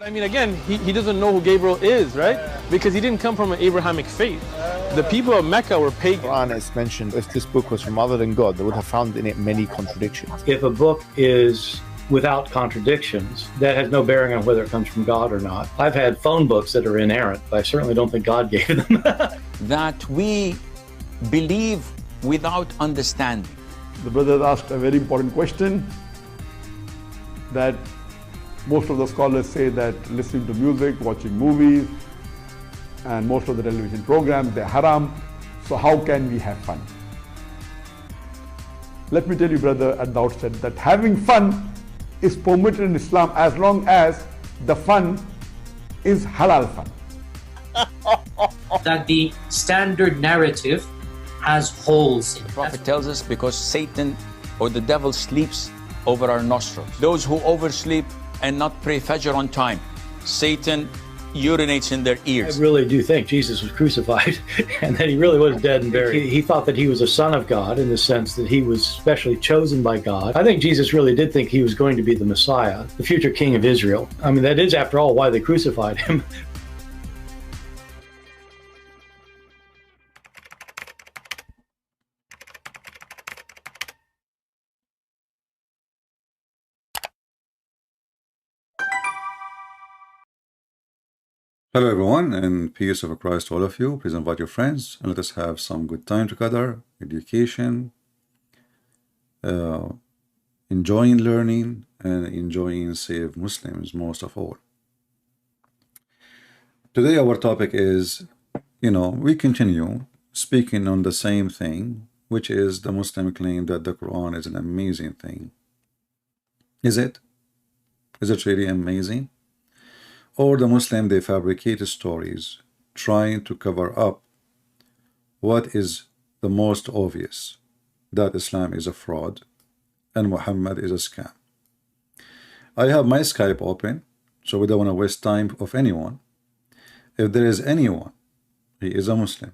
I mean, again, he doesn't know who Gabriel is, right? Because he didn't come from an Abrahamic faith. The people of Mecca were pagan. The Quran is mentioned, if this book was from other than God, they would have found in it many contradictions. If a book is without contradictions, that has no bearing on whether it comes from God or not. I've had phone books that are inerrant, but I certainly don't think God gave them. That we believe without understanding. The brother asked a very important question, that most of the scholars say that listening to music, watching movies, and most of the television programs, they're haram. So how can we have fun? Let me tell you, brother, at the outset, that having fun is permitted in Islam as long as the fun is halal fun. That the standard narrative has holes in it. The Prophet tells us because Satan or the devil sleeps over our nostrils. Those who oversleep and not pray Fajr on time, Satan urinates in their ears. I really do think Jesus was crucified and that he really was dead and buried. He thought that he was a son of God in the sense that he was specially chosen by God. I think Jesus really did think he was going to be the Messiah, the future king of Israel. I mean, that is, after all, why they crucified him. Hello everyone, and peace of Christ to all of you. Please invite your friends and let us have some good time together, education, enjoying learning, and enjoying save Muslims most of all. Today our topic is, we continue speaking on the same thing, which is the Muslim claim that the Quran is an amazing thing. Is it? Is it really amazing? Or the Muslim, they fabricate stories trying to cover up what is the most obvious, that Islam is a fraud and Muhammad is a scam. I have my Skype open, so we don't want to waste time of anyone. If there is anyone, he is a Muslim,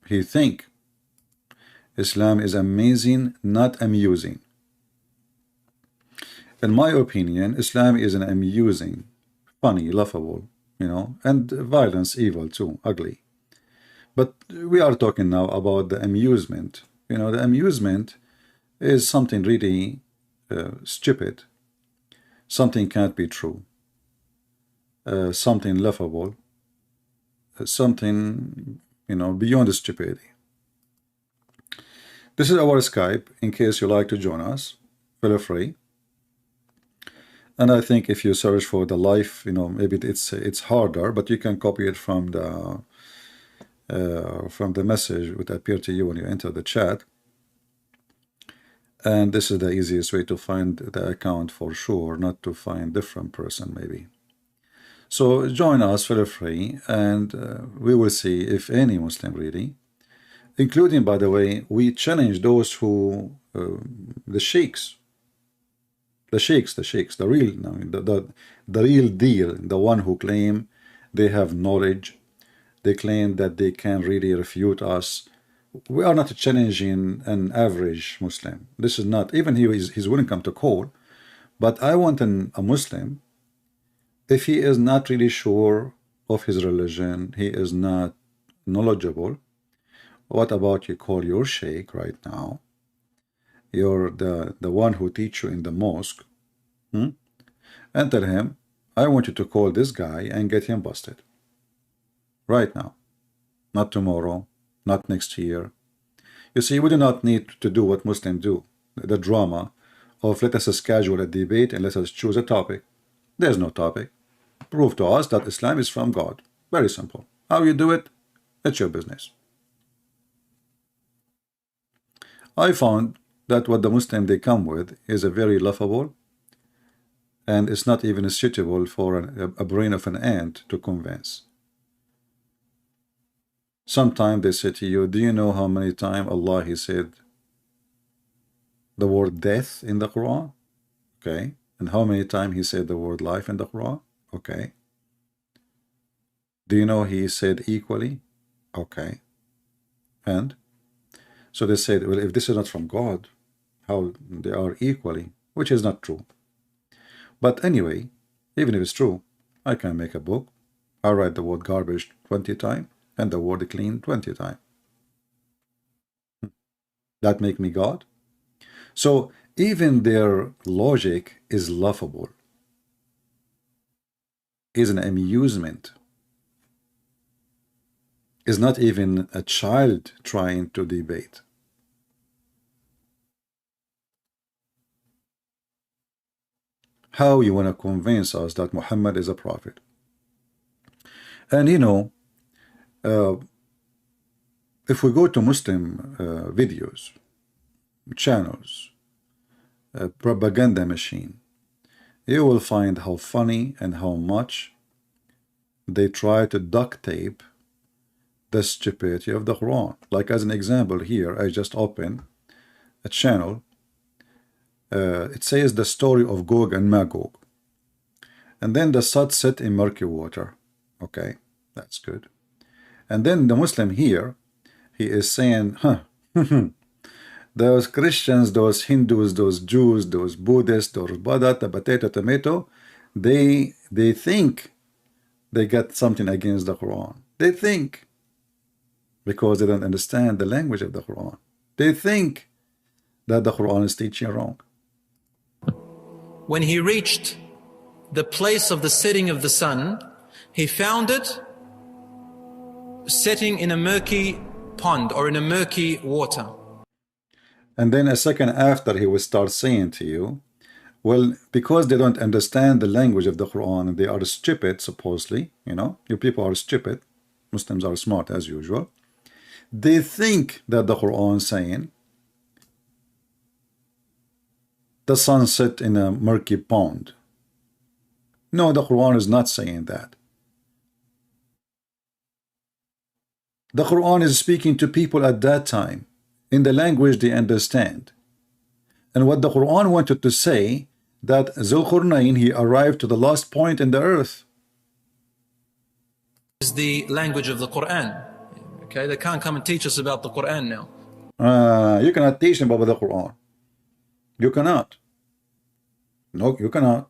he think Islam is amazing, not amusing. In my opinion, Islam is an amusing, funny, laughable, and violence, evil too, ugly. But we are talking now about the amusement. The amusement is something really stupid, something can't be true, something laughable, something, beyond stupidity. This is our Skype. In case you like to join us, feel free. And I think if you search for the life, maybe it's harder, but you can copy it from the message which appear to you when you enter the chat. And this is the easiest way to find the account for sure, not to find different person maybe. So join us, feel free, and we will see if any Muslim really, including, by the way, we challenge those who, the sheikhs, the real, the real deal, the one who claim they have knowledge, they claim that they can really refute us. We are not challenging an average Muslim. This is not, even he's willing to come to court, but I want a Muslim, if he is not really sure of his religion, he is not knowledgeable. What about you call your sheikh right now? You're the one who teach you in the mosque, and tell him, I want you to call this guy and get him busted right now, not tomorrow, not next year. You see, we do not need to do what Muslims do, the drama of let us schedule a debate and let us choose a topic. There's no topic. Prove to us that Islam is from God. Very simple. How you do it, it's your business. I found that what the Muslim they come with is a very laughable, and it's not even suitable for a brain of an ant to convince. Sometimes they say to you, do you know how many times Allah he said the word death in the Quran? Okay. And how many times he said the word life in the Quran? Okay. Do you know he said equally? Okay. And so they said, well, if this is not from God, how they are equally, which is not true. But anyway, even if it's true, I can make a book. I write the word garbage 20 times and the word clean 20 times. That make me God? So even their logic is laughable, is an amusement, is not even a child trying to debate. How you want to convince us that Muhammad is a prophet? And you know, if we go to Muslim videos, channels, propaganda machine, you will find how funny and how much they try to duct tape the stupidity of the Quran. Like as an example here, I just opened a channel. It says the story of Gog and Magog. And then the sun set in murky water. Okay, that's good. And then the Muslim here, he is saying, those Christians, those Hindus, those Jews, those Buddhists, those batata, potato, tomato, they think they got something against the Quran. They think, because they don't understand the language of the Quran. They think that the Quran is teaching wrong. When he reached the place of the setting of the sun, he found it setting in a murky pond or in a murky water. And then a second after, he will start saying to you, well, because they don't understand the language of the Quran and they are stupid, supposedly, you know, you people are stupid, Muslims are smart as usual, they think that the Quran is saying the sun set in a murky pond. No, the Quran is not saying that. The Quran is speaking to people at that time in the language they understand. And what the Quran wanted to say, that Zulqarnain, he arrived to the last point in the earth. Is the language of the Quran. Okay, they can't come and teach us about the Quran now. You cannot teach them about the Quran. You cannot. No, you cannot.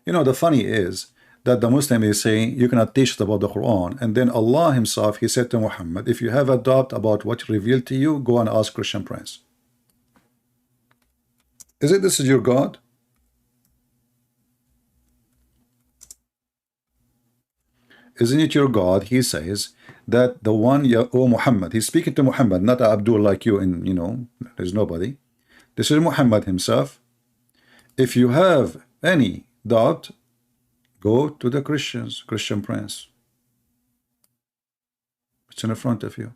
You know, the funny is that the Muslim is saying you cannot teach about the Quran, and then Allah himself, he said to Muhammad, if you have a doubt about what revealed to you, go and ask Christian Prince. Is it this is your God? Isn't it your God? He says that the one, oh Muhammad, he's speaking to Muhammad, not Abdul like you, and you know, there's nobody. This is Muhammad himself. If you have any doubt, go to the Christians, Christian Prince. It's in front of you.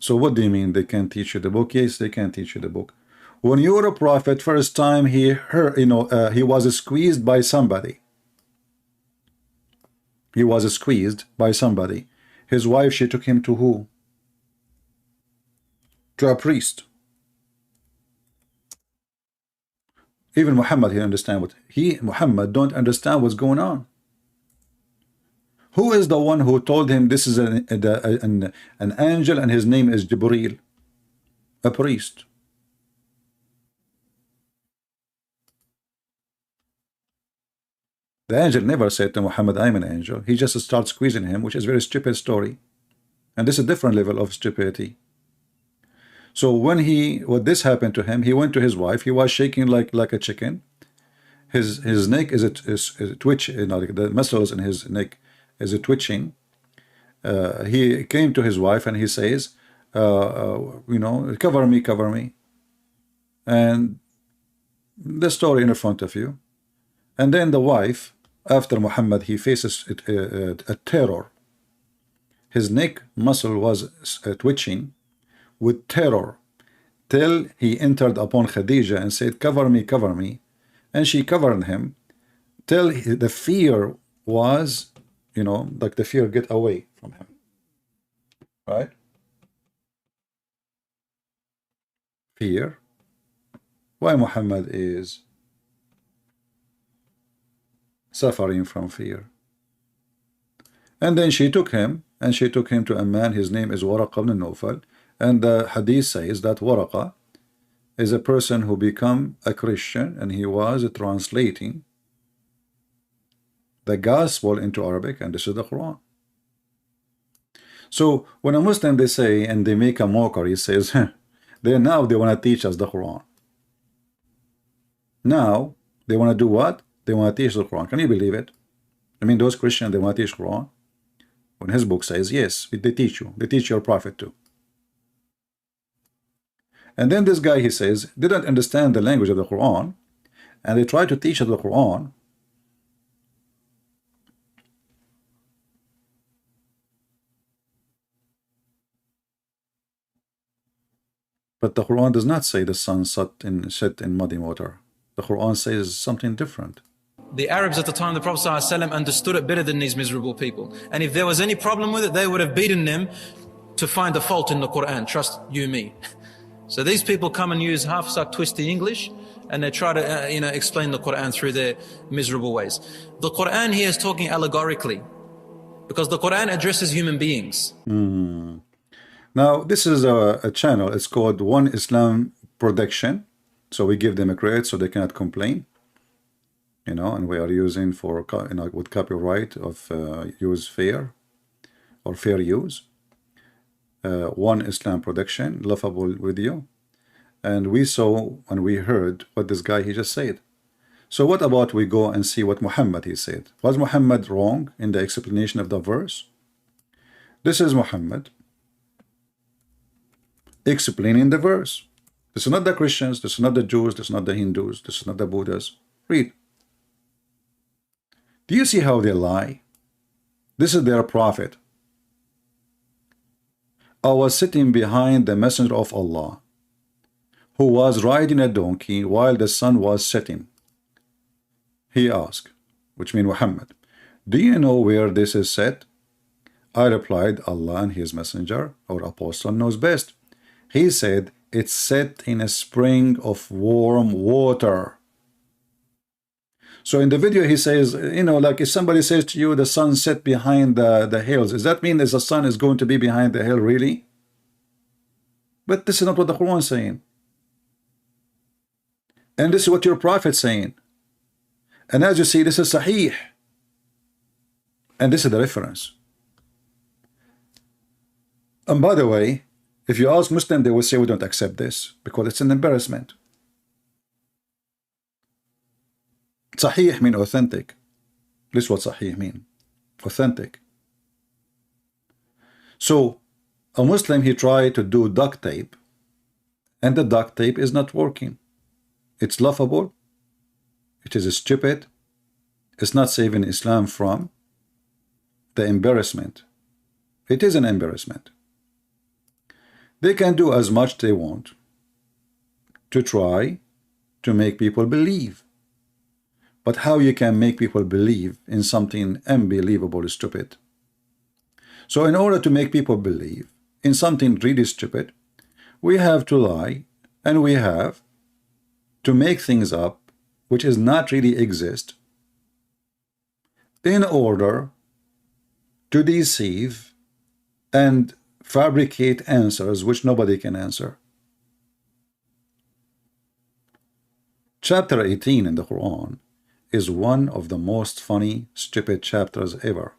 So what do you mean they can't teach you the book? Yes, they can teach you the book. When you were a prophet, first time he heard, you know, he was squeezed by somebody. He was squeezed by somebody. His wife, she took him to who? To a priest. Even Muhammad, he understand what Muhammad don't understand what's going on. Who is the one who told him this is an angel and his name is Jibreel? A priest. The angel never said to Muhammad, I'm an angel. He just starts squeezing him, which is a very stupid story. And this is a different level of stupidity. So when this happened to him, he went to his wife. He was shaking like a chicken. His neck is twitch, you know, the muscles in his neck is twitching. He came to his wife and he says, you know, cover me, cover me. And the story in front of you. And then the wife, after Muhammad, he faces a terror. His neck muscle was twitching with terror till he entered upon Khadija and said, cover me, cover me. And she covered him till the fear was, you know, like the fear get away from him. Right? Fear. Why Muhammad is suffering from fear. And then she took him, and she took him to a man, his name is Waraqa ibn Nawfal, and the hadith says that Waraqa, is a person who become a Christian and he was translating the gospel into Arabic, and this is the Quran. So when a Muslim, they say, and they make a mockery, says, they want to teach us the Quran. Now they want to do what? They want to teach the Quran. Can you believe it? I mean, those Christians, they want to teach Quran. When his book says, yes, they teach you. They teach your prophet too. And then this guy, he says, didn't understand the language of the Quran, and they try to teach the Quran. But the Quran does not say the sun set in muddy water. The Quran says something different. The Arabs at the time of the Prophet ﷺ understood it better than these miserable people. And if there was any problem with it, they would have beaten them to find a fault in the Quran. Trust you me. So these people come and use half-suck twisty English, and they try to explain the Quran through their miserable ways. The Quran here is talking allegorically, because the Quran addresses human beings. Now, this is a channel. It's called One Islam Production. So we give them a credit so they cannot complain. And we are using for, with copyright of use fair or fair use. One Islam Production, laughable video. And we saw and we heard what this guy, he just said. So what about we go and see what Muhammad, he said? Was Muhammad wrong in the explanation of the verse? This is Muhammad explaining the verse. This is not the Christians, this is not the Jews, this is not the Hindus, this is not the Buddhas. Read. Do you see how they lie? This is their prophet. I was sitting behind the messenger of Allah, who was riding a donkey while the sun was setting. He asked, which means Muhammad, do you know where this is set? I replied, Allah and his messenger or apostle knows best. He said, it's set in a spring of warm water. So in the video he says, like if somebody says to you the sun set behind the hills, does that mean that the sun is going to be behind the hill really? But this is not what the Quran is saying. And this is what your prophet is saying. And as you see, this is Sahih. And this is the reference. And by the way, if you ask Muslim, they will say we don't accept this because it's an embarrassment. Sahih means authentic. This is what Sahih means. Authentic. So a Muslim, he tried to do duct tape, and the duct tape is not working. It's laughable. It is stupid. It's not saving Islam from the embarrassment. It is an embarrassment. They can do as much they want to try to make people believe. But how you can make people believe in something unbelievable is stupid. So in order to make people believe in something really stupid, we have to lie, and we have to make things up which is not really exist in order to deceive and fabricate answers which nobody can answer. Chapter 18 in the Quran is one of the most funny, stupid chapters ever.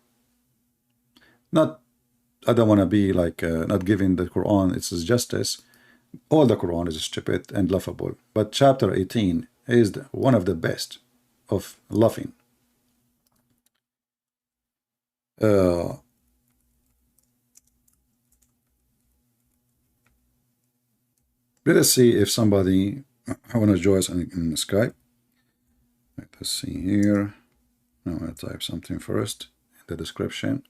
I don't want to be like not giving the Quran its justice. All the Quran is stupid and laughable, but chapter 18 is one of the best of laughing. Let us see if somebody want to join us in Skype. Let's see here. I'm going to type something first in the description.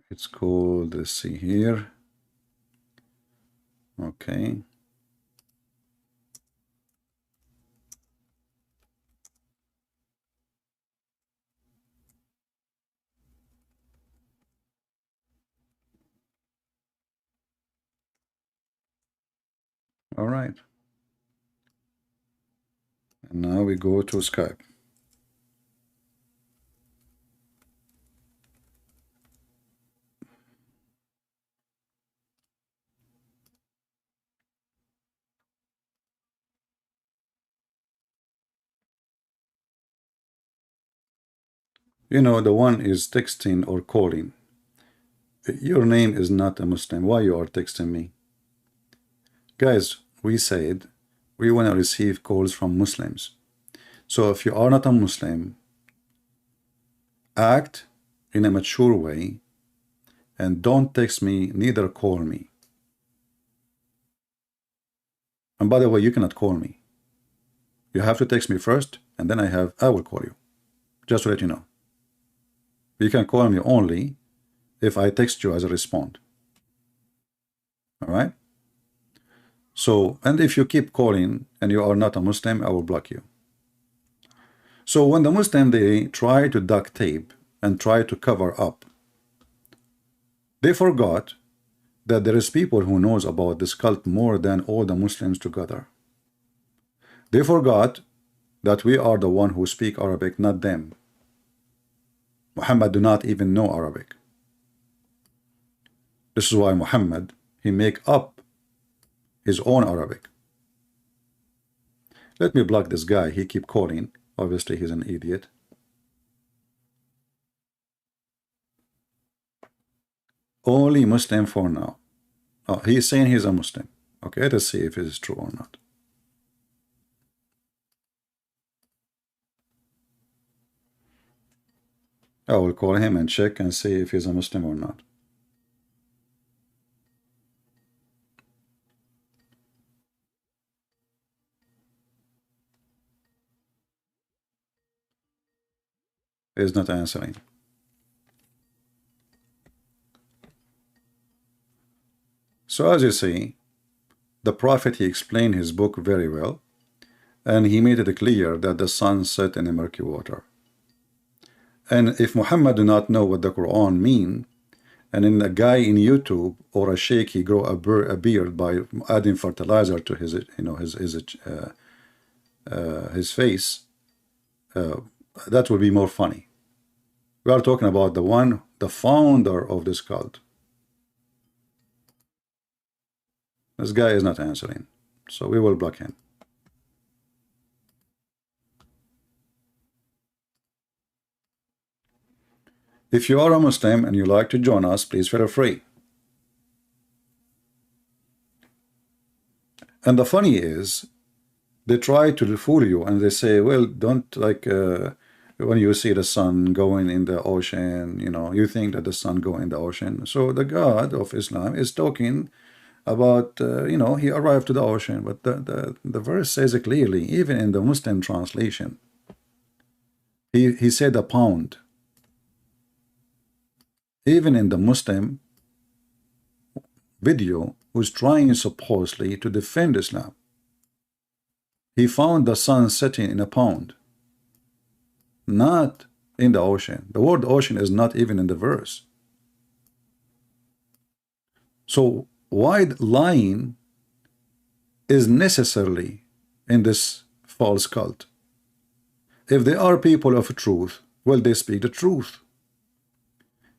It's called, let's see here. Okay. All right. And now we go to Skype. You know, the one is texting or calling. Your name is not a Muslim. Why you are texting me? Guys, we said we want to receive calls from Muslims. So if you are not a Muslim, act in a mature way and don't text me, neither call me. And by the way, you cannot call me. You have to text me first, and then I will call you. Just to let you know. You can call me only if I text you as a respond. All right? So, and if you keep calling and you are not a Muslim, I will block you. So when the Muslim, they try to duct tape and try to cover up, they forgot that there is people who knows about this cult more than all the Muslims together. They forgot that we are the one who speak Arabic, not them. Muhammad do not even know Arabic. This is why Muhammad, he make up his own Arabic. Let me block this guy. He keep calling. Obviously, he's an idiot. Only Muslim for now. Oh, he's saying he's a Muslim. Okay, let us see if it is true or not. I will call him and check and see if he's a Muslim or not. He's not answering. So as you see, the Prophet, he explained his book very well, and he made it clear that the sun set in the murky water. And if Muhammad do not know what the Quran mean, and then a guy in YouTube or a sheikh, he grow a beard by adding fertilizer to his, you know, his face, that will be more funny. We are talking about the one, the founder of this cult. This guy is not answering, so we will block him. If you are a Muslim and you like to join us, please feel free. And the funny is, they try to fool you and they say, well, don't like, when you see the sun going in the ocean, you know, you think that the sun go in the ocean. So the God of Islam is talking about, you know, he arrived to the ocean. But the verse says it clearly, even in the Muslim translation, he said a pound. Even in the Muslim video, who's trying supposedly to defend Islam, he found the sun setting in a pond, not in the ocean. The word ocean is not even in the verse. So why lying is necessarily in this false cult? If they are people of truth, well, they speak the truth.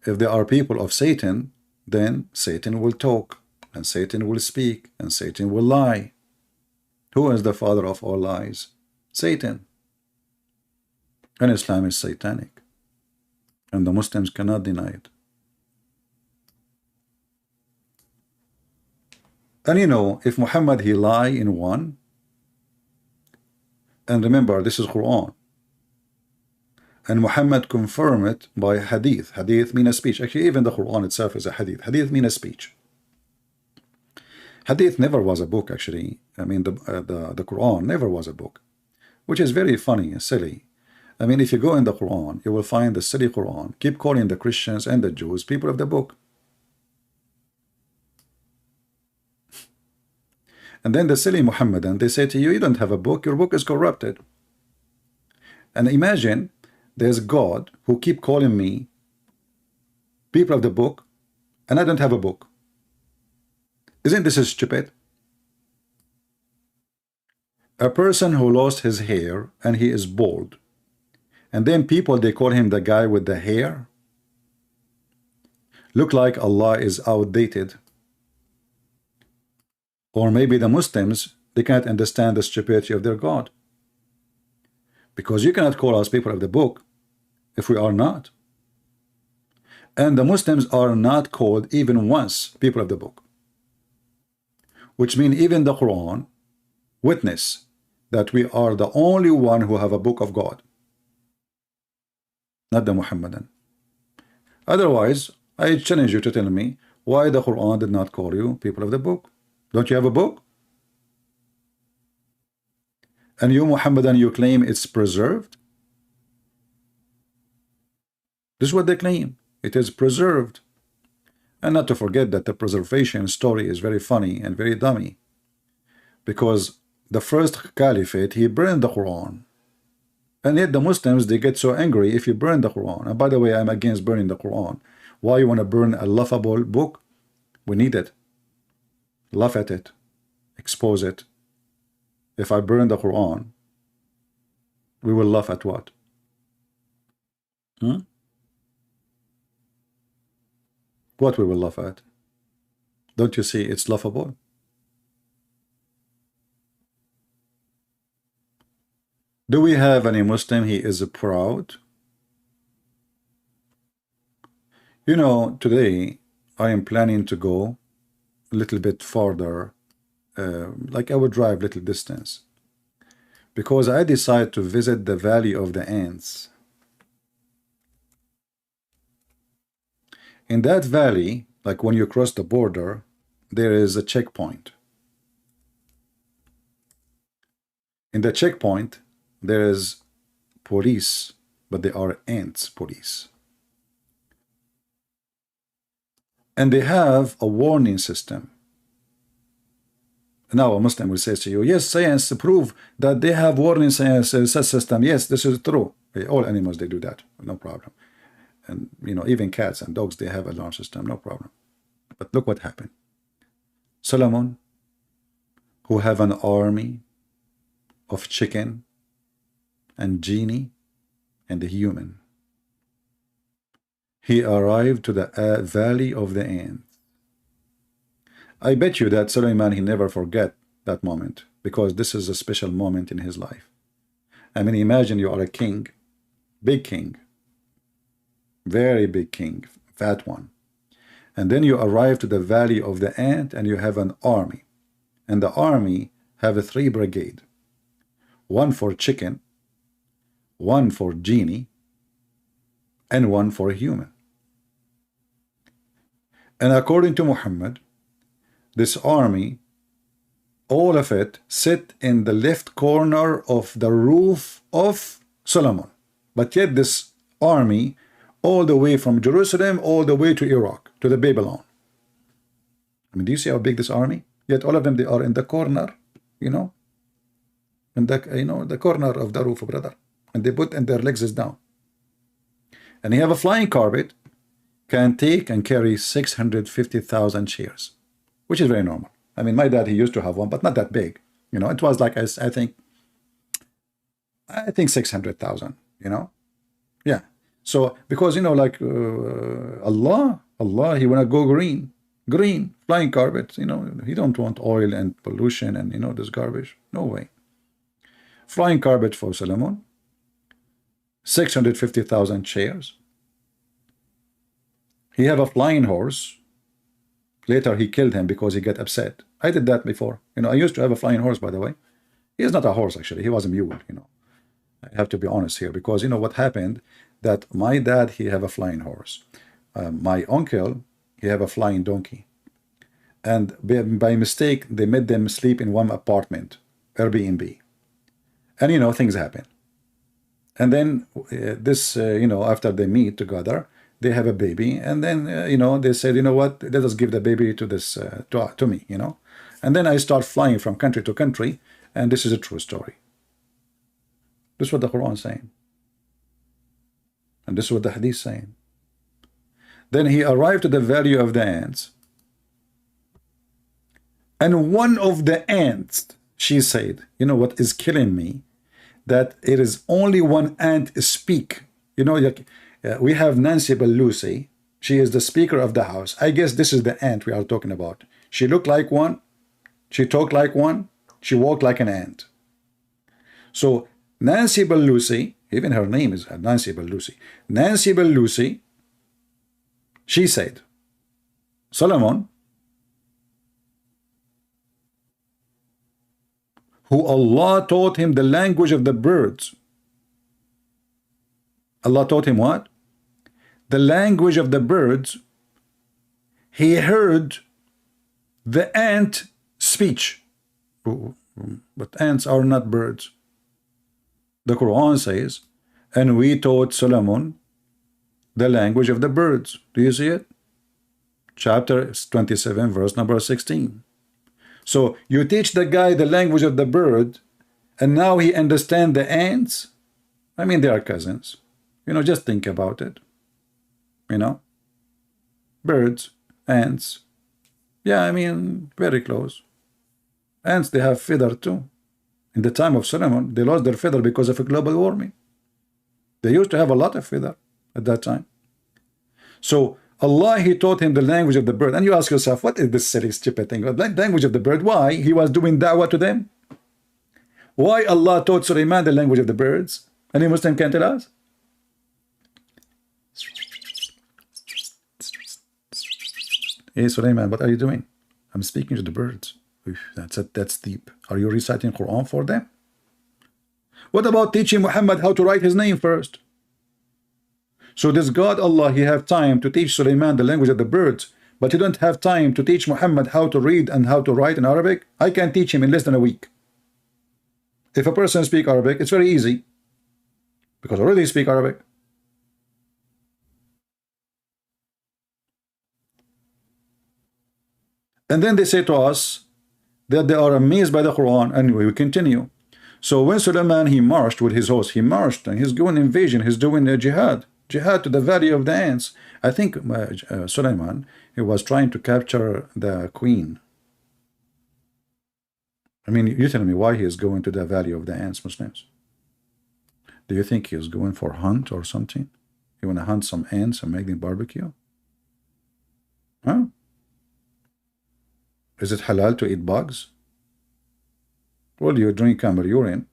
If they are people of Satan, then Satan will talk, and Satan will speak, and Satan will lie. Who is the father of all lies? Satan. And Islam is satanic. And the Muslims cannot deny it. And you know, if Muhammad, he lie in one, and remember, this is Quran. And Muhammad confirmed it by hadith. Hadith means a speech. Actually, even the Quran itself is a hadith. Hadith means a speech. Hadith never was a book, actually. I mean, the Quran never was a book, which is very funny and silly. I mean, if you go in the Quran, you will find the silly Quran keep calling the Christians and the Jews people of the book. And then the silly Muhammadan, they say to you, you don't have a book, your book is corrupted. And imagine, there's God who keep calling me people of the book, and I don't have a book. Isn't this stupid? A person who lost his hair and he is bald, and then people, they call him the guy with the hair. Look like Allah is outdated. Or maybe the Muslims, they can't understand the stupidity of their God. Because you cannot call us people of the book if we are not. And the Muslims are not called even once people of the book. Which means even the Quran witness that we are the only one who have a book of God, not the Muhammadan. Otherwise, I challenge you to tell me why the Quran did not call you people of the book. Don't you have a book? And you, Muhammadan, you claim it's preserved? This is what they claim. It is preserved. And not to forget that the preservation story is very funny and very dummy. Because the first caliphate, he burned the Quran. And yet the Muslims, they get so angry if you burn the Quran. And by the way, I'm against burning the Quran. Why you want to burn a laughable book? We need it. Laugh at it. Expose it. If I burn the Quran, we will laugh at what? What we will laugh at? Don't you see it's laughable? Do we have any Muslim he is proud? You know, today I am planning to go a little bit farther, like I would drive little distance, because I decided to visit the Valley of the Ants. In that valley, like when you cross the border, there is a checkpoint. In the checkpoint, there is police, but they are ants police. And they have a warning system. Now a Muslim will say to you, yes, science prove that they have warning science system. Yes, this is true. All animals, they do that, no problem. And you know, even cats and dogs, they have alarm system, no problem. But look what happened. Solomon, who have an army of chicken and genie and the human, he arrived to the Valley of the Ants. I bet you that Suleiman, he never forget that moment, because this is a special moment in his life. I mean, imagine you are a king, big king, very big king, fat one. And then you arrive to the Valley of the Ant and you have an army. And the army have a 3 brigade. One for chicken, one for genie, and one for human. And according to Muhammad, this army, all of it, sit in the left corner of the roof of Solomon. But yet this army, all the way from Jerusalem, all the way to Iraq, to the Babylon. I mean, do you see how big this army? Yet all of them, they are in the corner, you know, in the, you know, the corner of the roof, brother. And they put, and their legs is down. And he have a flying carpet, can take and carry 650,000 chairs, which is very normal. I mean, my dad, he used to have one, but not that big. You know, it was like, I think 600,000, you know? Yeah. So, because, you know, like Allah, he want to go green, flying carpet, you know, he don't want oil and pollution and, you know, this garbage. No way. Flying carpet for Solomon, 650,000 chairs. He have a flying horse. Later he killed him because he got upset. I did that before. You know, I used to have a flying horse, by the way. He is not a horse, actually. He was a mule, you know. I have to be honest here, because, you know, what happened, that my dad, he have a flying horse. My uncle, he have a flying donkey. And by mistake, they made them sleep in one apartment, Airbnb. And, you know, things happen. And then you know, after they meet together, they have a baby. And then, you know, they said, you know what, let us give the baby to this, to me, you know. And then I start flying from country to country. And this is a true story. This is what the Quran is saying. And this is what the Hadith is saying. Then he arrived to the Valley of the Ants. And one of the ants She said, you know what is killing me? That it is only one ant speak. You know, like, we have Nancy Pelosi. She is the Speaker of the House. I guess this is the ant we are talking about. She looked like one. She talked like one. She walked like an ant. So Nancy Pelosi, even her name is Nancy Pelosi. Nancy Pelosi, she said, Solomon, who Allah taught him the language of the birds. Allah taught him what? The language of the birds. He heard the ant speech. But ants are not birds. The Quran says, and we taught Solomon the language of the birds. Do you see it? Chapter 27, verse number 16. So you teach the guy the language of the bird, and now he understands the ants. I mean, they are cousins. You know, just think about it. You know, birds, ants. Yeah, I mean, very close. Ants, they have feather too. In the time of Solomon, they lost their feather because of global warming. They used to have a lot of feather at that time. So Allah, he taught him the language of the bird. And you ask yourself, what is this silly, stupid thing? The language of the bird. Why? He was doing da'wah to them. Why Allah taught Sulaiman the language of the birds? Any Muslim can tell us? Hey Sulaiman, what are you doing? I'm speaking to the birds. That's deep. Are you reciting Quran for them? What about teaching Muhammad how to write his name first? So this God Allah, he have time to teach Sulaiman the language of the birds, but you don't have time to teach Muhammad how to read and how to write in Arabic? I can teach him in less than a week. If a person speaks Arabic, it's very easy, because I already speak Arabic. And then they say to us that they are amazed by the Quran. Anyway, we continue. So when Sulaiman, he marched with his host, he marched and he's doing invasion, he's doing a jihad to the valley of the ants. I think Sulaiman, he was trying to capture the queen. I mean, you tell me why he is going to the valley of the ants, Muslims. Do you think he is going for hunt or something? You want to hunt some ants and make them barbecue? Huh? Is it halal to eat bugs? Well, you drink camel urine.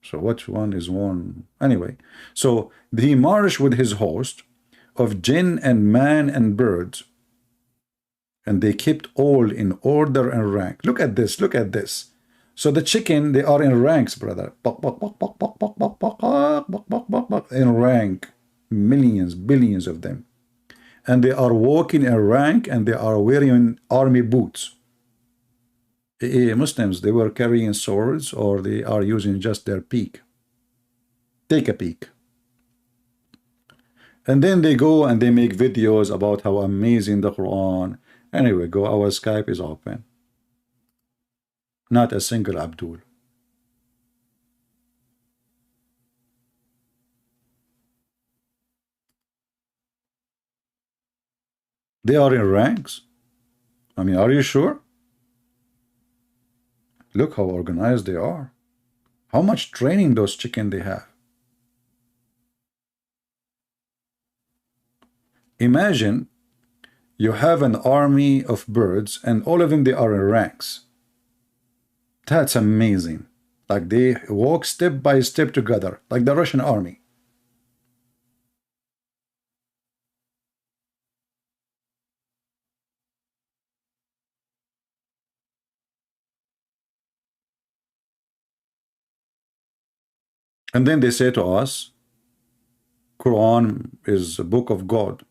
So which one is one? Anyway, so he marched with his host of jinn and man and birds, and they kept all in order and rank. Look at this, look at this. So the chicken, they are in ranks, brother. In rank, millions, billions of them. And they are walking in rank, and they are wearing army boots. Muslims, they were carrying swords, or they are using just their peak. Take a peek. And then they go and they make videos about how amazing the Quran. Anyway, go, our Skype is open. Not a single Abdul. They are in ranks. I mean, are you sure? Look how organized they are. How much training those chicken they have. Imagine you have an army of birds and all of them, they are in ranks. That's amazing. Like they walk step by step together, like the Russian army. And then they say to us, Quran is a book of God.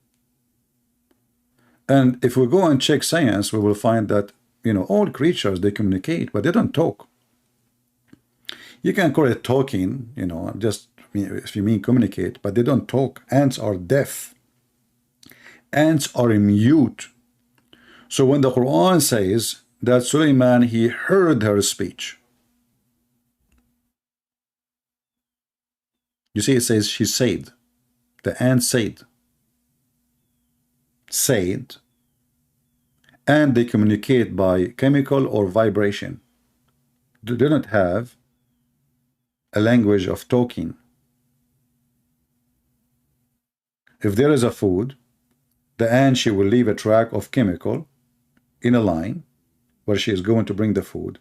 And if we go and check science, we will find that, you know, all creatures, they communicate, but they don't talk. You can call it talking, you know, just if you mean communicate, but they don't talk. Ants are deaf. Ants are mute. So when the Quran says that Sulaiman, he heard her speech, you see, it says she said. The ant said. Said. And they communicate by chemical or vibration. do not have a language of talking. If there is a food, the ant, she will leave a track of chemical in a line where she is going to bring the food.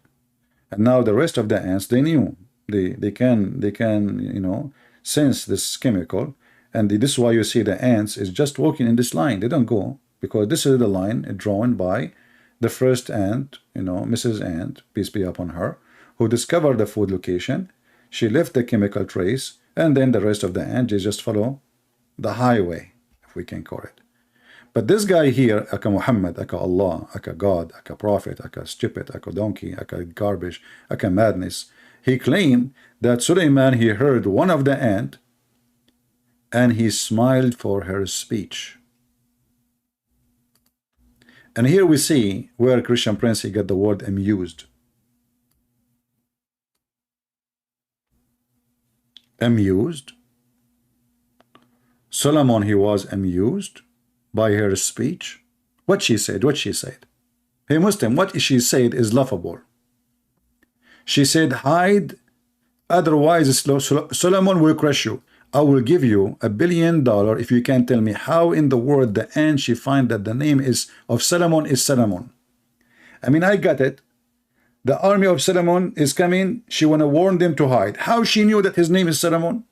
And now the rest of the ants, they knew. They can, you know, sense this chemical. And this is why you see the ants is just walking in this line. They don't go, because this is the line drawn by the first ant, you know, Mrs. Ant, peace be upon her, who discovered the food location. She left the chemical trace, and then the rest of the ants, they just follow the highway, if we can call it. But this guy here, aka Muhammad, aka Allah, aka God, aka Prophet, aka stupid, aka donkey, aka garbage, aka madness, he claimed that Suleiman, he heard one of the ant, and he smiled for her speech. And here we see where Christian Prince, he got the word amused. Amused. Solomon, he was amused by her speech. What she said, Hey Muslim, what she said is laughable. She said, hide, otherwise Solomon will crush you. I will give you $1 billion if you can tell me how in the world the ant she find that the name is of Solomon is Solomon. I mean, I got it. The army of Solomon is coming. She want to warn them to hide. How she knew that his name is Solomon?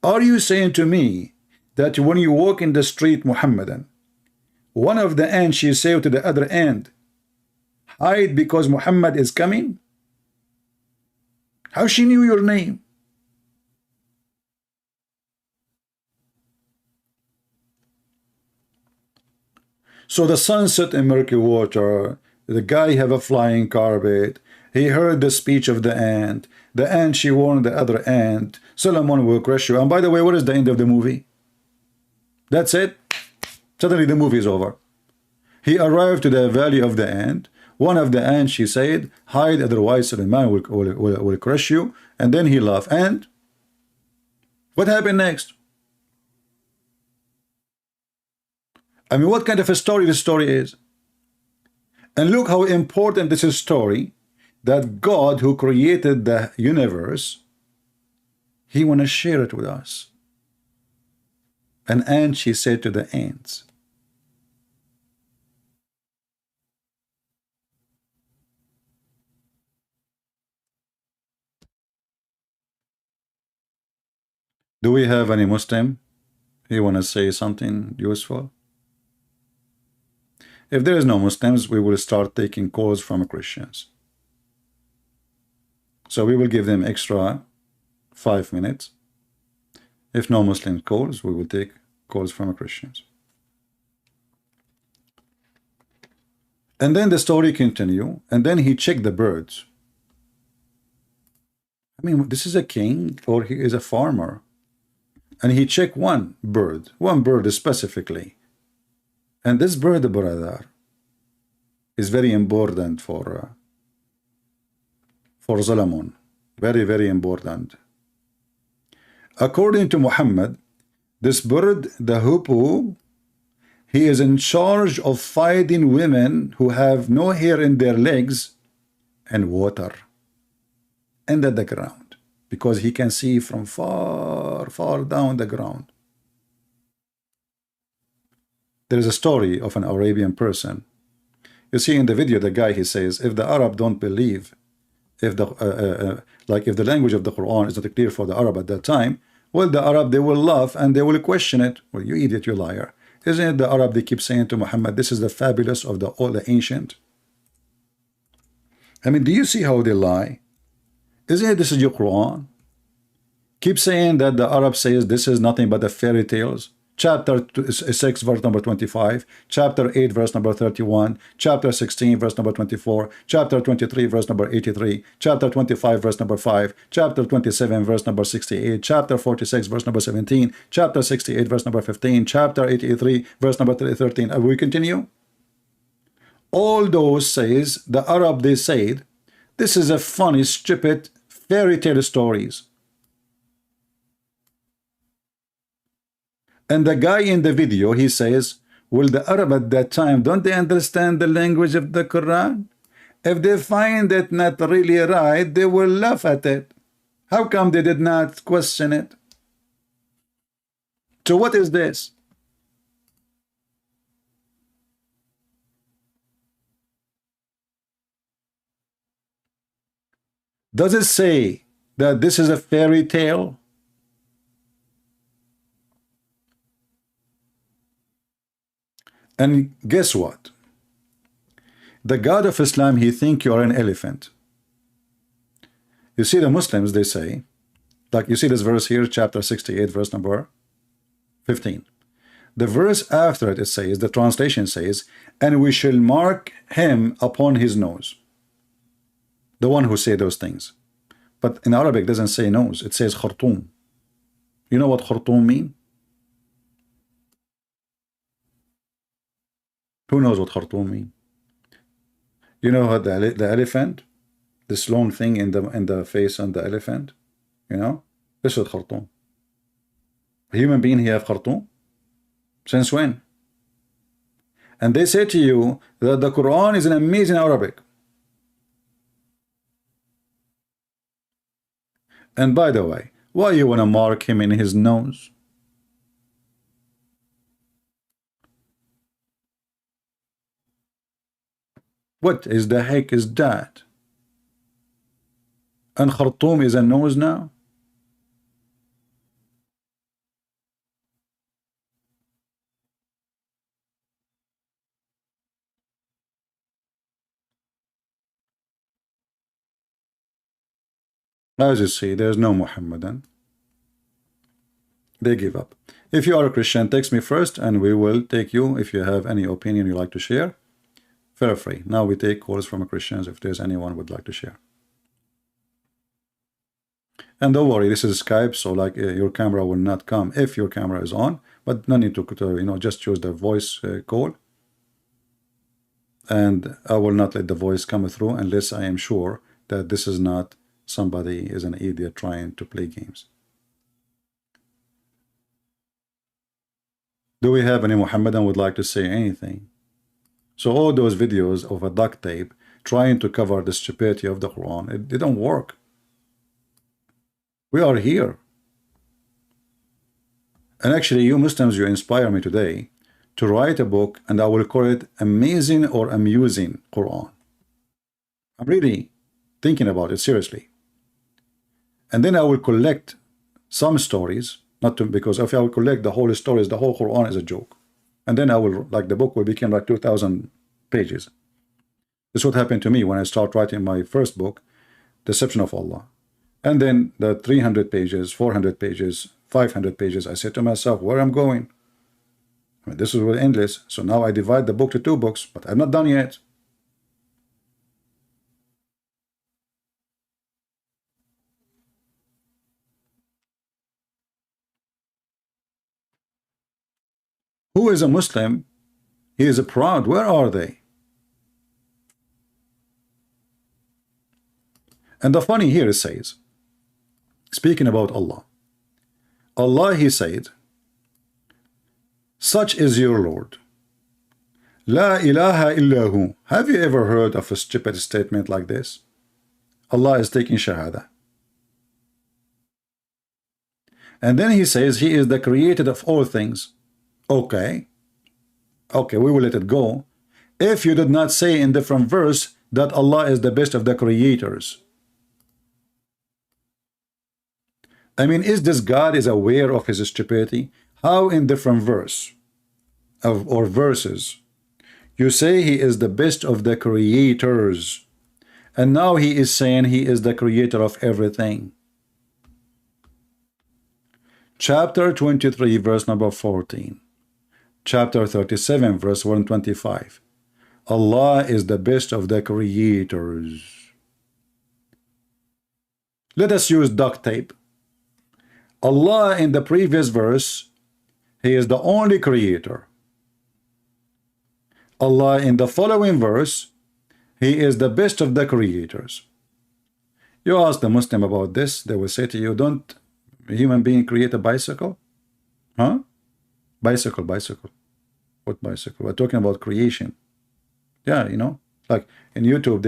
Are you saying to me that when you walk in the street Muhammadan, one of the ants she say to the other ant, hide because Muhammad is coming? How she knew your name? So the sun set in murky water, the guy have a flying carpet, he heard the speech of the ant she warned the other ant, Solomon will crush you. And by the way, what is the end of the movie? That's it. Suddenly the movie is over. He arrived to the valley of the ant. One of the ants, she said, hide, otherwise Solomon will crush you. And then he laughed. And what happened next? I mean, what kind of a story this story is? And look how important this is story, that God who created the universe, he want to share it with us. An ant, she said to the ants, do we have any Muslim? He want to say something useful? If there is no Muslims, we will start taking calls from Christians. So we will give them extra 5 minutes. If no Muslim calls, we will take calls from Christians. And then the story continue, and then he checked the birds. I mean, this is a king, or he is a farmer. And he checked one bird specifically. And this bird, brother, is very important for Solomon. Very, very important. According to Muhammad, this bird, the hoopoe, he is in charge of fighting women who have no hair in their legs and water under the ground, because he can see from far, far down the ground. There is a story of an Arabian person. You see in the video, the guy, he says, if the Arab don't believe, if the if the language of the Quran is not clear for the Arab at that time, well, the Arab, they will laugh and they will question it. Well, you idiot, you liar. Isn't it the Arab, they keep saying to Muhammad, this is the fabulous of all the ancient? I mean, do you see how they lie? Isn't it this is your Quran? Keep saying that the Arab says this is nothing but the fairy tales. Chapter 6, verse number 25, chapter 8, verse number 31, chapter 16, verse number 24, chapter 23, verse number 83, chapter 25, verse number 5, chapter 27, verse number 68, chapter 46, verse number 17, chapter 68, verse number 15, chapter 83, verse number 13. We continue. All those says, the Arab, they said, this is a funny, stupid fairy tale stories. And the guy in the video, he says, Will the Arab at that time, don't they understand the language of the Quran? If they find it not really right, they will laugh at it. How come they did not question it? So what is this? Does it say that this is a fairy tale? And guess what? The God of Islam, he think you are an elephant. You see the Muslims, they say, like you see this verse here, chapter 68, verse number 15. The verse after it, it says, the translation says, and we shall mark him upon his nose. The one who say those things. But in Arabic it doesn't say nose, it says khartoum. You know what khartoum mean? Who knows what khartoum mean? You know how the elephant, this long thing in the face on the elephant, you know, this is khartoum. A human being, he have khartoum? Since when? And they say to you that the Quran is an amazing Arabic. And by the way, why you want to mark him in his nose? What is the heck is that? And Khartoum is a nose now? As you see, there's no Muhammadan. They give up. If you are a Christian, text me first and we will take you. If you have any opinion you like to share, feel free. Now we take calls from Christians if there's anyone would like to share. And don't worry, this is Skype, so like your camera will not come if your camera is on, but no need to you know, just choose the voice call. And I will not let the voice come through unless I am sure that this is not somebody is an idiot trying to play games. Do we have any Muhammadan would like to say anything? So all those videos of a duct tape trying to cover the stupidity of the Quran, it didn't work. We are here. And actually, you Muslims, you inspire me today to write a book, and I will call it Amazing or Amusing Quran. I'm really thinking about it seriously. And then I will collect some stories, not to, because if I will collect the whole stories, the whole Quran is a joke. And then I will, like the book will become like 2,000 pages. This is what happened to me when I started writing my first book, Deception of Allah. And then the 300 pages, 400 pages, 500 pages, I said to myself, where I'm going? I mean, this is really endless. So now I divide the book to 2 books, but I'm not done yet. Who is a Muslim? He is proud. Where are they? And the funny here it says, speaking about Allah, Allah, he said, such is your Lord. La ilaha illahu. Have you ever heard of a stupid statement like this? Allah is taking shahada. And then he says he is the creator of all things. Okay, we will let it go. If you did not say in different verse that Allah is the best of the creators. I mean, is this God is aware of his stupidity? How in different verse or verses you say he is the best of the creators, and now he is saying he is the creator of everything. Chapter 23 verse number 14. Chapter 37 verse 125. Allah is the best of the creators. Let us use duct tape. Allah in the previous verse, he is the only creator. Allah in the following verse, he is the best of the creators. You ask the Muslim about this, they will say to you, don't a human being create a bicycle? Huh? Bicycle. What bicycle? We're talking about creation. Yeah, you know, like in YouTube,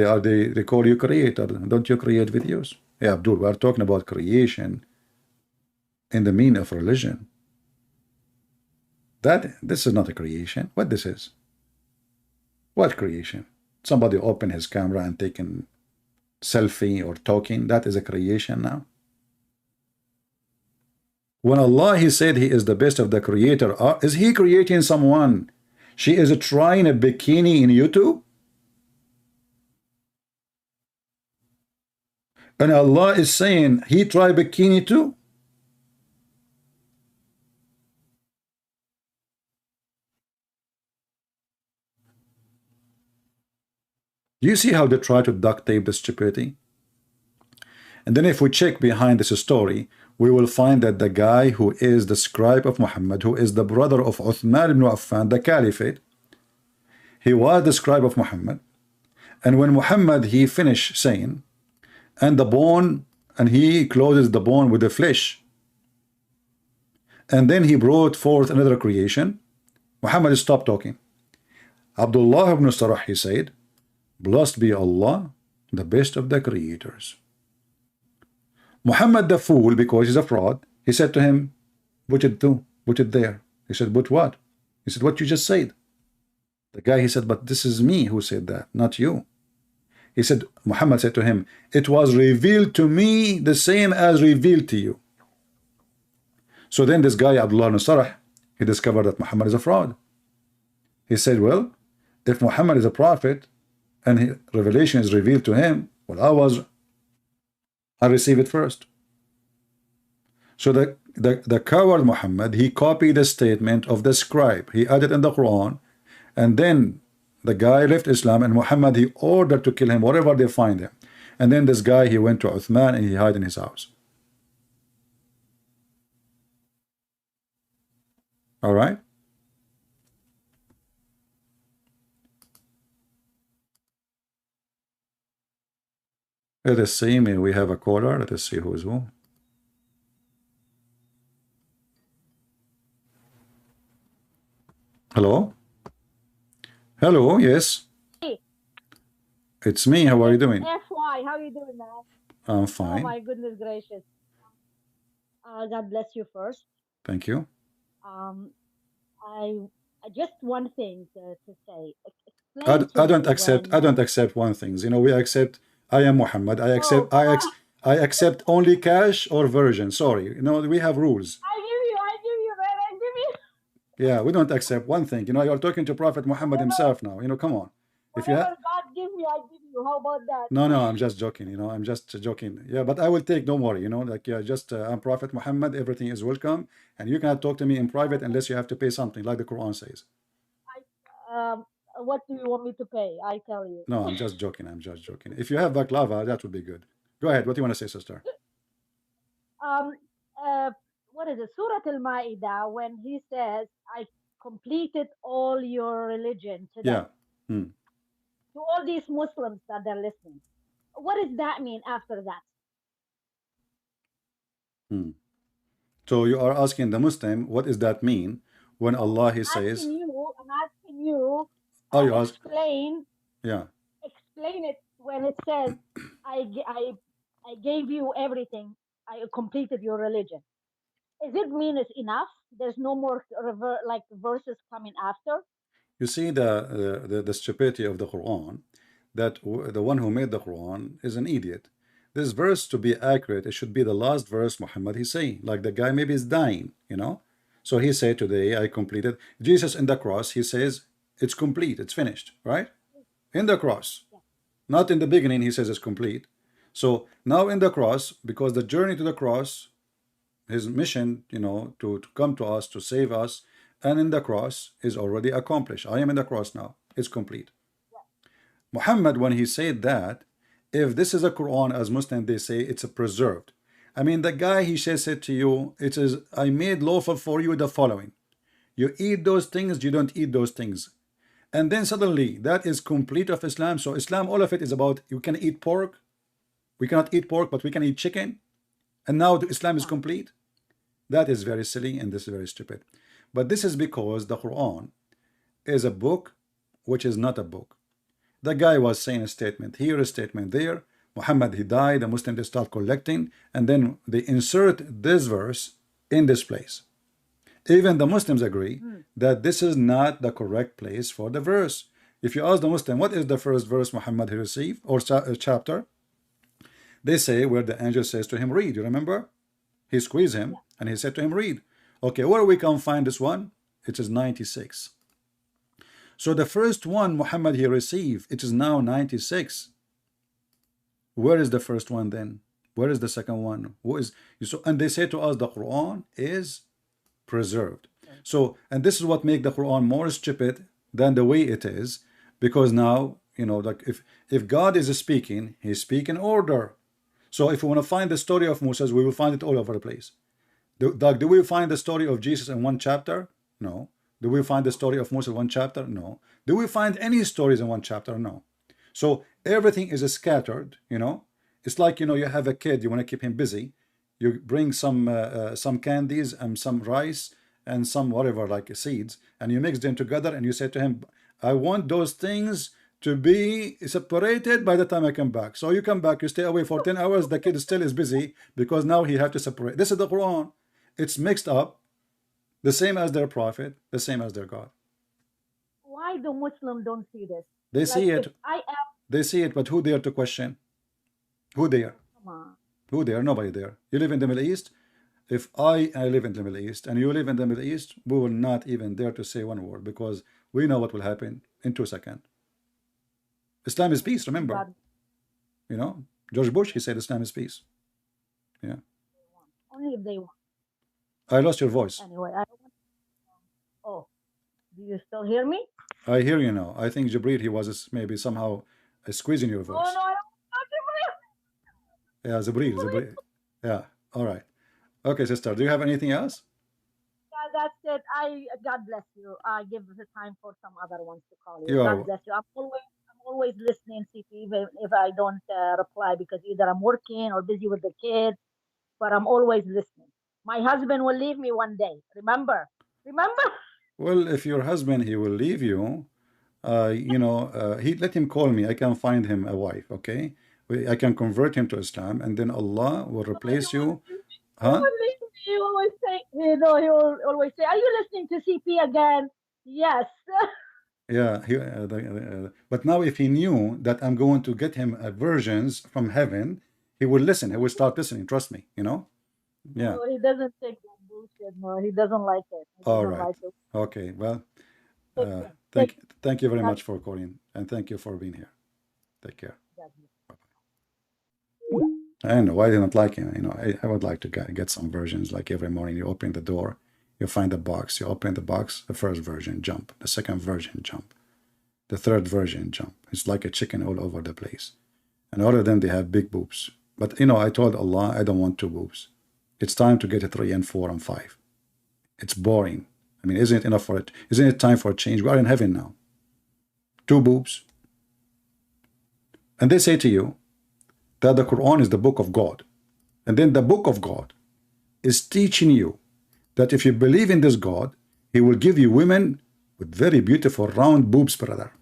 they call you creator. Don't you create videos? Yeah, Abdul, we're talking about creation in the meaning of religion. This is not a creation. What this is? What creation? Somebody open his camera and taking selfie or talking. That is a creation now. When Allah, He said He is the best of the creator, is He creating someone? She is trying a bikini in YouTube? And Allah is saying He tried bikini too? Do you see how they try to duct tape the stupidity? And then if we check behind this story, we will find that the guy who is the scribe of Muhammad, who is the brother of Uthman ibn Affan, the caliphate, he was the scribe of Muhammad. And when Muhammad, he finished saying, and the bone, and he closes the bone with the flesh, and then he brought forth another creation, Muhammad stopped talking. Abdullah ibn Sarah, he said, blessed be Allah, the best of the creators. Muhammad the fool, because he's a fraud, he said to him, put it there. He said, but what? He said, what you just said. The guy, he said, but this is me who said that, not you. He said, Muhammad said to him, it was revealed to me the same as revealed to you. So then this guy, Abdullah ibn Sarah, he discovered that Muhammad is a fraud. He said, well, if Muhammad is a prophet and revelation is revealed to him, well, I received it first. So the coward Muhammad, he copied the statement of the scribe. He added in the Quran, and then the guy left Islam, and Muhammad, he ordered to kill him wherever they find him. And then this guy, he went to Uthman and he hid in his house. All right. Let us see, maybe we have a caller. Let us see who is who. Hello? Hello, yes. Hey. It's me. How are you doing? FY, how are you doing, man? I'm fine. Oh my goodness gracious. God bless you first. Thank you. I just one thing to say. I don't accept one thing. You know, we accept I am Muhammad. I accept only cash or version. Sorry. You know, we have rules. I give you, man. I give you. Yeah, we don't accept one thing. You know, you're talking to Prophet Muhammad himself now. You know, come on. If whatever God give me, I give you. How about that? No, I'm just joking. You know, I'm just joking. Yeah, but I will take. Don't worry. You know, like I'm Prophet Muhammad. Everything is welcome, and you cannot talk to me in private unless you have to pay something, like the Quran says. What do you want me to pay? I tell you. No, I'm just joking. I'm just joking. If you have baklava, that would be good. Go ahead. What do you want to say, sister? What is it? Surah Al-Ma'idah, when he says, I completed all your religion to them. Yeah. To all these Muslims that they're listening. What does that mean after that? So you are asking the Muslim, what does that mean when Allah, He says... I'm asking you... Explain it when it says, I gave you everything. I completed your religion. Does it mean it's enough? There's no more verses coming after? You see the stupidity of the Quran, that the one who made the Quran is an idiot. This verse, to be accurate, it should be the last verse Muhammad he's saying. Like the guy maybe is dying, you know. So he said, today I completed. Jesus in the cross, he says, it's complete, it's finished, right? In the cross. Not in the beginning, he says it's complete. So now in the cross, because the journey to the cross, his mission, you know, to come to us, to save us, and in the cross is already accomplished. I am in the cross now. It's complete. Muhammad, when he said that, if this is a Quran, as Muslims they say, it's a preserved. I mean, the guy, he said to you, it is, I made lawful for you the following. You eat those things, you don't eat those things. And then suddenly, that is complete of Islam. So Islam, all of it is about, you can eat pork. We cannot eat pork, but we can eat chicken. And now Islam is complete. That is very silly and this is very stupid. But this is because the Quran, is a book which is not a book. The guy was saying a statement here, a statement there. Muhammad, he died, the Muslims, they start collecting, and then they insert this verse in this place. Even the Muslims agree that this is not the correct place for the verse. If you ask the Muslim, what is the first verse Muhammad he received, or chapter? They say where the angel says to him, read. You remember? He squeezed him, and he said to him, read. Okay, where we can find this one? It is 96. So the first one Muhammad he received, it is now 96. Where is the first one then? Where is the second one? Who is so? And they say to us the Quran is preserved. So, and this is what makes the Quran more stupid than the way it is, because now, you know, like if God is speaking, he's speaking order. So if we want to find the story of Moses, we will find it all over the place. Do we find the story of Jesus in one chapter? No. Do we find the story of Moses in one chapter? No. Do we find any stories in one chapter? No. So everything is scattered, you know. It's like, you know, you have a kid, you want to keep him busy. You bring some candies and some rice and some whatever, like seeds, and you mix them together, and you say to him, I want those things to be separated by the time I come back. So you come back, you stay away for 10 hours, the kid still is busy because now he have to separate. This is the Quran. It's mixed up, the same as their prophet, the same as their God. Why do Muslims don't see this? They see it. I am. They see it, but who dare to question? Who dare? Come on. Who there? Nobody there. You live in the Middle East. If I live in the Middle East and you live in the Middle East, we will not even dare to say one word, because we know what will happen in 2 seconds. Islam is peace, remember? God. You know, George Bush, he said Islam is peace. Yeah. Only if they want. I lost your voice. Anyway, I don't want. Oh, do you still hear me? I hear you now. I think Jibril, he was maybe somehow squeezing your voice. Oh no, I don't. Yeah, Jibril. Yeah. All right. Okay, sister. Do you have anything else? Yeah, that's it. God bless you. I give the time for some other ones to call you. You God are- bless you. I'm always listening, CP, even if I don't reply, because either I'm working or busy with the kids, but I'm always listening. My husband will leave me one day. Remember? Well, if your husband, he will leave you, you know, let him call me. I can find him a wife, okay? I can convert him to Islam, and then Allah will replace you. Huh? He always say, you know, he will always say, are you listening to CP again? Yes. Yeah, but now if he knew that I'm going to get him versions from heaven, he will listen. He will start listening. Trust me, you know? Yeah. No, he doesn't take that bullshit. No, he doesn't like it. He All doesn't right. like it. Okay. Well, Take care. thank you very much for calling, and thank you for being here. Take care. God bless. I know I didn't like him. You know, I would like to get some versions. Like every morning, you open the door, you find the box, you open the box, the first version, jump. The second version, jump. The third version, jump. It's like a chicken all over the place. And all of them, they have big boobs. But, you know, I told Allah, I don't want 2 boobs. It's time to get a 3 and 4 and 5. It's boring. I mean, isn't it enough for it? Isn't it time for a change? We are in heaven now. 2 boobs. And they say to you that the Quran is the book of God. And then the book of God is teaching you that if you believe in this God, he will give you women with very beautiful round boobs, brother.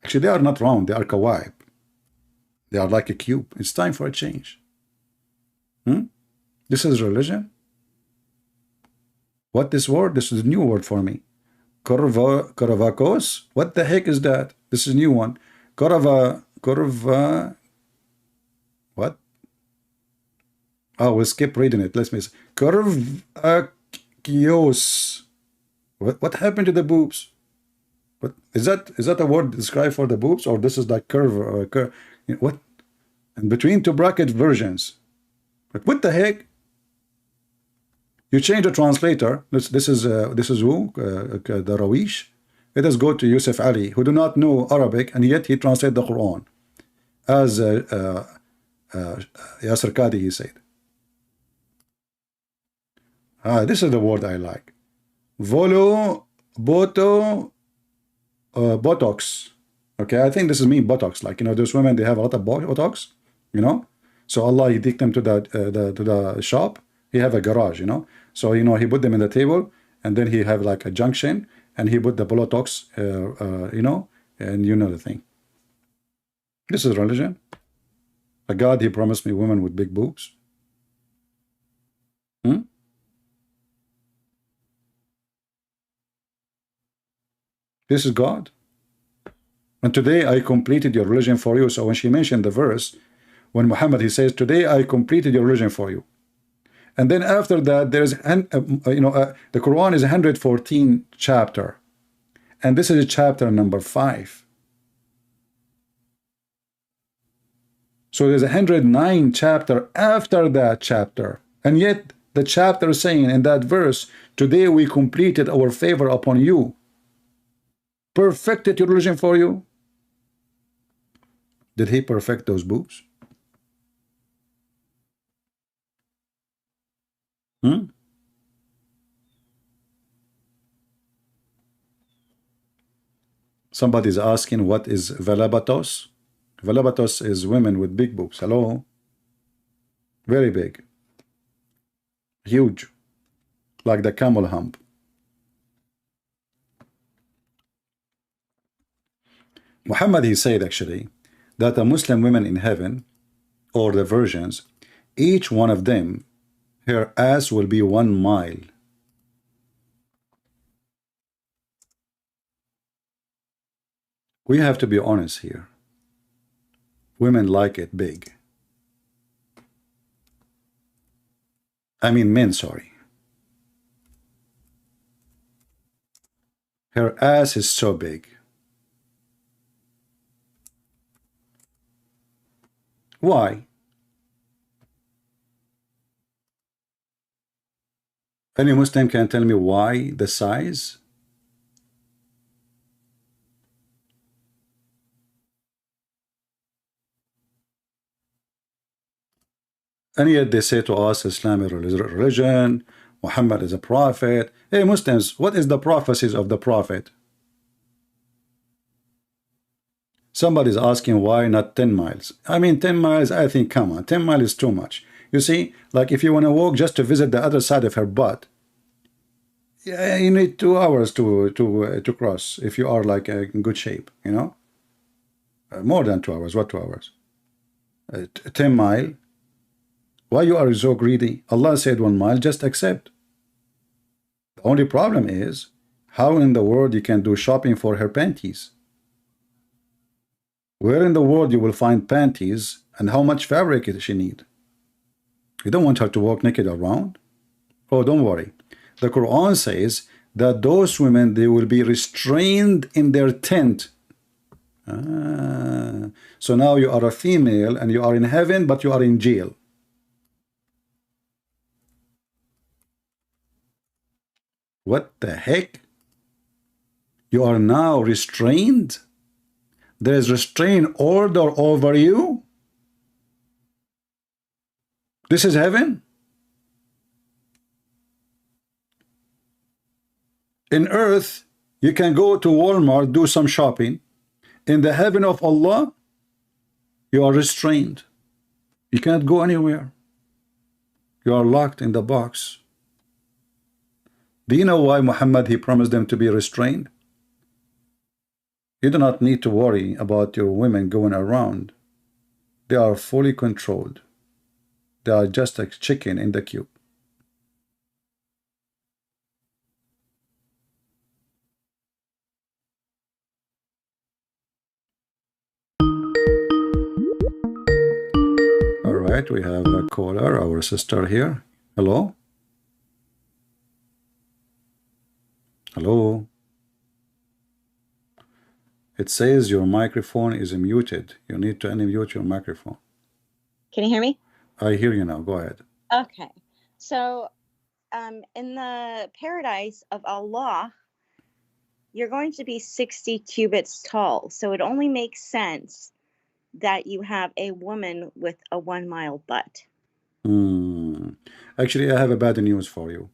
Actually, they are not round, they are kawaib. They are like a cube. It's time for a change. This is religion. What this word? This is a new word for me. Koravakos? What the heck is that? This is a new one. Korava, what? Oh, we'll skip reading it. Let's miss. Korvakios. What happened to the boobs? What is that? Is that a word described for the boobs, or this is like curve? What? And between 2 bracket versions. Like, what the heck? You change the translator. This is who? The Rawish. Let us go to Yusuf Ali, who do not know Arabic, and yet he translated the Quran. As Yasser Qadi, he said. This is the word I like. Botox. Okay, I think this is mean Botox. Like, you know, those women, they have a lot of Botox, you know. So Allah, he take them to the shop. He have a garage, you know. So, you know, he put them in the table, and then he have like a junction, and he put the Botox, you know, and you know the thing. This is religion. A God, he promised me women with big boobs. This is God. And today I completed your religion for you. So when she mentioned the verse, when Muhammad, he says, today I completed your religion for you. And then after that, there's, the Quran is 114 chapter. And this is chapter number 5. So there's 109 chapter after that chapter. And yet the chapter is saying in that verse, today we completed our favor upon you. Perfected your religion for you. Did he perfect those boobs? Somebody's asking, what is velabatos? Velabatos is women with big boobs. Hello? Very big. Huge. Like the camel hump. Muhammad, he said actually that the Muslim women in heaven, or the virgins, each one of them, her ass will be 1 mile. We have to be honest here. Women like it big. I mean men, sorry. Her ass is so big. Why? Any Muslim can tell me why the size? And yet they say to us, Islam is a religion, Muhammad is a prophet. Hey Muslims, what is the prophecies of the prophet? Somebody's asking why not 10 miles. I mean 10 miles, I think, come on, 10 miles is too much. You see, like if you want to walk just to visit the other side of her butt, yeah, you need 2 hours to cross if you are like in good shape, you know. More than 2 hours. What 2 hours? 10 mile. Why you are so greedy? Allah said 1 mile, just accept. The only problem is how in the world you can do shopping for her panties. Where in the world you will find panties and how much fabric does she need? You don't want her to walk naked around. Oh, don't worry. The Quran says that those women, they will be restrained in their tent. So now you are a female and you are in heaven, but you are in jail. What the heck? You are now restrained? There is restraint order over you? This is heaven? In earth, you can go to Walmart, do some shopping. In the heaven of Allah, you are restrained. You can't go anywhere. You are locked in the box. Do you know why Muhammad, he promised them to be restrained? You do not need to worry about your women going around. They are fully controlled. They are just like chicken in the cube. All right, we have a caller, our sister here. Hello? Hello? It says your microphone is muted. You need to unmute your microphone. Can you hear me? I hear you now. Go ahead. Okay. So in the paradise of Allah, you're going to be 60 cubits tall. So it only makes sense that you have a woman with a 1 mile butt. Actually, I have a bad news for you.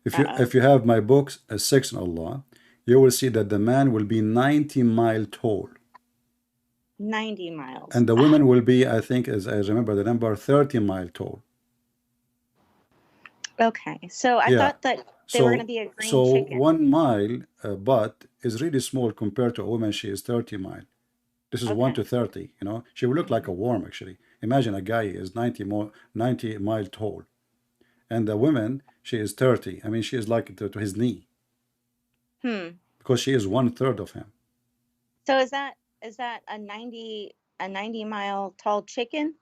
If you have my books, Sex in Allah, you will see that the man will be 90 miles tall. 90 miles. And the woman will be, I think, as I remember the number, 30 miles tall. Okay, so I Yeah. thought that they were going to be a green So chicken. 1 mile butt is really small compared to a woman. She is 30 mile. This is 1 to 30. You know, she will look like a worm actually. Imagine a guy is 90 mile tall, and the woman, she is 30. I mean, she is like to his knee because she is 1/3 of him. So is that a 90-mile tall chicken?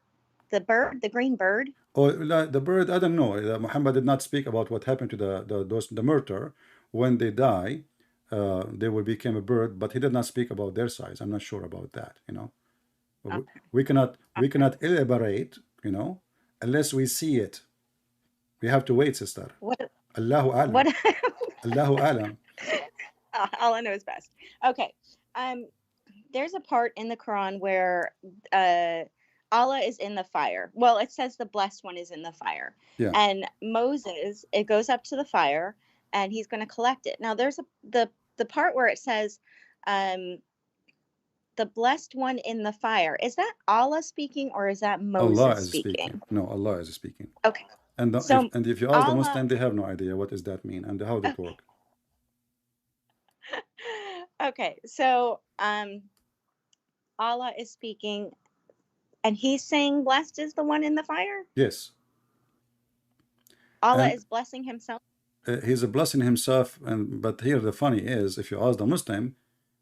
The bird, the green bird? Oh, the bird, I don't know. Muhammad did not speak about what happened to the murderer when they die. They will become a bird, but he did not speak about their size. I'm not sure about that. You know, we cannot elaborate. You know, unless we see it. We have to wait, sister. What? Allahu alam. What? Allahu alam. Allah knows best. Okay. There's a part in the Quran where Allah is in the fire. Well, it says the blessed one is in the fire. Yeah. And Moses, it goes up to the fire and he's going to collect it. Now there's the part where it says the blessed one in the fire. Is that Allah speaking or is that Moses Allah is speaking? No, Allah is speaking. Okay. And So if you ask the Allah- Muslim, they have no idea what does that mean and how that work. Okay. So Allah is speaking and he's saying blessed is the one in the fire? Yes. Allah And- is blessing himself. He's blessing himself, but here the funny is, if you ask the Muslim,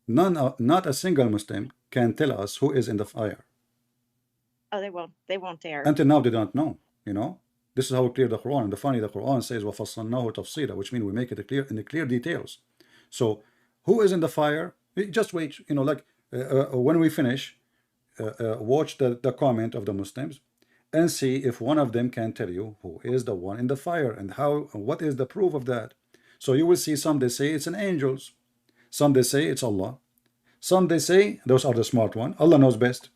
not a single Muslim can tell us who is in the fire. Oh, they won't dare. Until now, they don't know. You know, this is how clear the Quran. And the funny, the Quran says وَفَصَّلْنَاهُ تَفْصِيلًا, which means we make it clear in the clear details. So, who is in the fire? Just wait. You know, like when we finish, watch the comment of the Muslims and see if one of them can tell you who is the one in the fire and what is the proof of that. So you will see some they say it's an angels, some they say it's Allah, some they say those are the smart one. Allah knows best.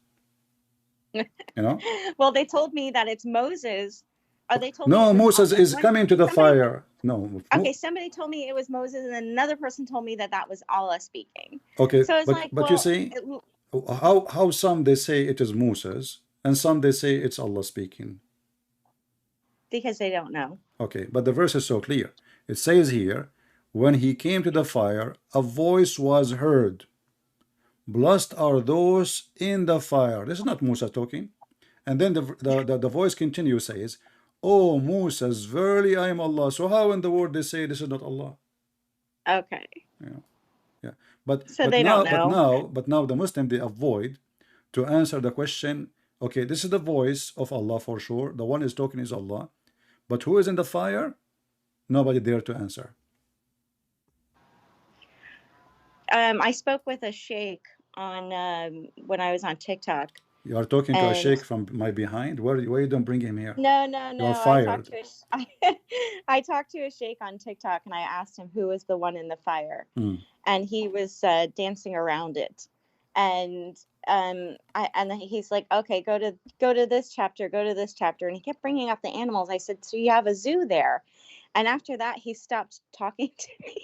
You know. Well, they told me that it's Moses. Or they told me No, it was Moses Allah. is coming to the fire. No. Okay, somebody told me it was Moses, and then another person told me that was Allah speaking. Okay, So it's like, but well, you see how some they say it is Moses and some they say it's Allah speaking. because they don't know. Okay, but the verse is so clear. It says here, when he came to the fire, a voice was heard. Blessed are those in the fire. This is not Musa talking. And then the voice continues, says, Oh Moses, verily I am Allah. So how in the world they say this is not Allah? Okay. Yeah. But So they don't know. But now the Muslim, they avoid to answer the question. Okay, this is the voice of Allah for sure. The one is talking is Allah. But who is in the fire? Nobody dare to answer. I spoke with a sheikh on when I was on TikTok. You are talking to a And- sheikh from my behind. Why you don't bring him here? No. You're fired. I talked to a sheikh on TikTok, and I asked him who was the one in the fire, and he was dancing around it, and he's like, okay, go to this chapter, and he kept bringing up the animals. I said, so you have a zoo there, and after that he stopped talking to me.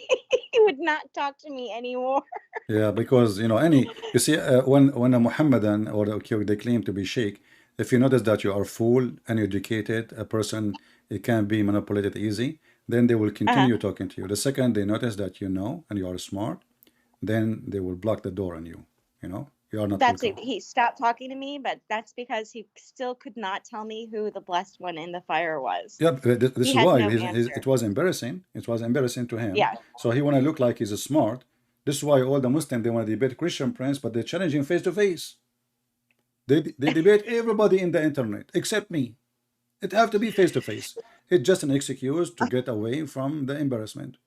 He would not talk to me anymore. Yeah, because you see, when a Muhammadan or they claim to be sheikh, if you notice that you are full and educated, a person, it can be manipulated easy, then they will continue talking to you. The second they notice that you know and you are smart, then they will block the door on you. You are not That's welcome. it. He stopped talking to me, but that's because he still could not tell me who the blessed one in the fire was. Yeah, this is had why no it answer. was embarrassing. It was embarrassing to him. Yeah. So he want to look like he's smart. This is why all the Muslims, they want to debate Christian Prince, but they challenge him face to face. They debate everybody in the internet except me. It have to be face to face. It's just an excuse to get away from the embarrassment.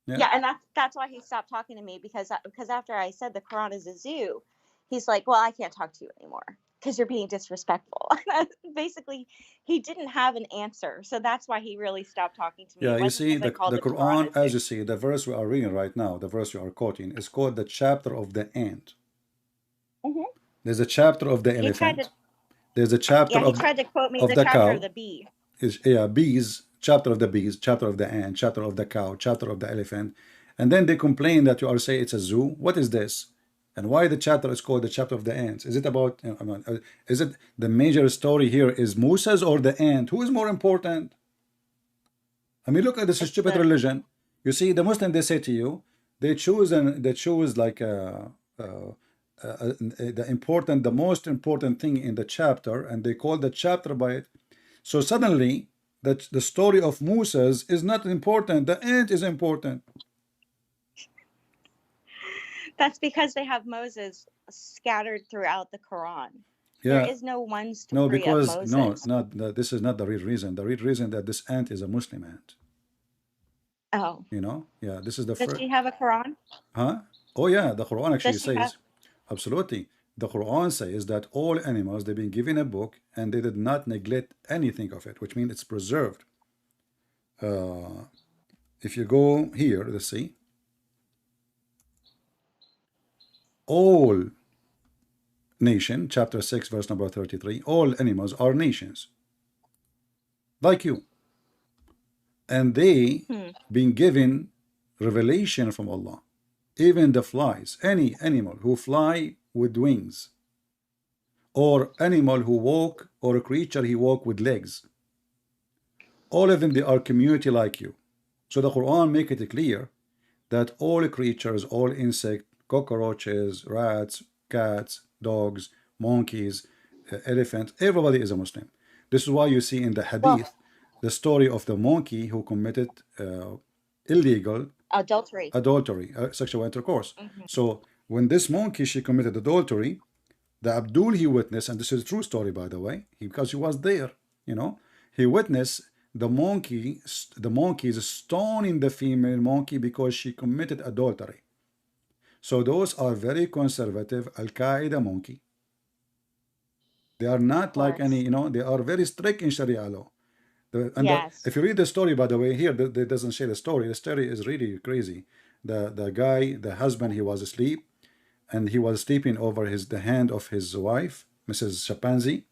Yeah, and that's why he stopped talking to me because after I said the Quran is a zoo, he's like, well, I can't talk to you anymore because you're being disrespectful. Basically, he didn't have an answer, so that's why he really stopped talking to me. Yeah, It you wasn't see, because I the called Quran, a as zoo. you see, the verse we are reading right now, the verse you are quoting, is called the chapter of the ant. Mhm. There's a chapter of the He tried elephant. to, There's a chapter yeah, he of tried to quote me of the the chapter cow. of the bee. Bees, chapter of the bees, chapter of the ant, chapter of the cow, chapter of the elephant. And then they complain that you are saying it's a zoo. What is this? And why the chapter is called the chapter of the ants? Is it is it the major story here is Moses or the ant? Who is more important? I mean, look at this stupid religion. You see, the Muslim, they say to you, they choose like the most important thing in the chapter, and they call the chapter by it. So suddenly, that the story of Moses is not important. The end is important. That's because they have Moses scattered throughout the Quran. Yeah. There is no one story No, because of Moses. this is not the real reason. The real reason that this ant is a Muslim ant. Oh. You know? Yeah, this is the Does she have a Quran? Huh? Oh yeah, the Quran actually Does she says, have- absolutely. The Quran says that all animals, they've been given a book and they did not neglect anything of it, which means it's preserved. If you go here, let's see. All nation, chapter 6, verse number 33, all animals are nations, like you. And they been given revelation from Allah. Even the flies, any animal who fly with wings, or animal who walk, or a creature who walk with legs, all of them, they are community like you. So the Quran make it clear that all creatures, all insects, cockroaches, rats, cats, dogs, monkeys, elephants, everybody is a Muslim. This is why you see in the hadith the story of the monkey who committed illegal adultery, sexual intercourse. So when this monkey, she committed adultery, the Abdul, he witnessed, and this is a true story, by the way, because he was there, you know, he witnessed the monkey is stoning the female monkey because she committed adultery. So those are very conservative Al-Qaeda monkey. They are not like any, you know, they are very strict in Sharia law. If you read the story, by the way, here, it doesn't say the story. The story is really crazy. The guy, the husband, he was asleep, and he was sleeping over the hand of his wife, Mrs. Chimpanzee,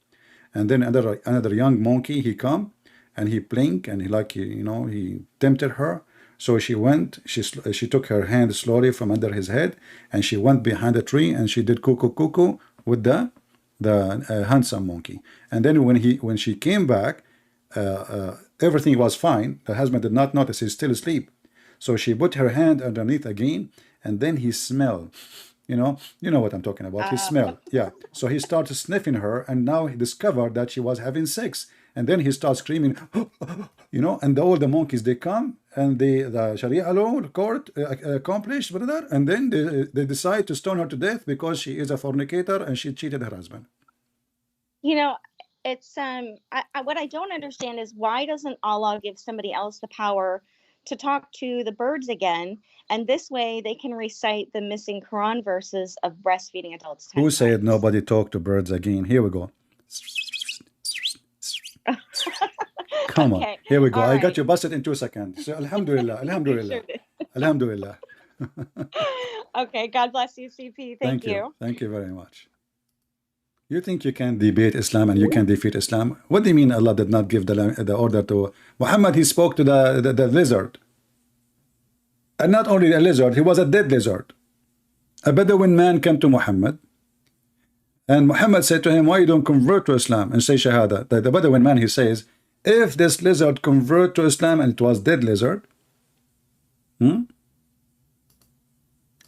and then another young monkey, he come, and he blinked, and he tempted her. So she went, she took her hand slowly from under his head, and she went behind a tree, and she did cuckoo cuckoo with the handsome monkey. And then when she came back, everything was fine. The husband did not notice, he's still asleep. So she put her hand underneath again, and then he smelled. You know what I'm talking about. He smelled. Yeah. So he started sniffing her, and now he discovered that she was having sex. And then he starts screaming, you know, and all the monkeys, they come, and the Sharia law court accomplished, brother, and then they decide to stone her to death because she is a fornicator and she cheated her husband. You know, it's what I don't understand is, why doesn't Allah give somebody else the power to talk to the birds again, and this way they can recite the missing Quran verses of breastfeeding adults? Who said nobody talk to birds again? Here we go. Come on, here we go. I got you busted in 2 seconds. So alhamdulillah, alhamdulillah, alhamdulillah. Okay, God bless you, CP. Thank you. Thank you very much. You think you can debate Islam and you can defeat Islam? What do you mean Allah did not give the order to Muhammad? He spoke to the lizard. And not only a lizard, he was a dead lizard. A Bedouin man came to Muhammad, and Muhammad said to him, why you don't convert to Islam and say Shahada? The Bedouin man, he says, if this lizard convert to Islam, and it was dead lizard,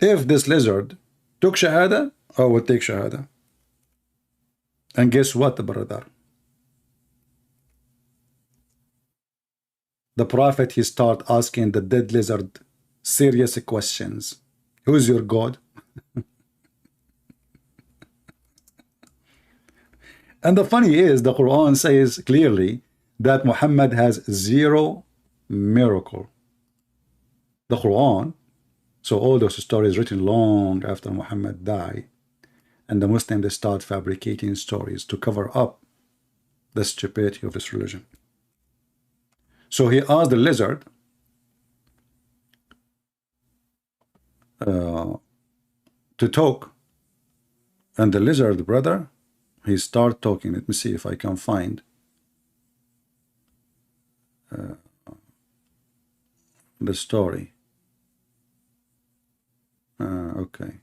if this lizard took Shahada, I would take Shahada. And guess what, brother? The Prophet, he start asking the dead lizard serious questions. Who's your God? And the funny is, the Quran says clearly that Muhammad has 0 miracle. The Quran, so all those stories written long after Muhammad died, and the Muslims, they start fabricating stories to cover up the stupidity of this religion. So he asked the lizard to talk, and the lizard, brother, he start talking. Let me see if I can find the story. Okay.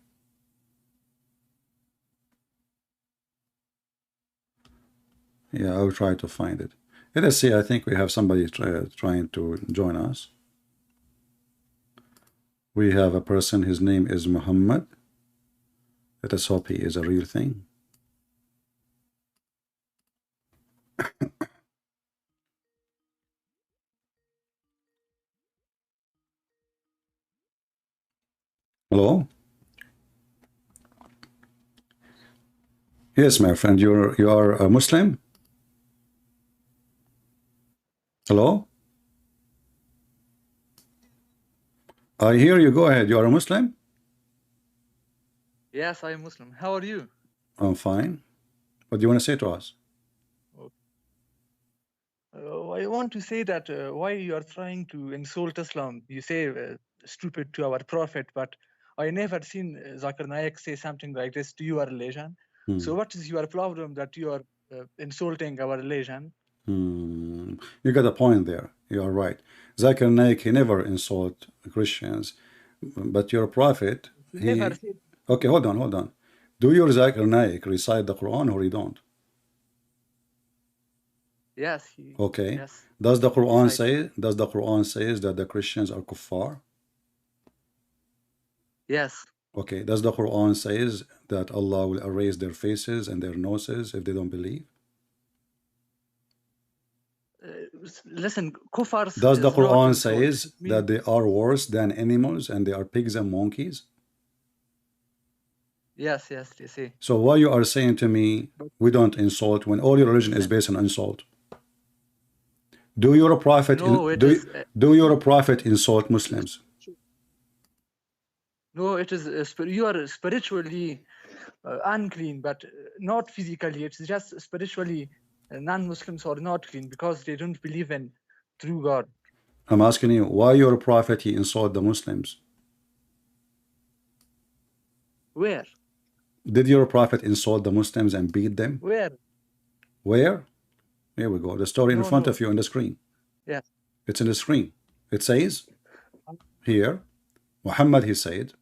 Yeah, I'll try to find it. Let us see. I think we have somebody trying to join us. We have a person. His name is Muhammad. Let us hope he is a real thing. Hello. Yes, my friend. You are a Muslim. Hello. I hear you. Go ahead. You are a Muslim. Yes, I am Muslim. How are you? I'm fine. What do you want to say to us? I want to say that why you are trying to insult Islam. You say stupid to our prophet, but I never seen Zakir Naik say something like this to your religion. So what is your problem that you are insulting our religion? You got a point there. You are right. Zakir Naik, he never insult Christians, but your prophet, Okay, hold on. Do your Zakir Naik recite the Quran or you don't? Yes. Okay. Yes. Does the Quran say that the Christians are kuffar? Yes. Okay. Does the Quran says that Allah will erase their faces and their noses if they don't believe? Listen, kuffar. Does the Quran says that they are worse than animals and they are pigs and monkeys? Yes, you see. So why you are saying to me we don't insult when all your religion is based on insult? Do your prophet do your prophet insult Muslims? No, it is you are spiritually unclean, but not physically. It's just spiritually non-Muslims are not clean because they don't believe in true God. I'm asking you why your prophet he insult the Muslims? Where? Did your prophet insult the Muslims and beat them? Where? Where? Here we go. The story in front of you on the screen. Yes. It's in the screen. It says here, Muhammad, he said,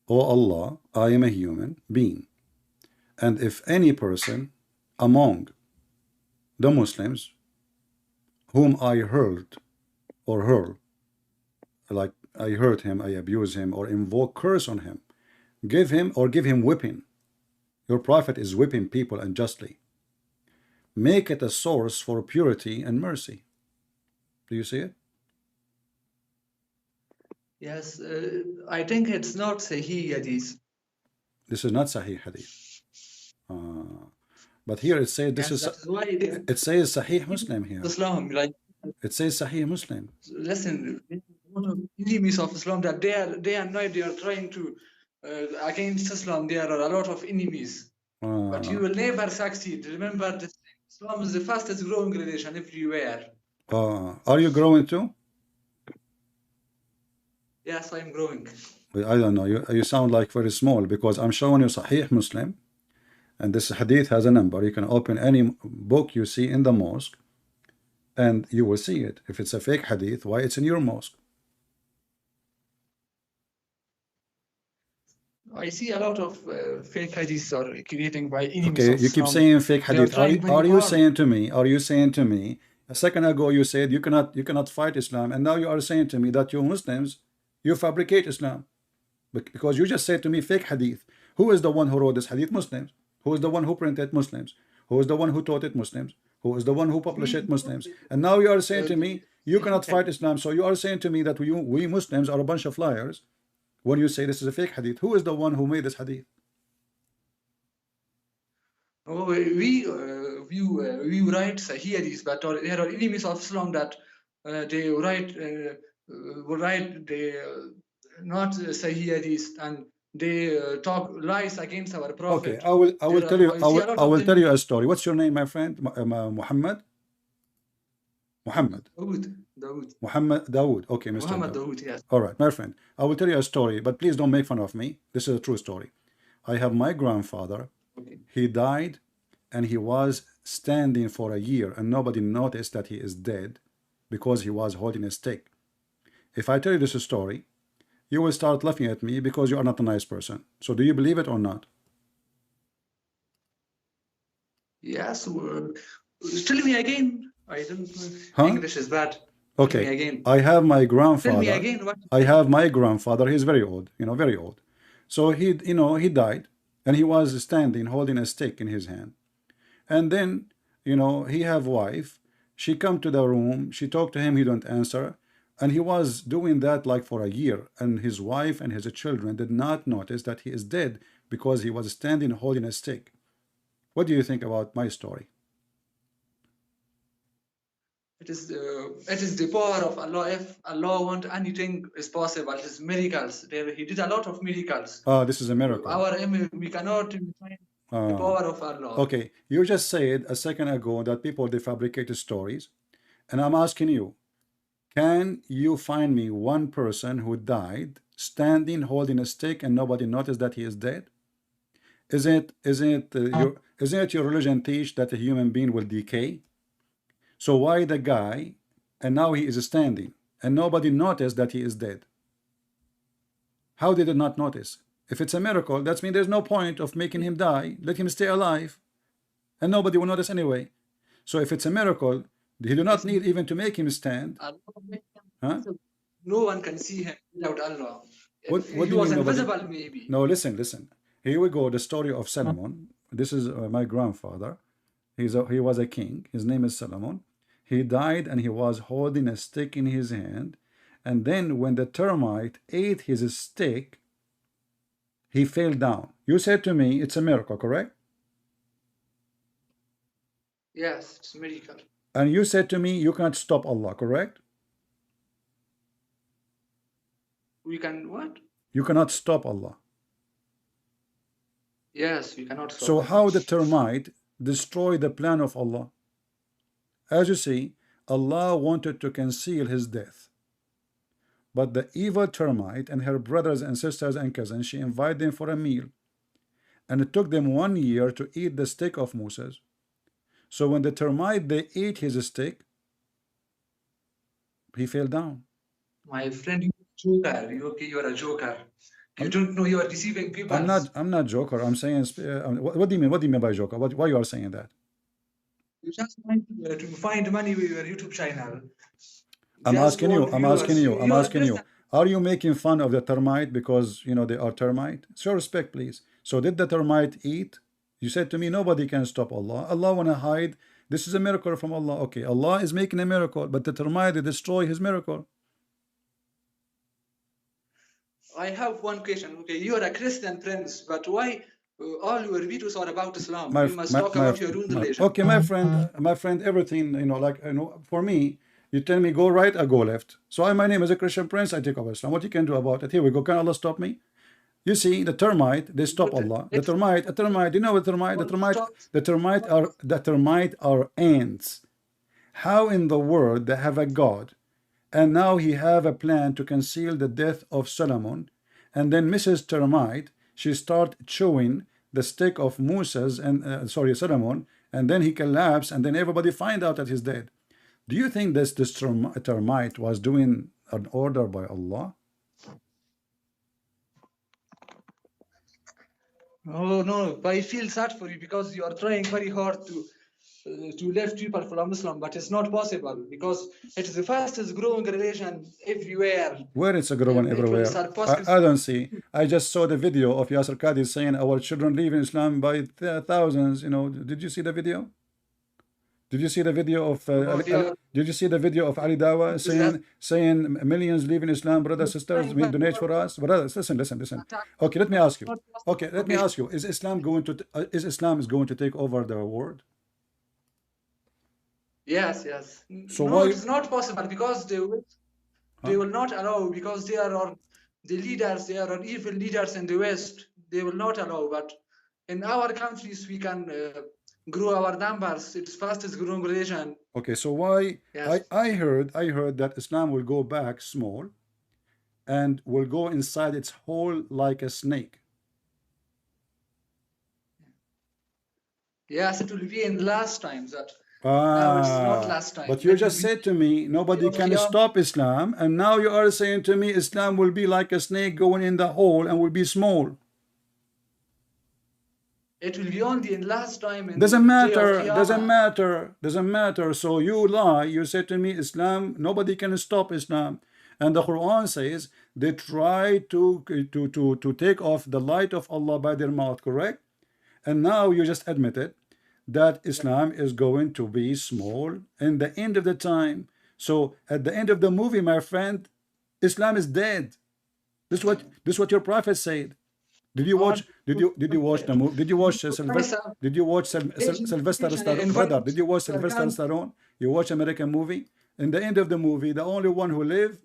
"O Allah, I am a human being. And if any person among the Muslims whom I hurt or hurl, like I hurt him, I abuse him, or invoke curse on him, give him whipping." Your prophet is whipping people unjustly. "Make it a source for purity and mercy." Do you see it? Yes, I think it's not Sahih Hadith. This is not Sahih Hadith. But here it says this is. It says Sahih Muslim here. Islam, like it says Sahih Muslim. Listen, one of the enemies of Islam that day and night they are trying to against Islam. There are a lot of enemies, but you will never succeed. Remember, Islam is the fastest growing religion everywhere. Are you growing too? Yes, I am growing. I don't know. You sound like very small because I'm showing you Sahih Muslim, and this hadith has a number. You can open any book you see in the mosque, and you will see it. If it's a fake hadith, why it's in your mosque? I see a lot of fake hadiths are creating by enemies. Okay, of you keep Islam. saying fake hadith. Are you saying to me? Are you saying to me? A second ago you said you cannot fight Islam, and now you are saying to me that you Muslims, you fabricate Islam, because you just said to me fake hadith. Who is the one who wrote this hadith? Muslims. Who is the one who printed? Muslims. Who is the one who taught it? Muslims. Who is the one who published it? Muslims. And now you are saying to me you cannot fight Islam. So you are saying to me that we Muslims are a bunch of liars when you say this is a fake hadith. Who is the one who made this hadith? Oh, we write Sahih hadith, but there are enemies of Islam that they write not Sahih hadith, and they talk lies against our prophet. Okay, I will tell you a story. What's your name, my friend? Muhammad. Muhammad. Dawood. Muhammad Dawood. Okay, Mr. Muhammad Dawood. Yes. All right, my friend. I will tell you a story, but please don't make fun of me. This is a true story. I have my grandfather. Okay. He died, and he was standing for a year, and nobody noticed that he is dead because he was holding a stick. If I tell you this story, you will start laughing at me because you are not a nice person. So do you believe it or not? Yes. Tell me again. I don't know. Huh? English is bad. Tell me Okay, again. I have my grandfather. Tell me again what. I have my grandfather. He's very old, you know, very old. So he, you know, he died, and he was standing holding a stick in his hand. And then, you know, he have wife. She come to the room. She talked to him. He don't answer, and he was doing that like for a year. And his wife and his children did not notice that he is dead because he was standing holding a stick. What do you think about my story? It is the power of Allah. If Allah want anything is possible. It is miracles. He did a lot of miracles. Oh, this is a miracle. Our aim, we cannot find the power of Allah. Okay, you just said a second ago that people, they fabricate stories, and I'm asking you, can you find me one person who died standing holding a stick and nobody noticed that he is dead? Isn't your religion teach that a human being will decay? So why the guy, and now he is standing, and nobody noticed that he is dead? How did it not notice? If it's a miracle, that means there's no point of making him die. Let him stay alive, and nobody will notice anyway. So if it's a miracle, he do not need even to make him stand. Huh? No one can see him without Allah. What He do you was mean nobody? invisible, maybe. No, listen. Here we go. The story of Solomon. This is my grandfather. He was a king. His name is Solomon. He died and he was holding a stick in his hand. And then when the termite ate his stick, he fell down. You said to me, it's a miracle, correct? Yes, it's a miracle. And you said to me, you can't stop Allah, correct? We can what? You cannot stop Allah. Yes, we cannot stop. So how the termite destroy the plan of Allah? As you see, Allah wanted to conceal his death. But the evil termite and her brothers and sisters and cousins, she invited them for a meal. And it took them 1 year to eat the stick of Moses. So when the termite, they ate his stick, he fell down. My friend, you're a joker. You are a joker. You don't know you are deceiving people. I'm not joker. I'm saying, what do you mean? What do you mean by joker? Why you are saying that? You just want to find money with your YouTube channel. I'm asking you. Are you making fun of the termite because, you know, they are termite? Show respect, please. So did the termite eat? You said to me, nobody can stop Allah. Allah want to hide. This is a miracle from Allah. Okay, Allah is making a miracle, but the termite, they destroy his miracle. I have one question. Okay, you are a Christian prince, but why all your videos are about Islam? You must talk about your own religion. Okay, my friend, everything, you know, like, you know, for me, you tell me go right, I go left. So my name is a Christian prince, I take over Islam. What you can do about it? Here we go. Can Allah stop me? You see, the termite, they stop Allah. The termite, you know what termite? The termite are ants. How in the world they have a God, and now he have a plan to conceal the death of Solomon, and then Mrs. Termite, she start chewing the stick of Moses and Solomon, and then he collapsed, and then everybody find out that he's dead. Do you think this termite was doing an order by Allah? Oh no, but I feel sad for you because you are trying very hard to lift people from Islam, but it's not possible because it is the fastest growing religion everywhere. Where it's growing everywhere? I don't see. I just saw the video of Yasser Qadhi saying our children leave in Islam by thousands. You know, did you see the video? Did you see the video of did you see the video of Ali Dawa saying millions leave in Islam, brothers, sisters, we donate for us? Brothers, listen. Okay, let me ask you. Is Islam going to take over the world? Yes. So no, why? it's not possible because they will not allow, because they are the leaders, they are evil leaders in the West. They will not allow, but in our countries we can grow our numbers. It's fastest growing religion. Okay, so why? Yes. I heard that Islam will go back small and will go inside its hole like a snake. Yes, it will be in last times that. No, it's not last time. But you just said to me nobody can stop Islam, and now you are saying to me Islam will be like a snake going in the hole and will be small. It will be only in last time. In Doesn't the day of matter, Qiyamah. doesn't matter, doesn't matter. So you lie, you say to me, Islam, nobody can stop Islam. And the Quran says they try to take off the light of Allah by their mouth, correct? And now you just admitted that Islam is going to be small in the end of the time. So at the end of the movie, my friend, Islam is dead. This is what your prophet said. Did you watch? Did you watch the movie? Did you watch Sylvester? Did you watch Sylvester Stallone? Brother, did you watch Sylvester Stallone? You watch American movie? In the end of the movie, the only one who lived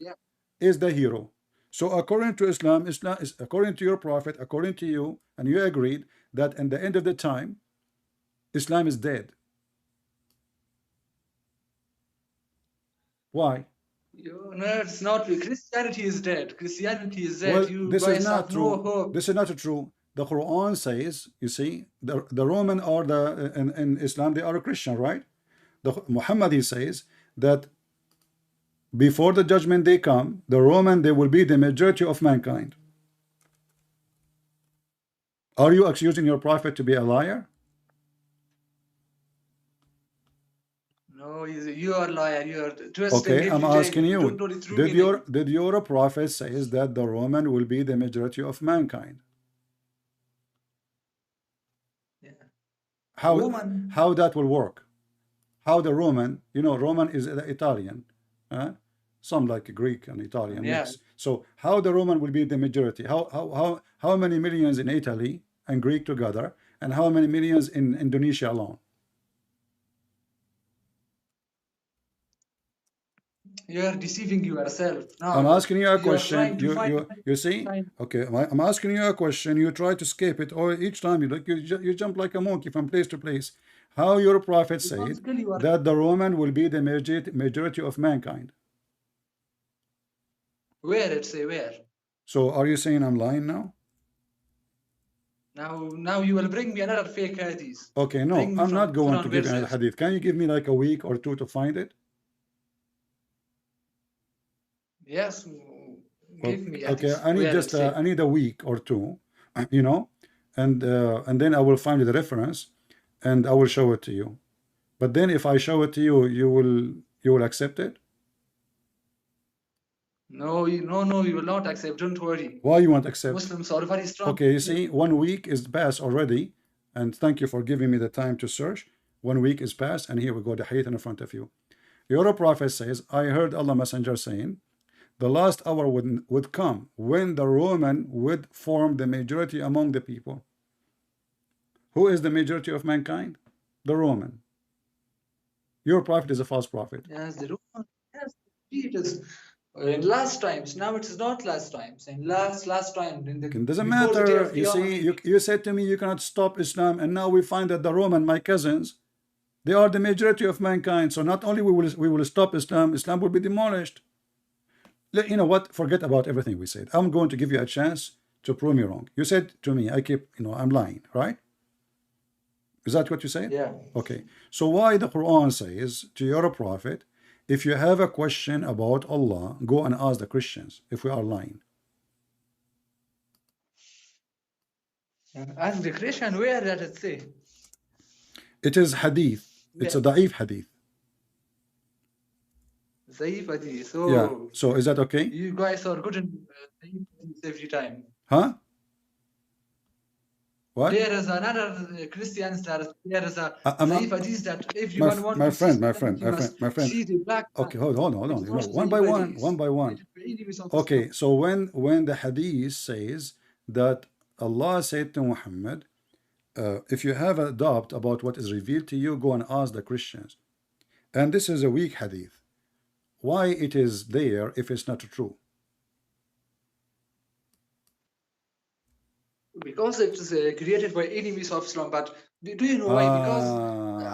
is the hero. So according to Islam, Islam is according to your prophet, according to you, and you agreed that in the end of the time, Islam is dead. Why? No, it's not. Christianity is dead. Christianity is dead. Well, You this guys is not have true. no hope. This is not true. The Quran says, you see, the Roman or the in Islam, they are a Christian, right? The Muhammad, he says that before the judgment day come, the Roman, they will be the majority of mankind. Are you accusing your prophet to be a liar? No, you are a liar. You are twisting. Okay, I'm asking you, don't know the true meaning. did your prophet says that the Roman will be the majority of mankind? Yeah. How that will work? How the Roman, you know, Roman is the Italian, some like Greek and Italian mix. So how the Roman will be the majority? How many millions in Italy and Greek together, and how many millions in Indonesia alone? You are deceiving yourself. No, I'm asking you a you are question. trying to You see? Okay, I'm asking you a question. You try to escape it, or each time you jump like a monkey from place to place. How your prophet said that the Roman will be the majority of mankind? Where it say where? So are you saying I'm lying now? Now you will bring me another fake hadith. Okay, no, Bring me I'm from not going Quran to give you another verses. hadith. Can you give me like a week or two to find it? Yes, give me. Okay, hadith. I need Where just it say. I need a week or two, you know, and then I will find the reference, and I will show it to you. But then if I show it to you, you will accept it? No, you will not accept. Don't worry. Why you won't accept? Muslims are very strong. Okay, you see, 1 week is past already, and thank you for giving me the time to search. 1 week is past, and here we go, the hadith in front of you. Your prophet says, I heard Allah Messenger saying, the last hour would come when the Roman would form the majority among the people. Who is the majority of mankind? The Roman. Your prophet is a false prophet. Yes, the Roman. Yes, it is. In last times. Now it is not last times. In last time. In the, It doesn't before the day matter. of You see, you said to me you cannot stop Islam, and now we find that the Roman, my cousins, they are the majority of mankind. So not only we will stop Islam, Islam will be demolished. You know what? Forget about everything we said. I'm going to give you a chance to prove me wrong. You said to me, I'm lying, right? Is that what you said? Yeah. Okay. So why the Quran says to your prophet, if you have a question about Allah, go and ask the Christians if we are lying. Ask the Christian, where does it say? It is hadith. It's a da'if hadith. Zaif hadith. So, yeah. So is that okay? You guys are good in Zaif hadith every time. Huh? What? There is another Christians that there is a Zaif hadith that everyone wants. My friend. See the black. Okay, hold on. You know, one by one. Okay, so when the hadith says that Allah said to Muhammad, if you have a doubt about what is revealed to you, go and ask the Christians. And this is a weak hadith. Why it is there if it's not true? Because it is created by enemies of Islam. But do you know why? Because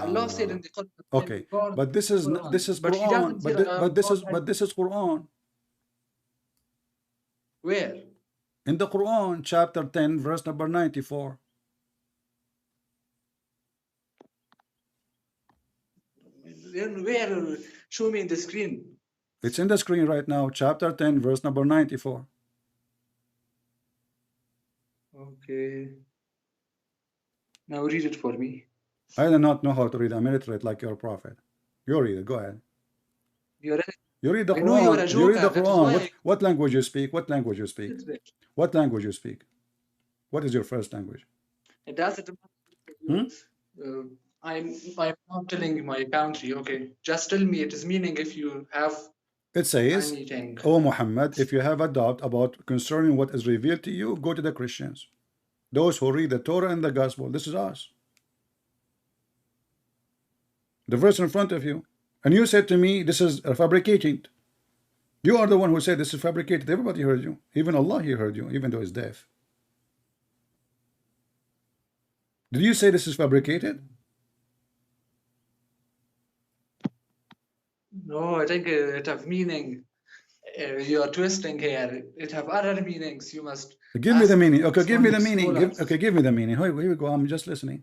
Allah said in the Quran. Okay, but this is Quran. But this is Quran. Where? In the Quran, chapter 10, verse number 94. Where? Show me in the screen. It's in the screen right now, chapter 10, verse number 94. Okay. Now read it for me. I do not know how to read. I'm illiterate like your prophet. You read it. Go ahead. You're You read the I know you are a Quran. You read the joker. That is Quran. why What language you speak? What language you speak? What language you speak? What is your first language? it doesn't Hmm? uh, I'm not telling my country. Okay, just tell me it is meaning if you have It says, anything. O Muhammad, if you have a doubt about concerning what is revealed to you, go to the Christians. Those who read the Torah and the Gospel. This is us. The verse in front of you. And you said to me, this is fabricated. You are the one who said this is fabricated. Everybody heard you. Even Allah, He heard you, even though He's deaf. Did you say this is fabricated? No, I think it have meaning. You are twisting here. It have other meanings. You must Give me the ask meaning. Okay, give me the Islamic meaning. scholars. Okay, give me the meaning. Here we go. I'm just listening.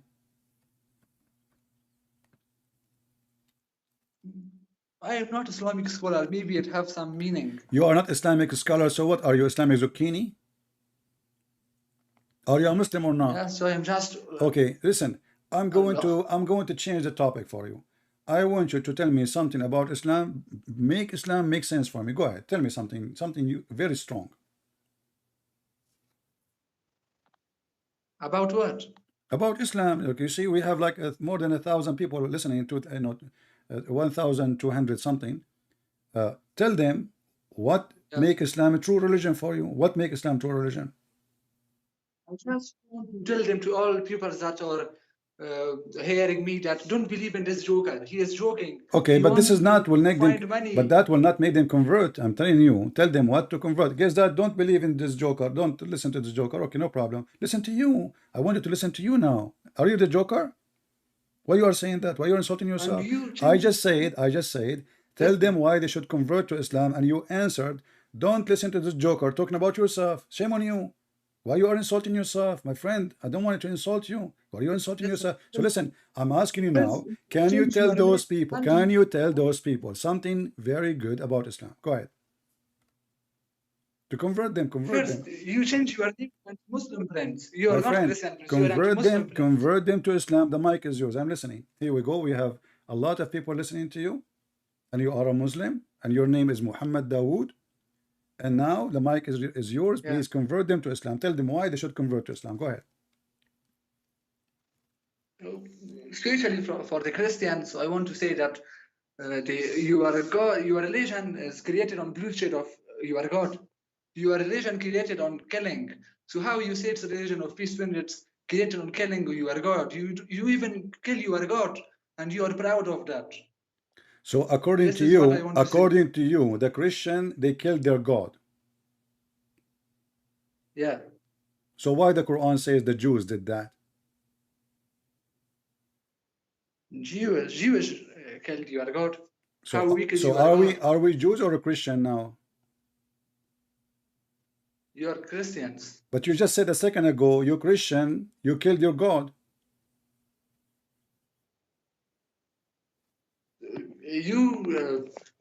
I am not Islamic scholar. Maybe it have some meaning. You are not Islamic scholar, so what? Are you Islamic zucchini? Are you a Muslim or not? Yeah, so I'm just Okay, listen. I'm going to change the topic for you. I want you to tell me something about Islam. Make Islam make sense for me. Go ahead. Tell me something you very strong. about what? About Islam. Look, you see, we have like more than 1,000 people listening to it. 1,200 something. Tell them what make Islam a true religion for you. What make Islam true religion? I just want to tell them to all people that are hearing me that don't believe in this joker. He is joking. Okay, He but this is wants not to will make find them. money. But that will not make them convert. I'm telling you. Tell them what to convert. Guess that don't believe in this joker. Don't listen to this joker. Okay, no problem. Listen to you. I wanted to listen to you now. Are you the joker? Why you are saying that? Why you are insulting yourself? I just said. Tell them why they should convert to Islam, and you answered. Don't listen to this joker talking about yourself. Shame on you. Why you are insulting yourself, my friend? I don't want to insult you. Why are you insulting yourself? So listen, I'm asking you now. Can you tell those people? Can you tell those people something very good about Islam? Go ahead. To convert them, First, you change your name and Muslim friends. You are My not friend, Christian. You are Muslim. convert them to Islam. The mic is yours. I'm listening. Here we go. We have a lot of people listening to you, and you are a Muslim, and your name is Muhammad Dawood. And now the mic is yours. Yeah. Please convert them to Islam. Tell them why they should convert to Islam. Go ahead. Especially for the Christians, I want to say that your God, your religion is created on bloodshed of your God. Your religion created on killing. So how you say it's a religion of peace when it's created on killing your God? You even kill your God, and you are proud of that. So according to you, the Christian, they killed their God. Yeah. So why the Quran says the Jews did that? Jewish killed your God. So, How wicked so you are. are we Jews or a Christian now? You are Christians. But you just said a second ago, you're Christian, you killed your God.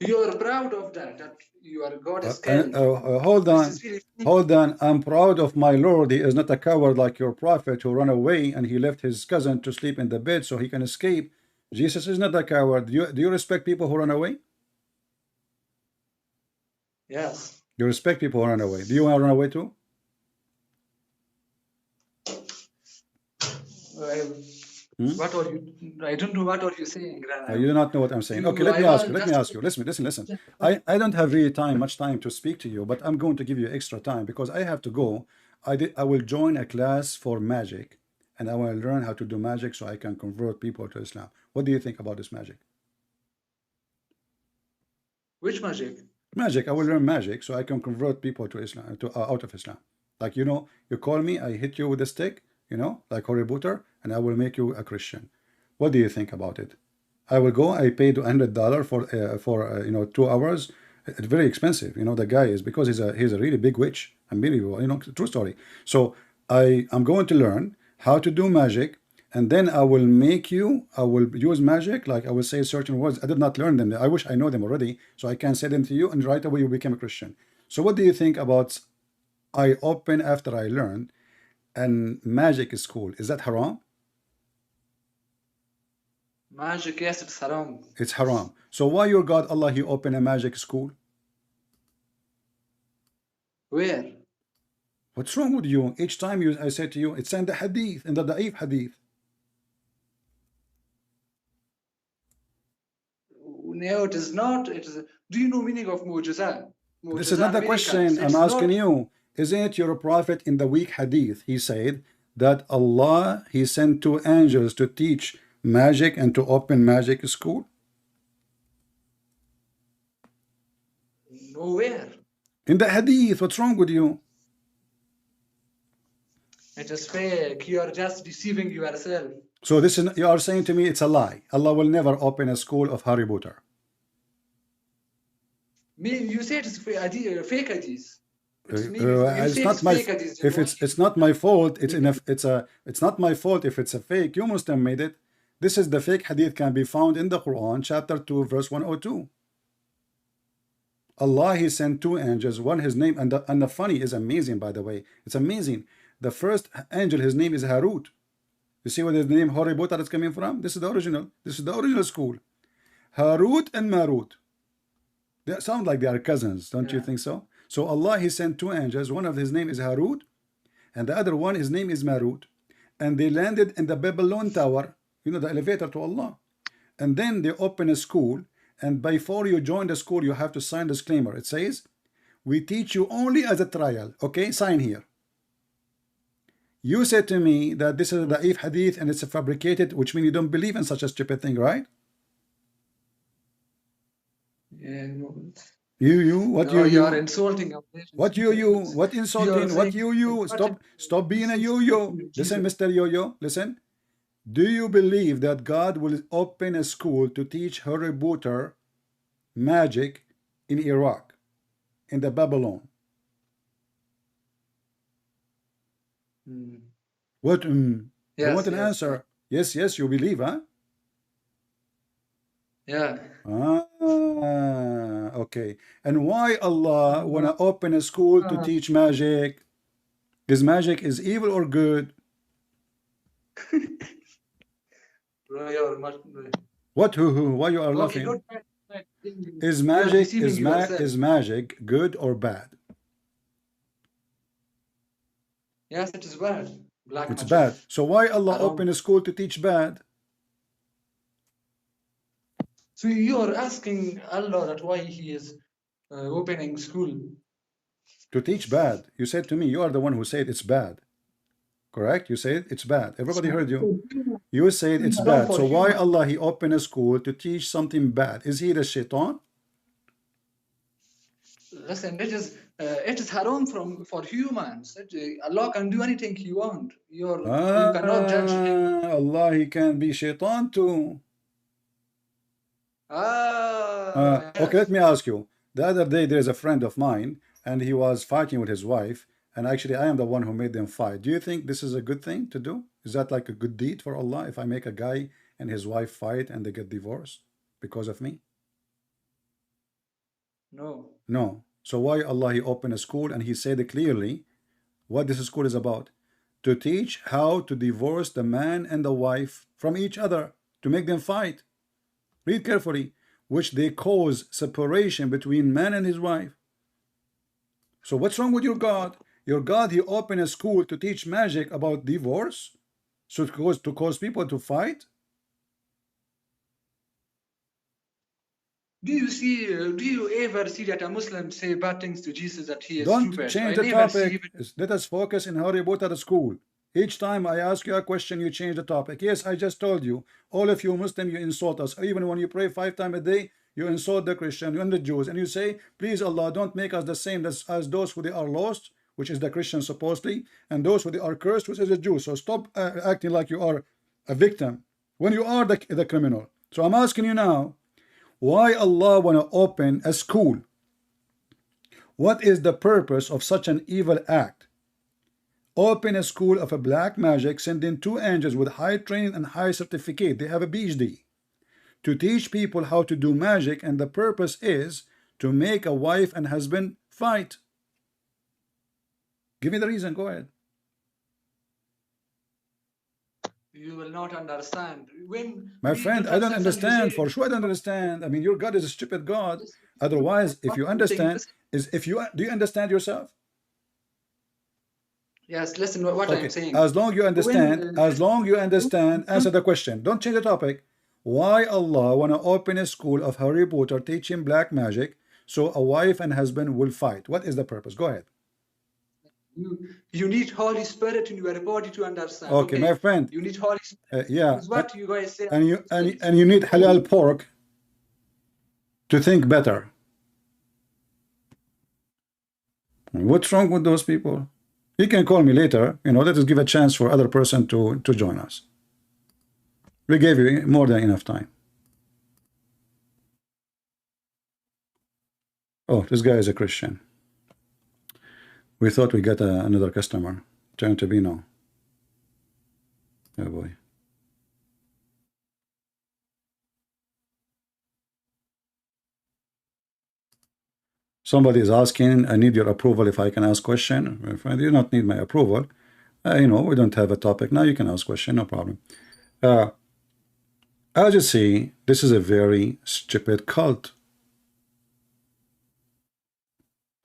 You are proud of that your God is killed. Hold on. I'm proud of my Lord. He is not a coward like your prophet who ran away and he left his cousin to sleep in the bed so he can escape. Jesus is not a coward. Do you respect people who run away? Yes. You respect people who run away. Do you want to run away too? What are you? I don't know what are you saying. You do not know what I'm saying. Okay, let me ask you. Listen. I don't have really much time to speak to you, but I'm going to give you extra time because I have to go. I will join a class for magic, and I will learn how to do magic so I can convert people to Islam. What do you think about this magic? Which magic? Magic. I will learn magic so I can convert people to Islam, out of Islam. Like, you call me, I hit you with a stick, like Harry Potter, and I will make you a Christian. What do you think about it? I will go. I paid $100 for 2 hours. It's very expensive. The guy is, because he's a really big witch. Unbelievable. True story. So I'm going to learn how to do magic, and then I will use magic. Like I will say certain words. I did not learn them. I wish I know them already, so I can say them to you, and right away you become a Christian. So what do you think about I open after I learn, and magic is cool? Is that haram? Magic, yes, it's haram. It's haram. So why your God Allah He open a magic school? Where? What's wrong with you? Each time I say to you, it's in the hadith, in the da'if hadith. No, it is not. It is. Do you know meaning of mu'jiza? This is not the question I'm asking you. Isn't your prophet in the weak hadith? He said that Allah He sent 2 angels to teach magic and to open magic school. Nowhere. In the hadith, what's wrong with you? It is fake. You are just deceiving yourself. So this is, you are saying to me it's a lie. Allah will never open a school of Harry Potter. You say it's fake ideas. It's not my if it's not my fault. It's not my fault if it's a fake. You Muslim made it. This is the fake hadith can be found in the Quran, chapter 2, verse 102. Allah He sent 2 angels. One his name and the funny is amazing, by the way. It's amazing. The first angel, his name is Harut. You see where the name Harry Potter is coming from? This is the original. This is the original school. Harut and Marut. They sound like they are cousins, don't you think so? So Allah He sent 2 angels. One of his name is Harut, and the other one his name is Marut. And they landed in the Babylon Tower, you know, the elevator to Allah. And then they open a school. And before you join the school, you have to sign a disclaimer. It says, we teach you only as a trial. Okay, sign here. You said to me that this is a da'if hadith and it's a fabricated, which means you don't believe in such a stupid thing, right? Yeah, no. What no, you are insulting our nations. What insulting? Stop being a yo-yo. Listen, Mr. Yo-yo, listen. Do you believe that God will open a school to teach Harry Potter magic in Iraq, in the Babylon? What? Yes, I want an answer. Yes, you believe, huh? Yeah. Okay. And why Allah wanna open a school to teach magic? Is magic is evil or good? What? Who? Why you are laughing? Is magic good or bad? Yes, it is bad. It's bad. So why Allah open a school to teach bad? So you are asking Allah that why He is opening school to teach bad. You said to me, you are the one who said it's bad. Correct? You said it's bad. Everybody heard you. You said it's bad. So why Allah He open a school to teach something bad? Is He the shaitan? Listen, it is haram for humans. Allah can do anything He wants. You cannot judge Him. Allah He can be shaitan too. Yes. Okay, let me ask you. The other day there is a friend of mine and he was fighting with his wife, and actually I am the one who made them fight. Do you think this is a good thing to do? Is that like a good deed for Allah if I make a guy and his wife fight and they get divorced because of me? No. So why Allah He opened a school and He said clearly what this school is about? To teach how to divorce the man and the wife from each other, to make them fight. Read carefully, which they cause separation between man and his wife. So what's wrong with your God? Your God, He opened a school to teach magic about divorce, so to cause people to fight. Do you ever see that a Muslim say bad things to Jesus, that he is Don't stupid? change the topic. Let us focus in Harry Potter school. Each time I ask you a question, you change the topic. Yes, I just told you. All of you Muslim, you insult us. Even when you pray 5 times a day, you insult the Christian and the Jews. And you say, please Allah, don't make us the same as those who they are lost, which is the Christians supposedly, and those who they are cursed, which is the Jews. So stop acting like you are a victim when you are the criminal. So I'm asking you now, why Allah want to open a school? What is the purpose of such an evil act? Open a school of a black magic, send in 2 angels with high training and high certificate. They have a PhD to teach people how to do magic, and the purpose is to make a wife and husband fight. Give me the reason. Go ahead. you will not understand. When My we friend, I don't differentiate, you understand. say, For sure, I don't understand. I mean, your God is a stupid God. Otherwise, if you understand, is if you do you understand yourself? yes, listen what Okay. I'm saying. As long you understand, When, as long you understand, answer the question. Don't change the topic. Why Allah wanna open a school of Harry Potter teaching black magic so a wife and husband will fight? What is the purpose? Go ahead. you need Holy Spirit in your body to understand. Okay, my friend. You need Holy Spirit. Yeah. Is what you guys say. And you need halal pork to think better. What's wrong with those people? You can call me later. You know, let us give a chance for other person to join us. We gave you more than enough time. Oh, this guy is a Christian. We thought we got another customer. Turned to be no. Oh boy. Somebody is asking, I need your approval if I can ask question. If I do not need my approval, you know, we don't have a topic now. You can ask question, no problem. As you see, this is a very stupid cult.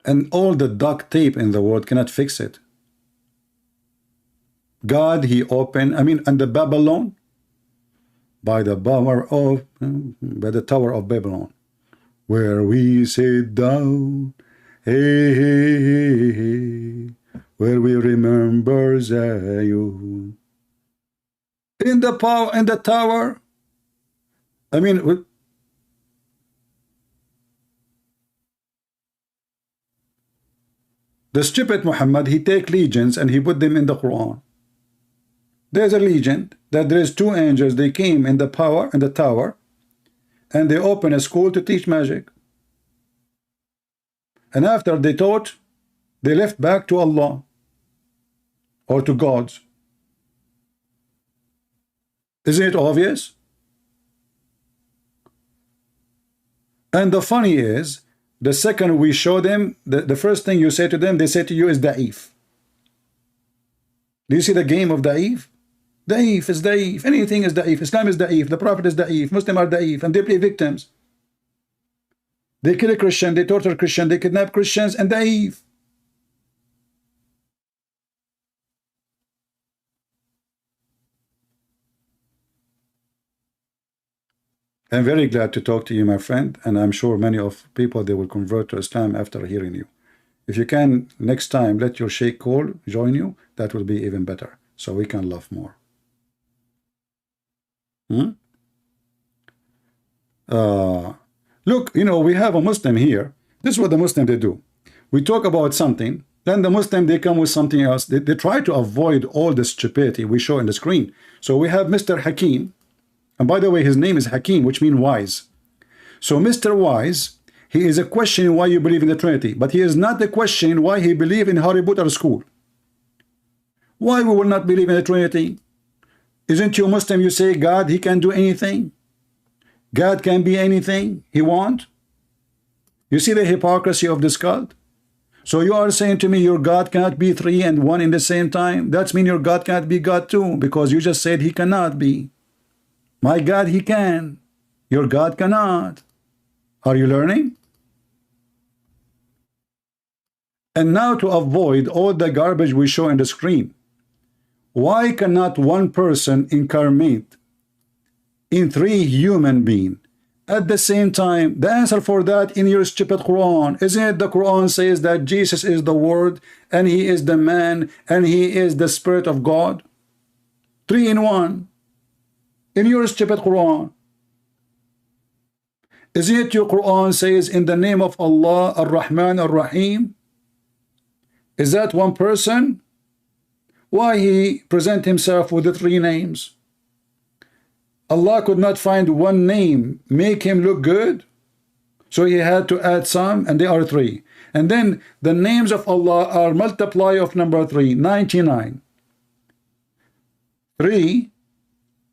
And all the duct tape in the world cannot fix it. God, he opened, I mean, and the Babylon, by the Tower of Babylon, where we sit down, hey, hey, hey, hey, where we remember Zion. In the tower, I mean, the stupid Muhammad, he take legends and he put them in the Quran. There's a legend that there is two angels, they came in the tower, and they opened a school to teach magic. And after they taught, they left back to Allah or to gods. Isn't it obvious? And the funny is, the second we show them, the first thing you say to them, they say to you is da'if. Do you see the game of da'if? Da'if is da'if. Anything is da'if. Islam is da'if. The Prophet is da'if. Muslims are da'if. And they play victims. They kill a Christian. They torture Christian. They kidnap Christians and da'if. I'm very glad to talk to you, my friend, and I'm sure many of people, they will convert to Islam after hearing you. If you can, next time, let your sheikh call, join you, that will be even better, so we can love more. Look, you know, we have a Muslim here. This is what the Muslim, they do. We talk about something, then the Muslim, they come with something else. They try to avoid all the stupidity we show in the screen. So we have Mr. Hakim. And by the way, his name is Hakim, which means wise. So Mr. Wise, he is a question why you believe in the Trinity, but he is not the question why he believe in Harry Potter school. Why we will not believe in the Trinity? Isn't you Muslim? You say God, he can do anything. God can be anything he want. You see the hypocrisy of this cult? So you are saying to me your God cannot be three and one in the same time? That means your God cannot be God too, because you just said he cannot be. My God, he can. Your God cannot. Are you learning? And now to avoid all the garbage we show in the screen, why cannot one person incarnate in three human beings at the same time? The answer for that in your stupid Quran. Isn't it the Quran says that Jesus is the Word and he is the man and he is the Spirit of God? Three in one. In your stupid Quran. Isn't it your Quran says in the name of Allah, Ar-Rahman, Ar-Rahim? Is that one person? Why he present himself with the three names? Allah could not find one name, make him look good. So he had to add some, and they are three. And then the names of Allah are multiply of number 3, 99. 3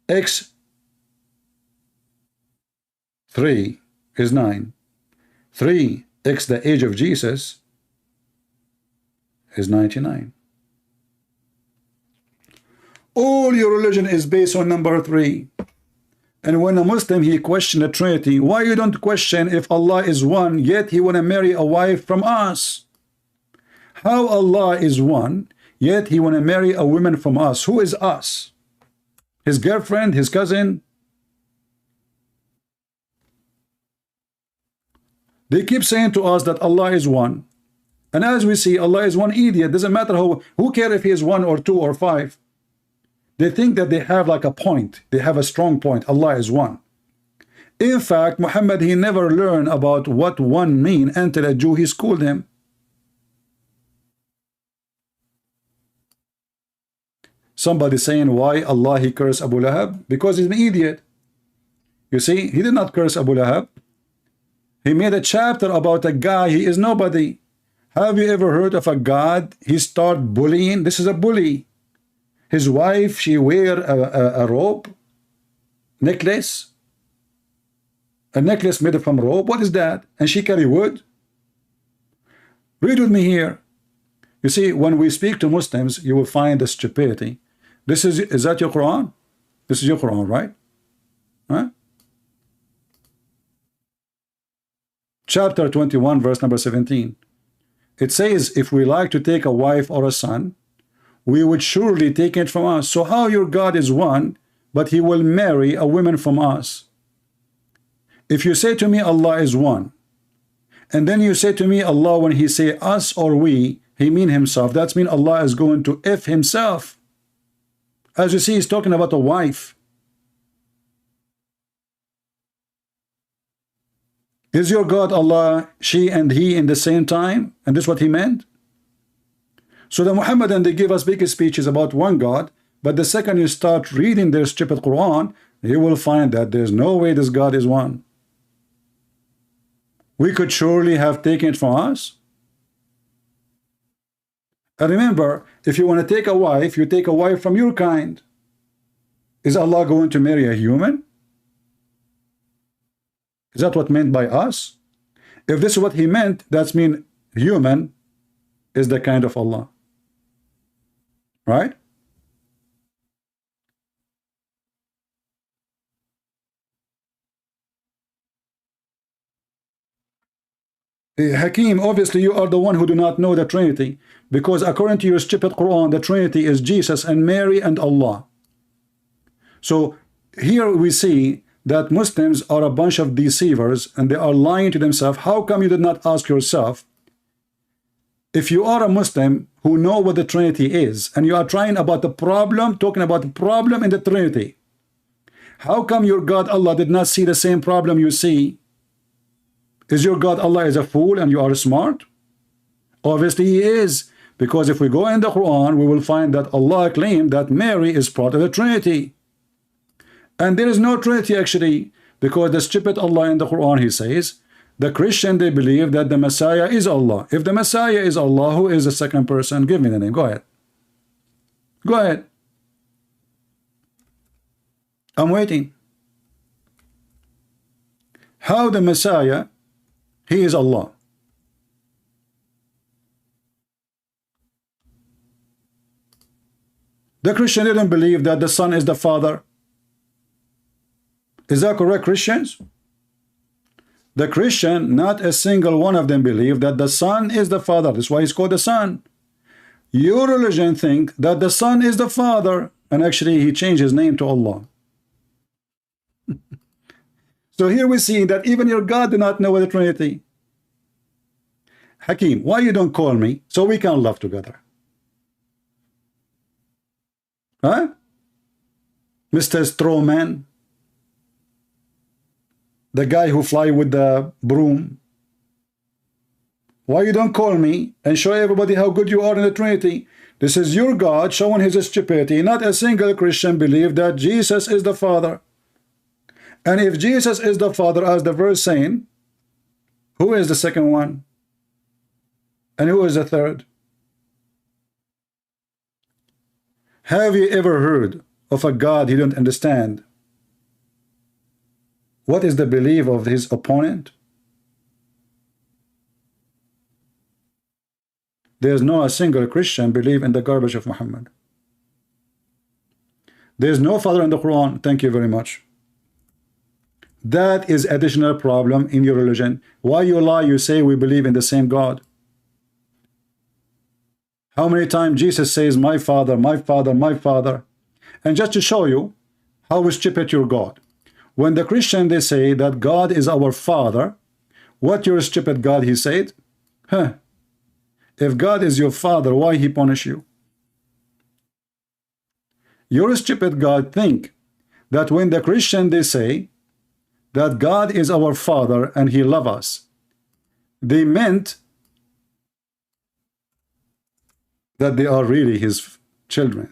x 3 is 9. 3 x the age of Jesus is 99. All your religion is based on number 3. And when a Muslim, he questioned the Trinity, why you don't question if Allah is one, yet he want to marry a wife from us? How Allah is one, yet he want to marry a woman from us? Who is us? His girlfriend, his cousin? They keep saying to us that Allah is one. And as we see, Allah is one idiot. Doesn't matter who cares if he is 1 or 2 or 5. They think that they have like a point. They have a strong point. Allah is one. In fact, Muhammad, he never learned about what one mean until a Jew, he schooled him. Somebody saying why Allah he cursed Abu Lahab? Because he's an idiot. You see, he did not curse Abu Lahab. He made a chapter about a guy, he is nobody. Have you ever heard of a God he start bullying? This is a bully. His wife, she wear a rope, necklace, a necklace made from rope. What is that? And she carry wood. Read with me here. You see, when we speak to Muslims, you will find the stupidity. Is that your Quran? This is your Quran, right? Huh? Chapter 21, verse number 17. It says, if we like to take a wife or a son, we would surely take it from us. So how your God is one, but he will marry a woman from us? If you say to me Allah is one, and then you say to me Allah, when he say us or we, he mean himself, that's mean Allah is going to F himself. As you see, he's talking about a wife. Is your God Allah, she and he in the same time? And this is what he meant? So the Muhammadan, they give us big speeches about one God, but the second you start reading their stupid Quran, you will find that there's no way this God is one. We could surely have taken it from us. And remember, if you want to take a wife, you take a wife from your kind. Is Allah going to marry a human? Is that what meant by us? If this is what he meant, that's mean human is the kind of Allah. Right? Hakim, obviously you are the one who do not know the Trinity, because according to your stupid Quran, the Trinity is Jesus and Mary and Allah. So here we see that Muslims are a bunch of deceivers and they are lying to themselves. How come you did not ask yourself, if you are a Muslim who know what the Trinity is, and you are trying about the problem, talking about the problem in the Trinity, how come your God Allah did not see the same problem you see? Is your God Allah is a fool and you are smart? Obviously he is, because if we go in the Quran, we will find that Allah claimed that Mary is part of the Trinity. And there is no Trinity actually, because the stupid Allah in the Quran, he says, the Christian, they believe that the Messiah is Allah. If the Messiah is Allah, who is the second person? Give me the name. Go ahead. Go ahead. I'm waiting. How the Messiah, he is Allah. The Christian didn't believe that the Son is the Father. Is that correct, Christians? The Christian, not a single one of them believe that the Son is the Father. That's why he's called the Son. Your religion think that the Son is the Father, and actually he changed his name to Allah. So here we see that even your God do not know the Trinity. Hakim, why you don't call me so we can love together? Huh? Mr. Strawman, the guy who fly with the broom. Why you don't call me and show everybody how good you are in the Trinity? This is your God showing his stupidity. Not a single Christian believe that Jesus is the Father. And if Jesus is the Father, as the verse saying, who is the second one? And who is the third? Have you ever heard of a God you don't understand? What is the belief of his opponent? There's no a single Christian believe in the garbage of Muhammad. There is no father in the Quran. Thank you very much. That is additional problem in your religion. Why you lie? You say we believe in the same God. How many times Jesus says my father, my father, my father? And just to show you how stupid your God. When the Christian they say that God is our father, what your stupid God he said? Huh? If God is your father, why he punish you? Your stupid God think that when the Christian they say that God is our father and he love us, they meant that they are really his children,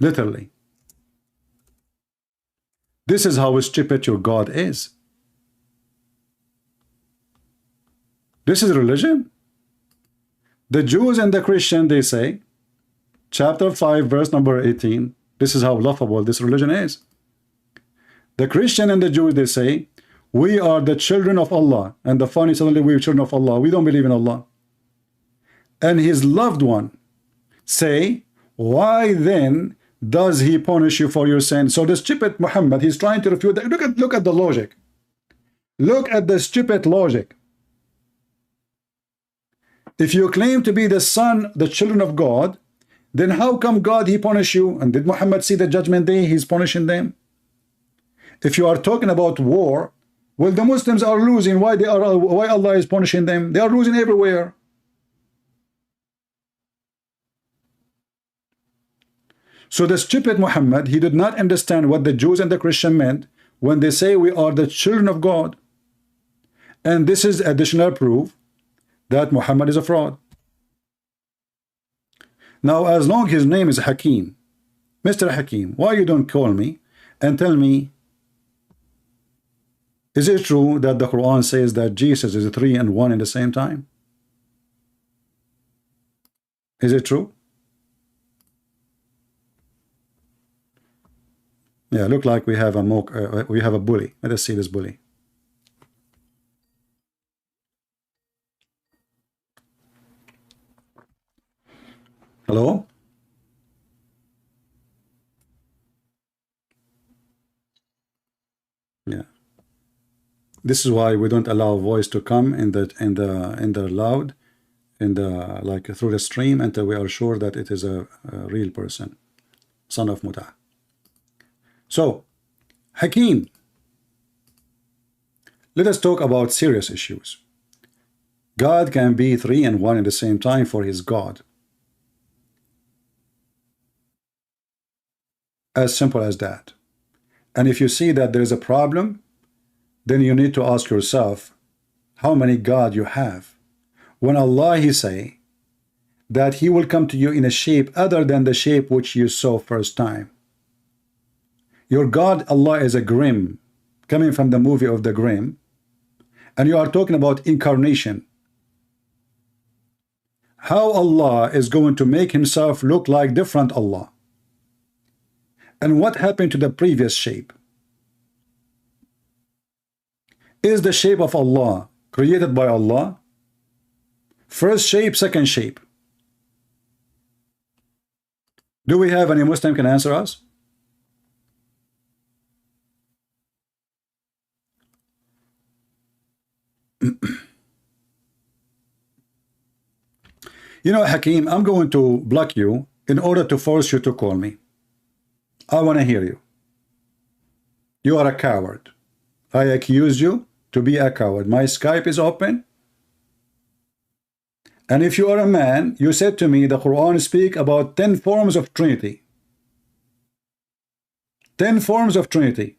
literally. This is how stupid your God is. This is religion. The Jews and the Christian they say, chapter 5 verse number 18, this is how laughable this religion is. The Christian and the Jews they say we are the children of Allah, and the funny suddenly we are children of Allah, we don't believe in Allah. And his loved one say, why then does he punish you for your sin? So the stupid Muhammad, he's trying to refute that. Look at the logic. Look at the stupid logic. If you claim to be the son, the children of God, then how come God he punish you? And did Muhammad see the judgment day? He's punishing them. If you are talking about war, well, the Muslims are losing. Why Allah is punishing them? They are losing everywhere. So the stupid Muhammad, he did not understand what the Jews and the Christian meant when they say we are the children of God. And this is additional proof that Muhammad is a fraud. Now, as long his name is Hakim, Mr. Hakim, why you don't call me and tell me, is it true that the Quran says that Jesus is 3 and 1 in the same time? Is it true? Yeah, look like we have a bully. Let us see this bully. Hello? Yeah. This is why we don't allow voice to come in the loud, like through the stream until we are sure that it is a real person, son of Muta. So, Hakim, let us talk about serious issues. God can be 3 and 1 at the same time for his God. As simple as that. And if you see that there is a problem, then you need to ask yourself how many God you have. When Allah he say that he will come to you in a shape other than the shape which you saw first time. Your God, Allah, is a Grimm, coming from the movie of the Grimm, and you are talking about incarnation. How Allah is going to make himself look like different Allah? And what happened to the previous shape? Is the shape of Allah created by Allah? First shape, second shape. Do we have any Muslim can answer us? You know, Hakim, I'm going to block you in order to force you to call me. I want to hear you. You are a coward. I accuse you to be a coward. My Skype is open. And if you are a man, you said to me the Quran speak about 10 forms of Trinity. 10 forms of Trinity.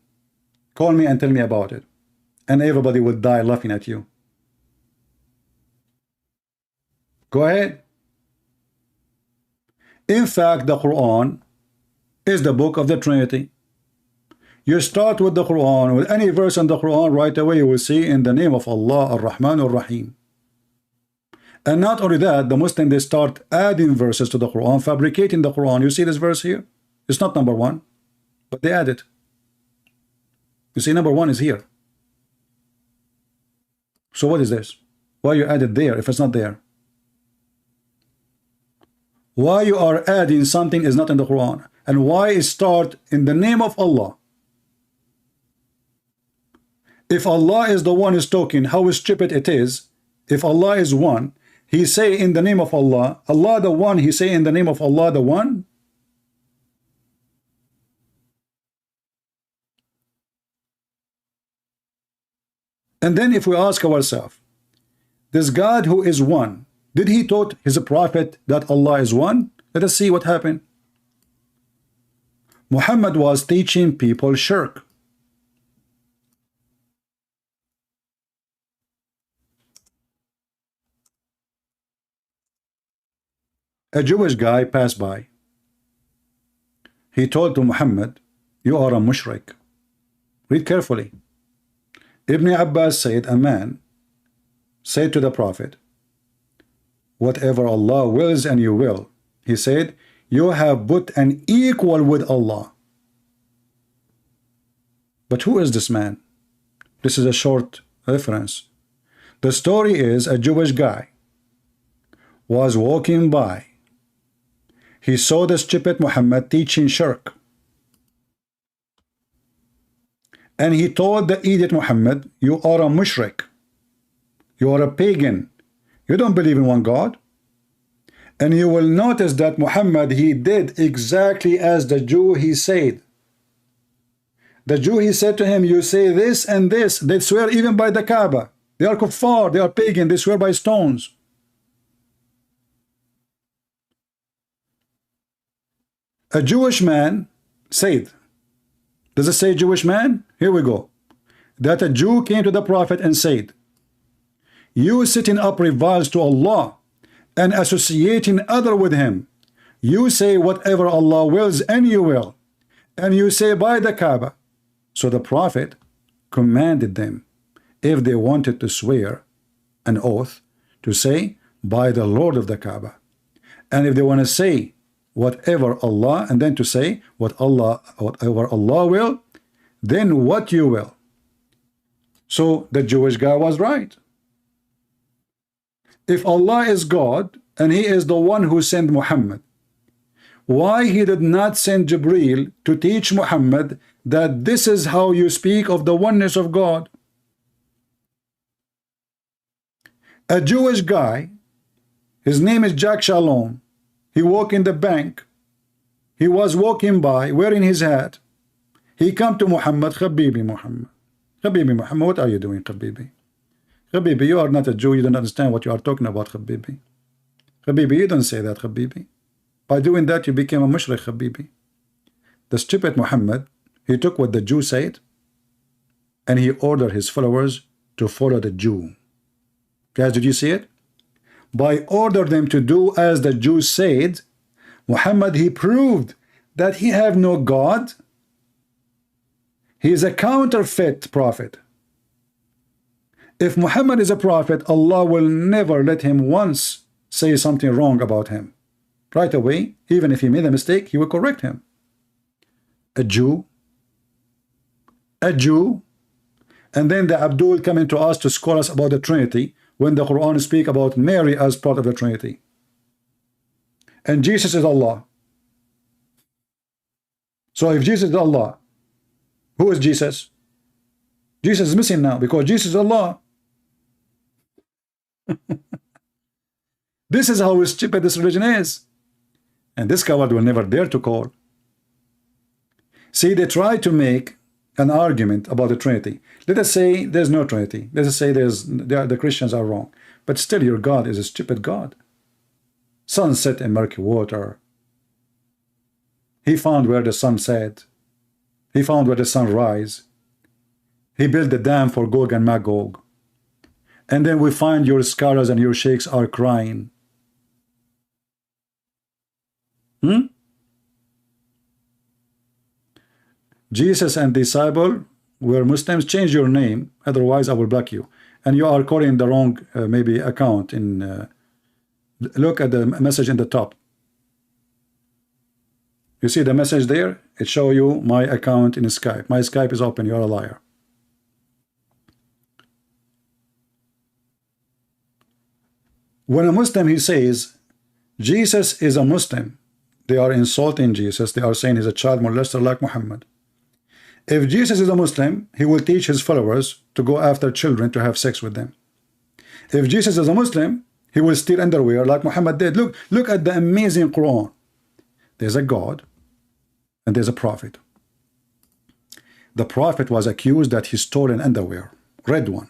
Call me and tell me about it. And everybody would die laughing at you. Go ahead. In fact, the Quran is the book of the Trinity. You start with the Quran, with any verse in the Quran, right away you will see in the name of Allah, Ar-Rahman, Ar-Rahim. And not only that, the Muslims, they start adding verses to the Quran, fabricating the Quran. You see this verse here? It's not number 1, but they add it. You see, number 1 is here. So what is this? Why you add it there if it's not there? Why you are adding something is not in the Quran? And why it start in the name of Allah? If Allah is the one who's talking, how stupid it is. If Allah is one, he say in the name of Allah, Allah the one, he say in the name of Allah the one. And then if we ask ourselves, this God who is one, did he taught his prophet that Allah is one? Let us see what happened. Muhammad was teaching people shirk. A Jewish guy passed by. He told to Muhammad, you are a mushrik. Read carefully. Ibn Abbas said, a man said to the Prophet, whatever Allah wills and you will. He said, you have put an equal with Allah. But who is this man? This is a short reference. The story is a Jewish guy was walking by. He saw the stupid Muhammad teaching shirk. And he told the idiot Muhammad, you are a mushrik. You are a pagan. You don't believe in one God. And you will notice that Muhammad, he did exactly as the Jew he said. The Jew, he said to him, you say this and this. They swear even by the Kaaba. They are kuffar, they are pagan, they swear by stones. A Jewish man said, does it say Jewish man? Here we go. That a Jew came to the Prophet and said, you sitting up reviles to Allah and associating other with him. You say whatever Allah wills and you will. And you say by the Kaaba. So the Prophet commanded them, if they wanted to swear an oath, to say by the Lord of the Kaaba. And if they want to say whatever Allah, and then to say whatever Allah will, then what you will. So the Jewish guy was right. If Allah is God and he is the one who sent Muhammad, why he did not send Jibreel to teach Muhammad that this is how you speak of the oneness of God? A Jewish guy, his name is Jack Shalom. He walked in the bank. He was walking by wearing his hat. He come to Muhammad, Habibi Muhammad. Habibi Muhammad, what are you doing, Habibi? Habibi, you are not a Jew. You don't understand what you are talking about, Habibi. Habibi, you don't say that, Habibi. By doing that, you became a mushrik, Habibi. The stupid Muhammad, he took what the Jew said and he ordered his followers to follow the Jew. Guys, did you see it? By order them to do as the Jews said, Muhammad, he proved that he have no God. He is a counterfeit prophet. If Muhammad is a prophet, Allah will never let him once say something wrong about him. Right away, even if he made a mistake, he will correct him. A Jew, and then the Abdul coming to us to scold us about the Trinity, when the Quran speak about Mary as part of the Trinity. And Jesus is Allah. So if Jesus is Allah, who is Jesus? Jesus is missing now because Jesus is Allah. This is how stupid this religion is. And this coward will never dare to call. See, they try to make an argument about the Trinity. Let us say there's no Trinity. Let us say the Christians are wrong. But still your God is a stupid God. Sun set in murky water. He found where the sun set. He found where the sun rise. He built the dam for Gog and Magog. And then we find your scholars and your sheikhs are crying. Jesus and disciple were Muslims. Change your name, otherwise I will block you. And you are calling the wrong maybe account. Look at the message in the top. You see the message there? It show you my account in Skype. My Skype is open. You are a liar. When a Muslim he says Jesus is a Muslim. They are insulting Jesus. They are saying he's a child molester like Muhammad. If Jesus is a Muslim, he will teach his followers to go after children to have sex with them. If Jesus is a Muslim, he will steal underwear like Muhammad did. Look at the amazing Quran. There's a God and there's a prophet. The prophet was accused that he stole an underwear, red one.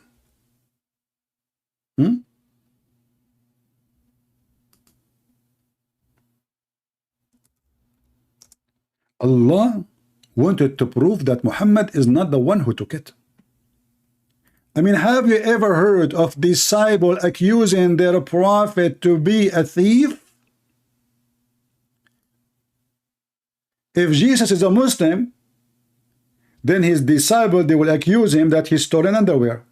Allah wanted to prove that Muhammad is not the one who took it. I mean, have you ever heard of disciple accusing their prophet to be a thief? If Jesus is a Muslim, then his disciple, they will accuse him that he stole an underwear.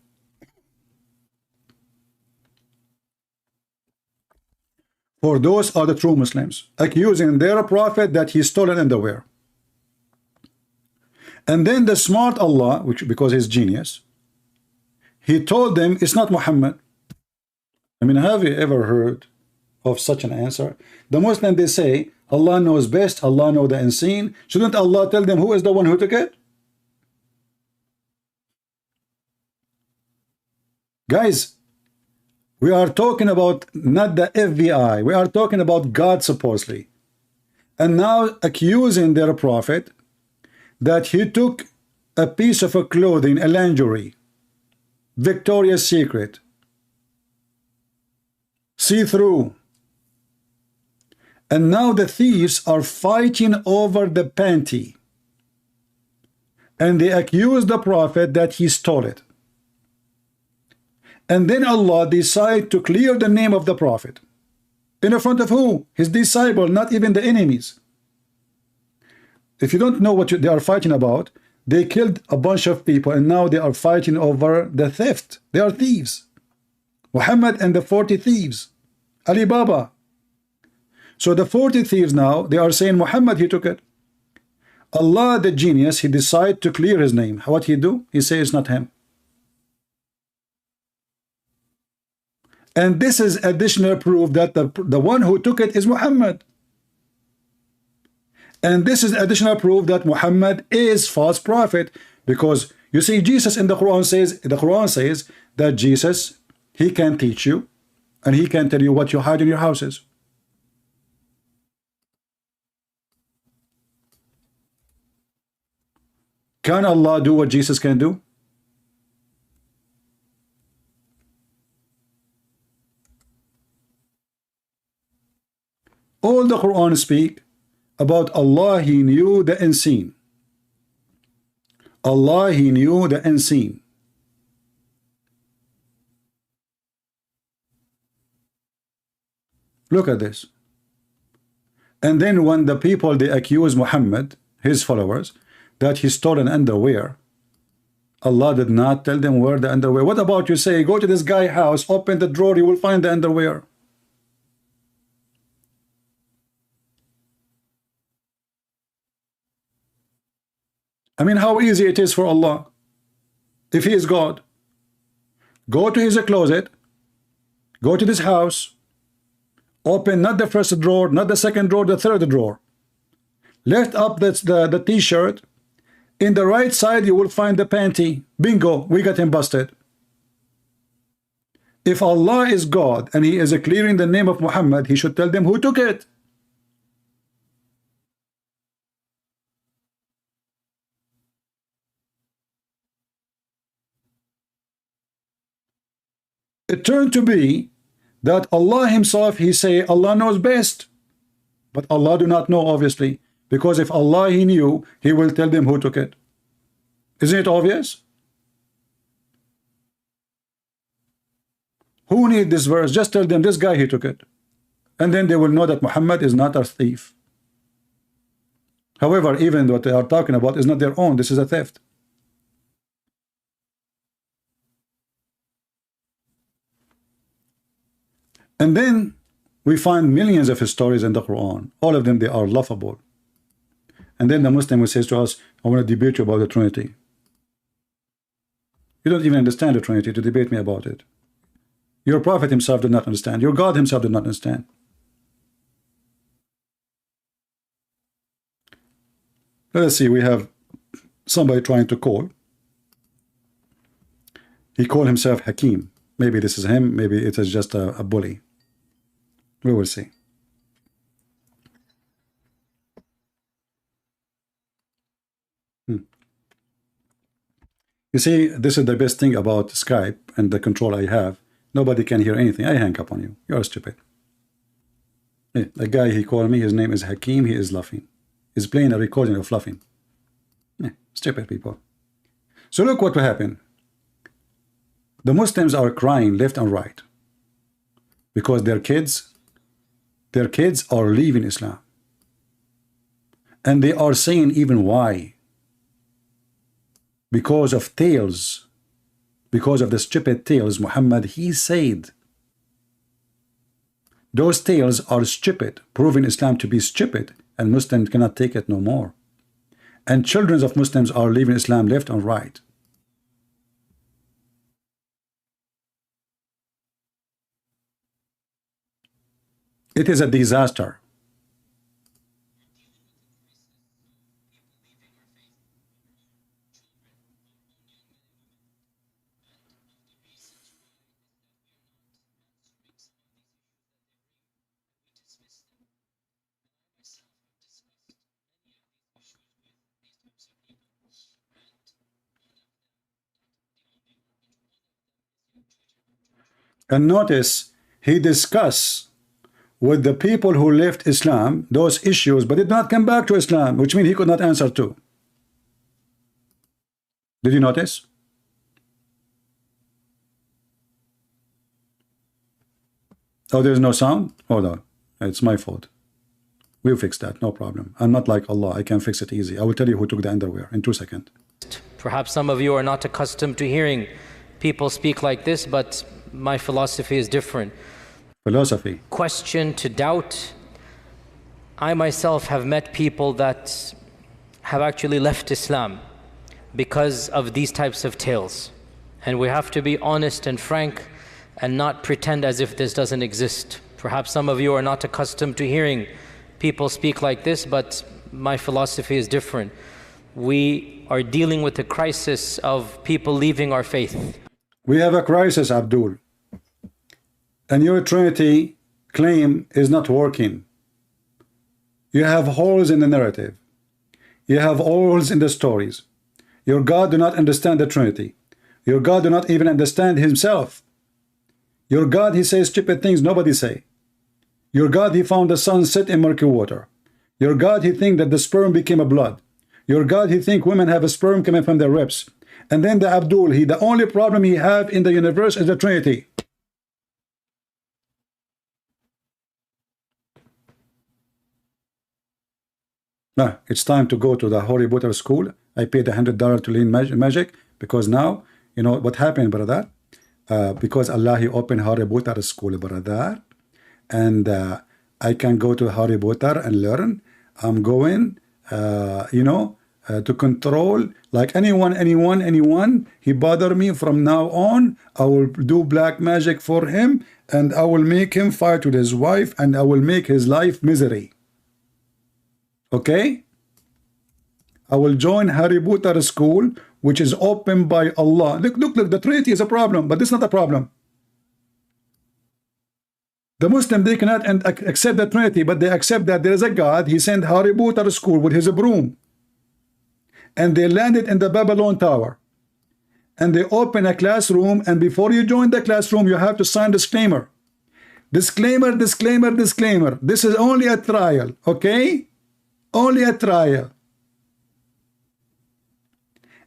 For those are the true Muslims, accusing their prophet that he stole an underwear. And then the smart Allah, which because he's genius, he told them it's not Muhammad. I mean, have you ever heard of such an answer? The Muslim, they say Allah knows best, Allah knows the unseen. Shouldn't Allah tell them who is the one who took it? Guys, we are talking about not the FBI, we are talking about God supposedly, and now accusing their prophet that he took a piece of a clothing, a lingerie, Victoria's Secret, see-through, and now the thieves are fighting over the panty, and they accuse the prophet that he stole it. And then Allah decided to clear the name of the prophet. In front of who? His disciple, not even the enemies. If you don't know what they are fighting about, they killed a bunch of people and now they are fighting over the theft. They are thieves. Muhammad and the 40 thieves. Ali Baba. So the 40 thieves now, they are saying Muhammad, he took it. Allah, the genius, he decided to clear his name. What he do? He says it's not him. And this is additional proof that the one who took it is Muhammad. And this is additional proof that Muhammad is false prophet, because you see Jesus in the Quran says that Jesus, he can teach you and he can tell you what you hide in your houses. Can Allah do what Jesus can do? All the Quran speak about Allah, he knew the unseen. Allah, he knew the unseen. Look at this. And then when the people, they accuse Muhammad, his followers, that he stole an underwear, Allah did not tell them where the underwear. What about you say, go to this guy's house, open the drawer, you will find the underwear. I mean, how easy it is for Allah. If he is God, go to his closet, go to this house, open not the first drawer, not the second drawer, the third drawer. Lift up the t-shirt. In the right side, you will find the panty. Bingo, we got him busted. If Allah is God and he is clearing the name of Muhammad, he should tell them who took it. It turned to be that Allah himself, he say Allah knows best, but Allah do not know, obviously, because if Allah he knew, he will tell them who took it. Isn't it obvious? Who need this verse? Just tell them this guy he took it, and then they will know that Muhammad is not a thief. However, even what they are talking about is not their own. This is a theft. And then we find millions of stories in the Quran. All of them, they are laughable. And then the Muslim says to us, I want to debate you about the Trinity. You don't even understand the Trinity to debate me about it. Your prophet himself did not understand. Your God himself did not understand. Let's see, we have somebody trying to call. He called himself Hakim. Maybe this is him, maybe it is just a bully. We will see. You see, this is the best thing about Skype and the control I have. Nobody can hear anything. I hang up on you. You're stupid. Yeah, the guy he called me, his name is Hakim. He is laughing. He's playing a recording of laughing. Yeah, stupid people. So look what will happen. The Muslims are crying left and right because their kids are leaving Islam. And they are saying even why. Because of tales, because of the stupid tales Muhammad he said. Those tales are stupid, proving Islam to be stupid, and Muslims cannot take it no more. And children of Muslims are leaving Islam left and right. It is a disaster. And notice, he discussed with the people who left Islam those issues, but did not come back to Islam, which means he could not answer to. Did you notice? Oh, there's no sound? Hold on. It's my fault. We'll fix that, no problem. I'm not like Allah, I can fix it easy. I will tell you who took the underwear in 2 seconds. Perhaps some of you are not accustomed to hearing people speak like this, but my philosophy is different. Philosophy. Question to doubt. I myself have met people that have actually left Islam because of these types of tales. And we have to be honest and frank and not pretend as if this doesn't exist. Perhaps some of you are not accustomed to hearing people speak like this, but my philosophy is different. We are dealing with a crisis of people leaving our faith. We have a crisis, Abdul. And your Trinity claim is not working. You have holes in the narrative. You have holes in the stories. Your God do not understand the Trinity. Your God do not even understand himself. Your God, he says stupid things nobody say. Your God, he found the sun set in murky water. Your God, he think that the sperm became a blood. Your God, he think women have a sperm coming from their ribs. And then the Abdul, the only problem he have in the universe is the Trinity. Now, it's time to go to the Harry Potter school. I paid $100 to learn magic because now, you know what happened, brother? Because Allah, he opened Harry Potter school, brother. And I can go to Harry Potter and learn. I'm going, to control, like anyone, he bother me from now on, I will do black magic for him, and I will make him fight with his wife, and I will make his life misery. Okay? I will join Harry Potter school, which is opened by Allah. Look, the Trinity is a problem, but this is not a problem. The Muslim, they cannot accept the Trinity, but they accept that there is a God. He sent Harry Potter school with his broom. And they landed in the Babylon Tower. And they open a classroom, and before you join the classroom, you have to sign disclaimer. Disclaimer, disclaimer, disclaimer. This is only a trial, okay? Only a trial.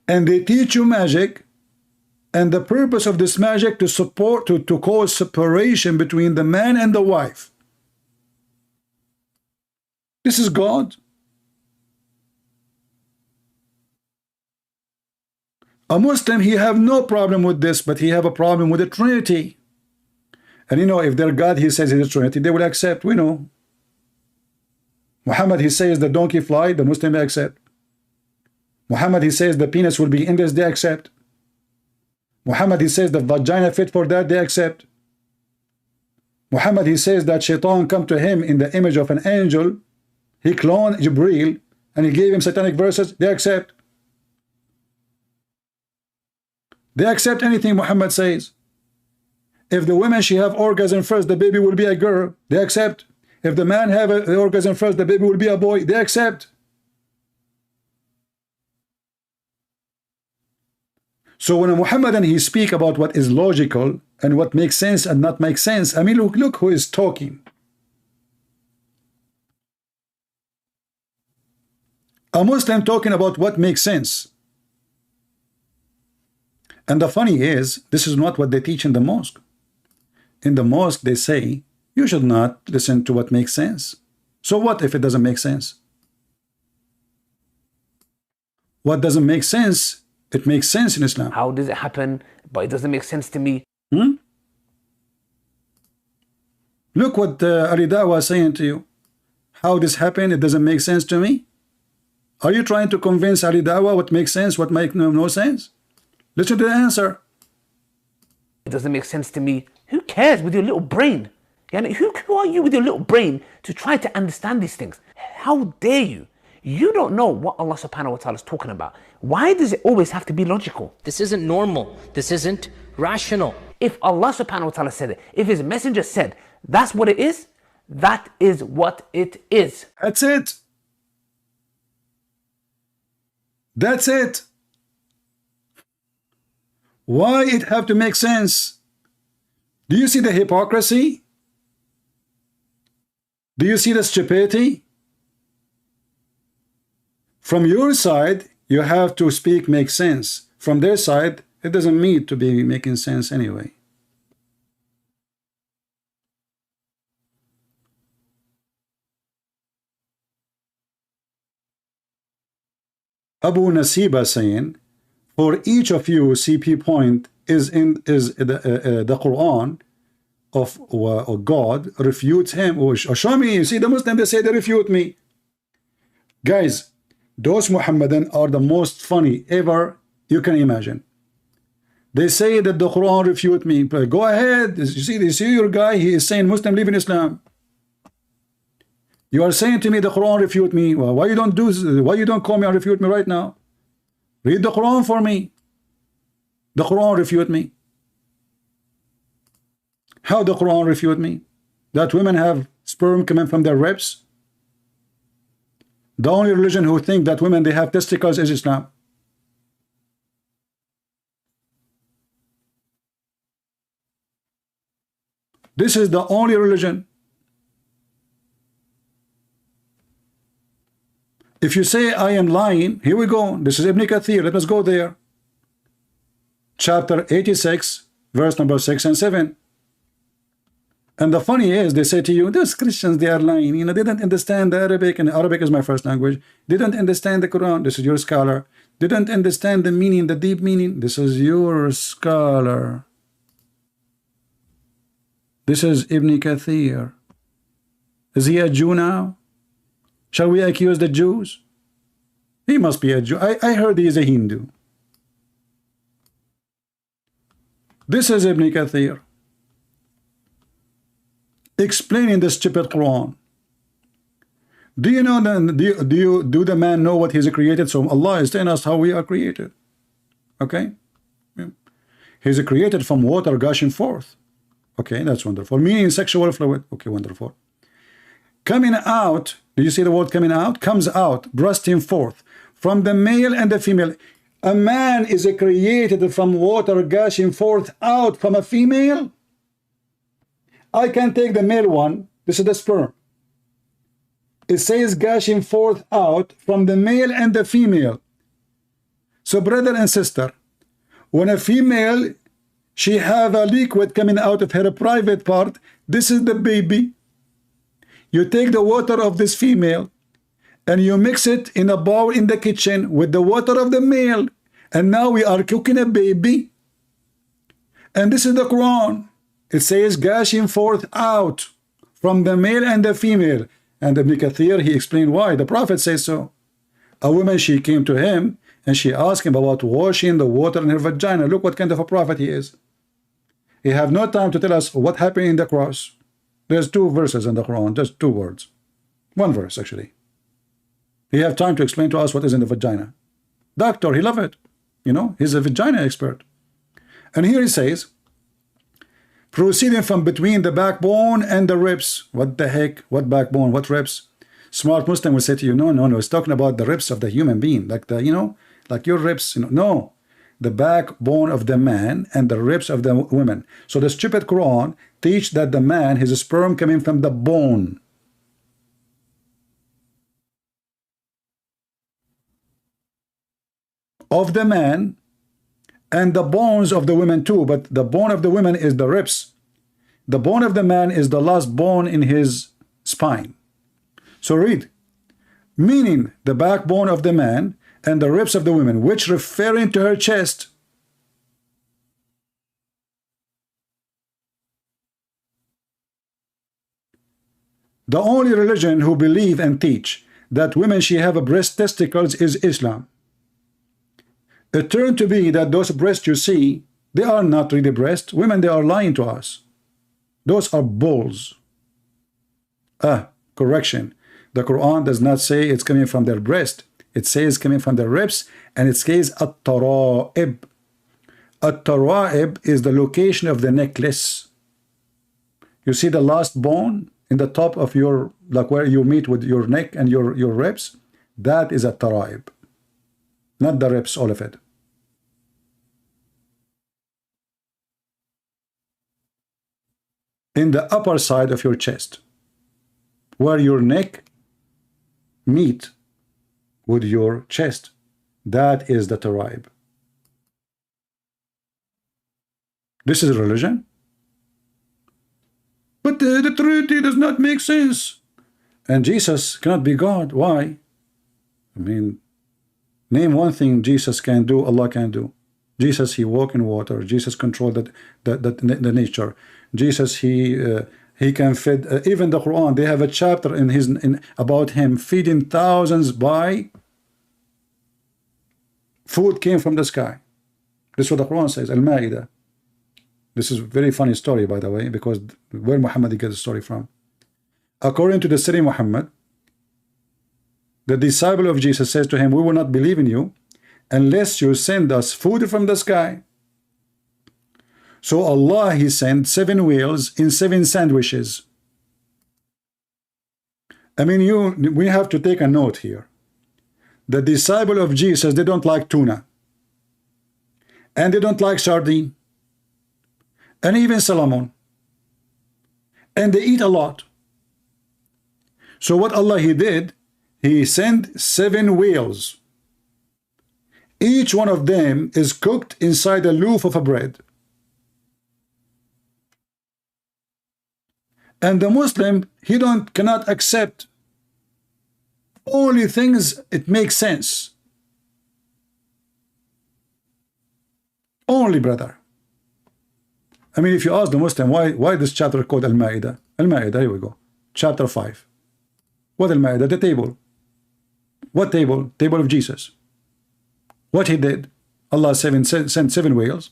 And they teach you magic, and the purpose of this magic to cause separation between the man and the wife. This is God. A Muslim, he have no problem with this, but he have a problem with the Trinity. And you know, if their God, he says is a Trinity, they will accept, we know. Muhammad, he says the donkey fly, the Muslim they accept. Muhammad, he says the penis will be endless, they accept. Muhammad, he says the vagina fit for that, they accept. Muhammad, he says that Shaitan come to him in the image of an angel. He cloned Jibreel, and he gave him satanic verses, they accept. They accept anything Muhammad says. If the woman, she have orgasm first, the baby will be a girl, they accept. If the man have an orgasm first, the baby will be a boy, they accept. So when a Muhammadan, he speak about what is logical and what makes sense and not make sense, I mean, look who is talking. A Muslim talking about what makes sense. And the funny is, this is not what they teach in the mosque. In the mosque, they say, you should not listen to what makes sense. So what if it doesn't make sense? What doesn't make sense, it makes sense in Islam. How does it happen? But it doesn't make sense to me. Look what Ali Dawah is saying to you. How this happened, it doesn't make sense to me. Are you trying to convince Ali Dawah what makes sense, what makes no sense? Listen to the answer. It doesn't make sense to me. Who cares with your little brain? Who are you with your little brain to try to understand these things? How dare you? You don't know what Allah subhanahu wa ta'ala is talking about. Why does it always have to be logical? This isn't normal. This isn't rational. If Allah subhanahu wa ta'ala said it, if his messenger said that's what it is, that is what it is. That's it. That's it. Why it have to make sense? Do you see the hypocrisy? Do you see the stupidity? From your side, you have to speak make sense. From their side, it doesn't need to be making sense anyway. Abu Nasiba saying, for each of you, CP point is the Quran of God refutes him. Or show me. You see the Muslim, they say they refute me. Guys, those Muhammadan are the most funny ever you can imagine. They say that the Quran refute me. Go ahead. You see your guy, he is saying Muslim live in Islam. You are saying to me the Quran refute me. Well, why you don't call me and refute me right now? Read the Quran for me. The Quran refute me. How the Quran refute me? That women have sperm coming from their ribs? The only religion who think that women they have testicles is Islam. This is the only religion. If you say I am lying, here we go. This is Ibn Kathir. Let us go there. Chapter 86, verse number 6 and 7. And the funny is, they say to you, those Christians, they are lying. You know, they don't understand the Arabic, and Arabic is my first language. They don't understand the Quran. This is your scholar. They don't understand the meaning, the deep meaning. This is your scholar. This is Ibn Kathir. Is he a Jew now? Shall we accuse the Jews? He must be a Jew. I heard he is a Hindu. This is Ibn Kathir explaining the stupid Quran. Do you know do the man know what he is created? So Allah is telling us how we are created. Okay? He is created from water gushing forth. Okay, that's wonderful. Meaning sexual fluid. Okay, wonderful. Coming out, do you see the word coming out? Comes out, bursting forth from the male and the female. A man is created from water gushing forth out from a female. I can take the male one. This is the sperm. It says gushing forth out from the male and the female. So brother and sister, when a female, she have a liquid coming out of her private part, this is the baby. You take the water of this female and you mix it in a bowl in the kitchen with the water of the male, and now we are cooking a baby. And this is the Quran. It says gushing forth out from the male and the female. And Ibn Kathir, he explained why. The Prophet says so. A woman, she came to him and she asked him about washing the water in her vagina. Look what kind of a prophet he is. He have no time to tell us what happened in the cross. There's 2 verses in the Quran, just 2 words. 1 verse, actually. He have time to explain to us what is in the vagina. Doctor, he love it. You know, he's a vagina expert. And here he says, proceeding from between the backbone and the ribs. What the heck? What backbone? What ribs? Smart Muslim will say to you, no, no, no. It's talking about the ribs of the human being, like the, you know, like your ribs. You know, no, the backbone of the man and the ribs of the women. So the stupid Quran teach that the man, his sperm coming from the bone. Of the man and the bones of the women too, but the bone of the women is the ribs. The bone of the man is the last bone in his spine. So read, meaning the backbone of the man and the ribs of the women, which referring to her chest. The only religion who believe and teach that women she have a breast testicles is Islam. It turned to be that those breasts you see, they are not really breasts. Women, they are lying to us. Those are balls. Correction. The Quran does not say it's coming from their breast. It says coming from their ribs, and it says at-tara'ib. At-tara'ib is the location of the necklace. You see the last bone in the top of your, like where you meet with your neck and your ribs? That is at-tara'ib. Not the ribs, all of it. In the upper side of your chest, where your neck meet with your chest, that is the tara'ib. This is religion? But the Trinity does not make sense. And Jesus cannot be God. Why? I mean, name one thing Jesus can do, Allah can do. Jesus, he walk in water. Jesus controlled the nature. Jesus, he can feed. Even the Quran, they have a chapter in about him feeding thousands by food came from the sky. This is what the Quran says. Al-Ma'idah. This is a very funny story, by the way, because where Muhammad he gets the story from. According to the Siri Muhammad, the disciple of Jesus says to him, we will not believe in you unless you send us food from the sky. So Allah, he sent 7 whales in 7 sandwiches. I mean, we have to take a note here. The disciple of Jesus, they don't like tuna. And they don't like sardine. And even salmon. And they eat a lot. So what Allah he did, he sent 7 whales. Each one of them is cooked inside a loaf of a bread. And the Muslim, he cannot accept only things it makes sense. Only, brother. I mean, if you ask the Muslim, why this chapter called Al-Ma'idah? Al-Ma'idah, here we go. Chapter 5. What Al-Ma'idah? The table. What table? Table of Jesus. What he did, Allah sent 7 whales,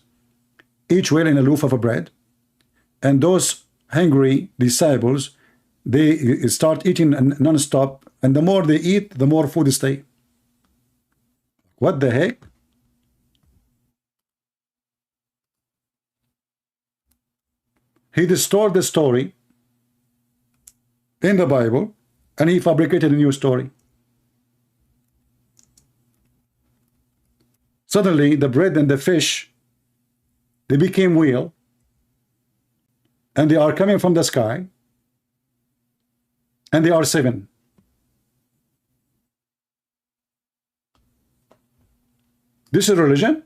each whale in a loaf of a bread, and those hungry disciples, they start eating non-stop, and the more they eat, the more food stay. What the heck? He distorted the story in the Bible, and he fabricated a new story. Suddenly, the bread and the fish, they became real, and they are coming from the sky, and they are 7. This is religion?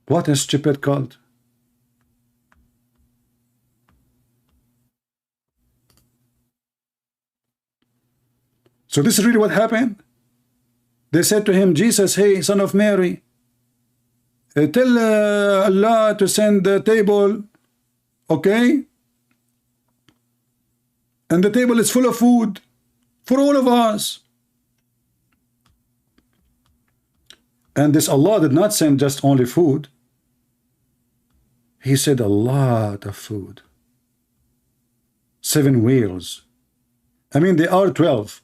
What a stupid cult. So this is really what happened. They said to him, Jesus, hey, son of Mary, tell Allah to send the table, okay? And the table is full of food for all of us. And this Allah did not send just only food. He said a lot of food. 7 whales. I mean, they are 12.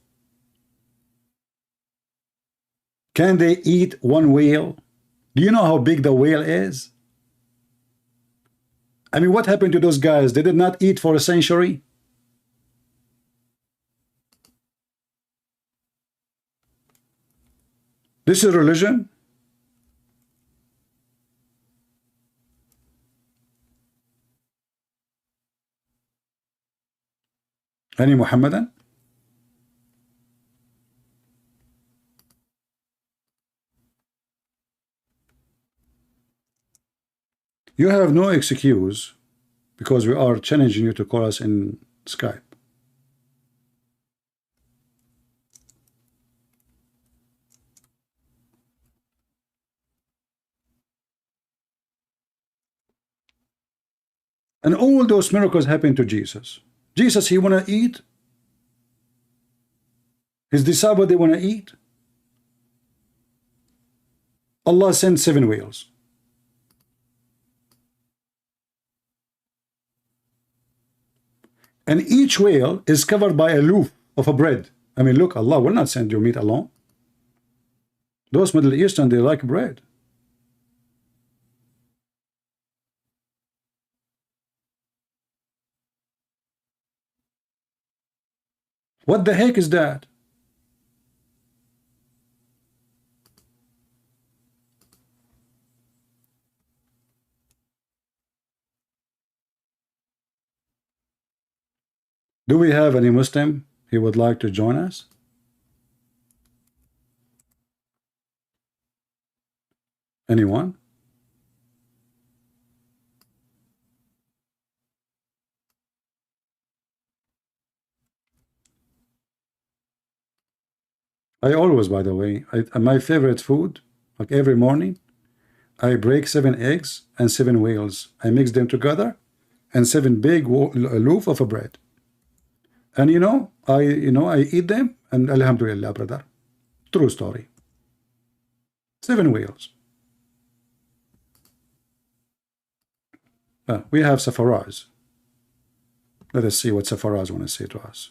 Can they eat 1 whale? Do you know how big the whale is? I mean, what happened to those guys? They did not eat for a century. This is religion. Any Muhammadan? You have no excuse because we are challenging you to call us in Skype. And all those miracles happened to Jesus. Jesus, he want to eat. His disciples, they want to eat. Allah sent 7 whales. And each whale is covered by a loaf of a bread. I mean, look, Allah will not send you meat alone. Those Middle Eastern, they like bread. What the heck is that? Do we have any Muslim he would like to join us? Anyone? I always, by the way, my favorite food, like every morning, I break 7 eggs and 7 whales. I mix them together and 7 big loaf of a bread. And I eat them, and alhamdulillah, brother. True story. 7 whales. We have Safaraz. Let us see what Safaraz want to say to us.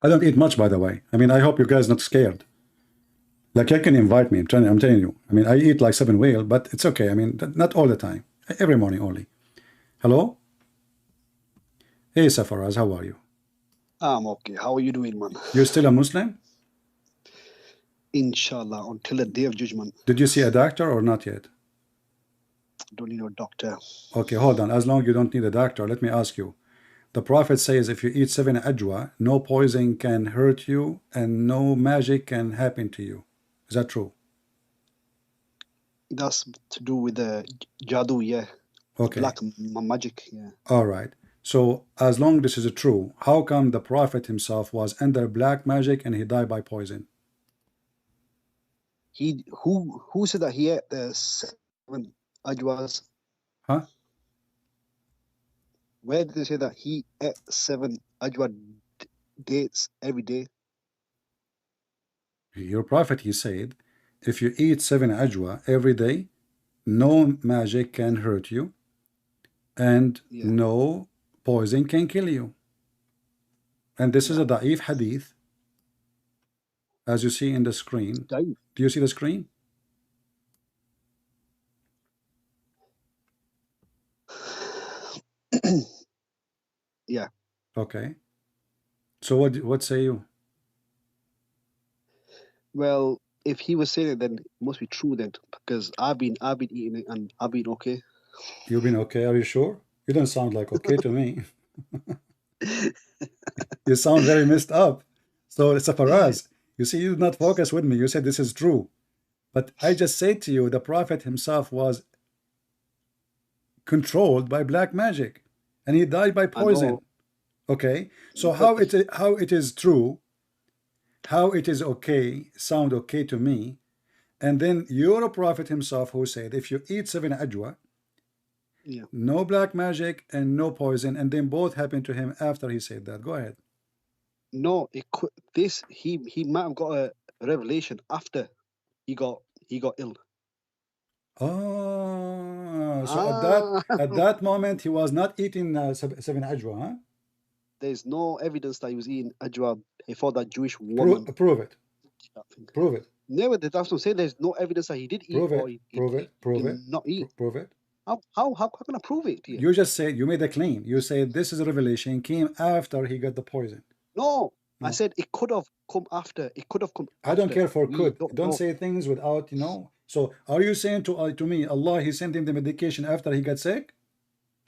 I don't eat much, by the way. I mean, I hope you guys not scared. Like, you can invite me. I'm telling you. I mean, I eat like 7 whale, but it's okay. I mean, not all the time. Every morning only. Hello? Hey, Safaraz, how are you? I'm okay. How are you doing, man? You're still a Muslim? Inshallah, until the day of judgment. Did you see a doctor or not yet? Don't need a doctor. Okay, hold on. As long as you don't need a doctor, let me ask you. The Prophet says if you eat 7 ajwa, no poison can hurt you and no magic can happen to you. Is that true? That's to do with the jadoo, yeah. Okay. Black magic, yeah. All right. So as long as this is true, how come the Prophet himself was under black magic and he died by poison? Who said that he ate the 7 ajwas? Huh? Where did they say that he ate 7 ajwa dates every day? Your Prophet, he said, if you eat 7 ajwa every day, no magic can hurt you and no poison can kill you. And this is a da'if hadith, as you see in the screen. Da'if. Do you see the screen? Yeah. Okay. So what say you? Well, if he was saying it, then it must be true then, because I've been eating it and I've been okay. You've been okay? Are you sure? You don't sound like okay to me. You sound very messed up. So it's a faraz. You see, you did not focus with me. You said this is true. But I just said to you, the Prophet himself was controlled by black magic and he died by poison. Okay, so how it is true, how it is okay, sound okay to me, And then your prophet himself who said, if you eat 7 ajwa, Yeah. no black magic and no poison, and then both happened to him after he said that. Go ahead. No, it could. This he might have got a revelation after he got ill. Oh, so at that moment he was not eating 7 ajwa, huh? There's no evidence that he was eating ajwa before that Jewish woman. Prove it. Prove it. Never. That's what I'm saying. There's no evidence that he did eat Prove or it. he Prove did it. not eat. Prove it. How can I prove it? Here? You just said, you made a claim. You said this is a revelation came after he got the poison. No, I said it could have come after. It could have come. I don't care for We could. don't Don't know. say things without, you know. So are you saying to me, Allah, he sent him the medication after he got sick?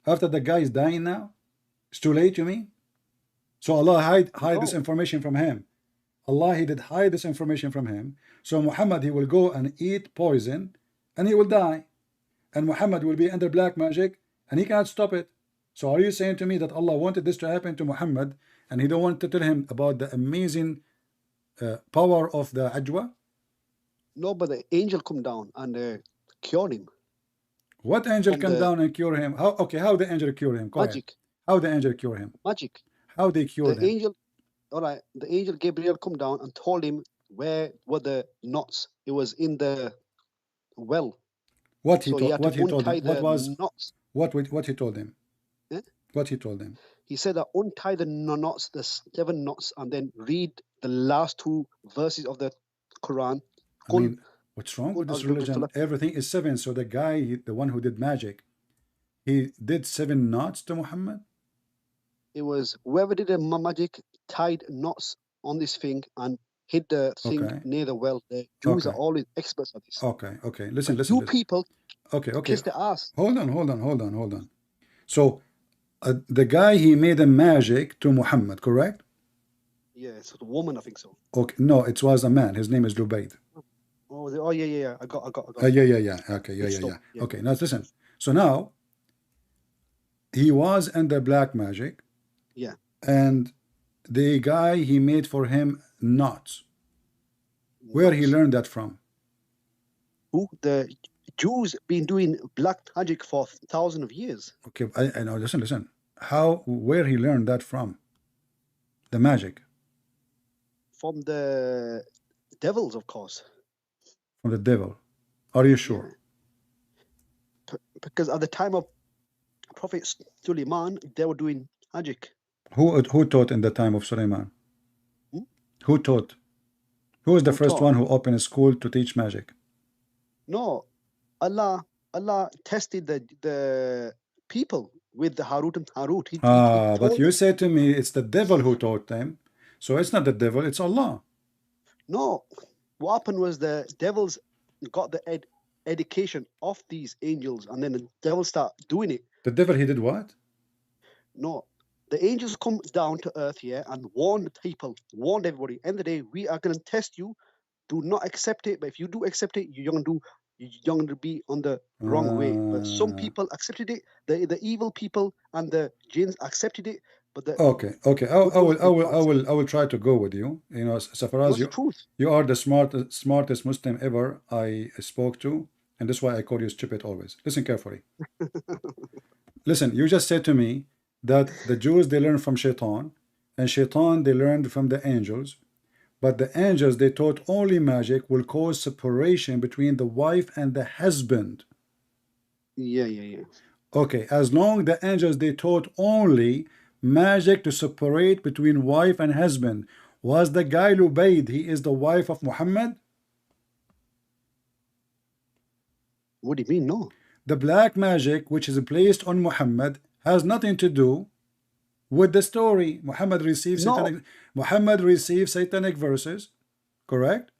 After the guy is dying now? It's too late, you mean? So Allah hide this information from him. Allah, he did hide this information from him. So Muhammad, he will go and eat poison and he will die. And Muhammad will be under black magic and he cannot stop it. So are you saying to me that Allah wanted this to happen to Muhammad and he don't want to tell him about the amazing power of the ajwa? No, but the angel come down and cured him. What angel From come the- down and cure him? How? Okay, how the angel cure him? Go ahead. Magic. How the angel cure him? Magic. How they cure The him? angel, all right. The angel Gabriel come down and told him where were the knots. It was in the well. What he So he told? had What to he told untie him? What the was? knots. What he told him? Eh? What he told him? He said that untie the knots, the 7 knots, and then read the last 2 verses of the Quran. I mean, what's wrong with this religion? Everything is 7. So the guy, the one who did magic, he did 7 knots to Muhammad. It was whoever did the magic tied knots on this thing and hid the thing Okay. near the well. The Jews Okay. are always experts at this. Okay, okay. Listen. You people Okay. kiss the ass. Hold on. So the guy, he made a magic to Muhammad, correct? Yeah, it's a woman, I think so. Okay. No, it was a man. His name is Lubayd. Oh, yeah. I got. Yeah. Okay, yeah. Stop. Yeah. Okay, now listen. So now he was under black magic, Yeah. and the guy, he made for him knots. Where he learned that from? Who? The Jews been doing black magic for thousands of years. Okay, I know. Listen. Where he learned that from? The magic From the devils, of course. from the devil. Are you sure? Because at the time of Prophet Suleiman, they were doing magic. Who taught in the time of Suleiman? Hmm? Who taught? Who is the first taught? one who opened a school to teach magic? No, Allah tested the people with the Harut and Harut. He But told you said to me it's the devil who taught them. So it's not the devil, it's Allah. No, what happened was the devils got the education of these angels, and then the devils start doing it. The devil, he did what? No, the angels come down to earth here and warn the people, warned everybody. End of the day, we are going to test you. Do not accept it. But if you do accept it, you're going to be on the wrong way. But some people accepted it. The evil people and the jinns accepted it. But the Okay. I will try to go with you. You know, so far as you are the smartest Muslim ever I spoke to, and that's why I call you stupid always. Listen carefully. Listen, you just said to me that the Jews, they learned from Shaitan, and Shaitan, they learned from the angels, but the angels, they taught only magic will cause separation between the wife and the husband. Yeah. Okay, as long the angels, they taught only magic to separate between wife and husband. Was the guy Lubayd, he is the wife of Muhammad? What do you mean, no? The black magic which is placed on Muhammad has nothing to do with the story. Muhammad received satanic verses, correct?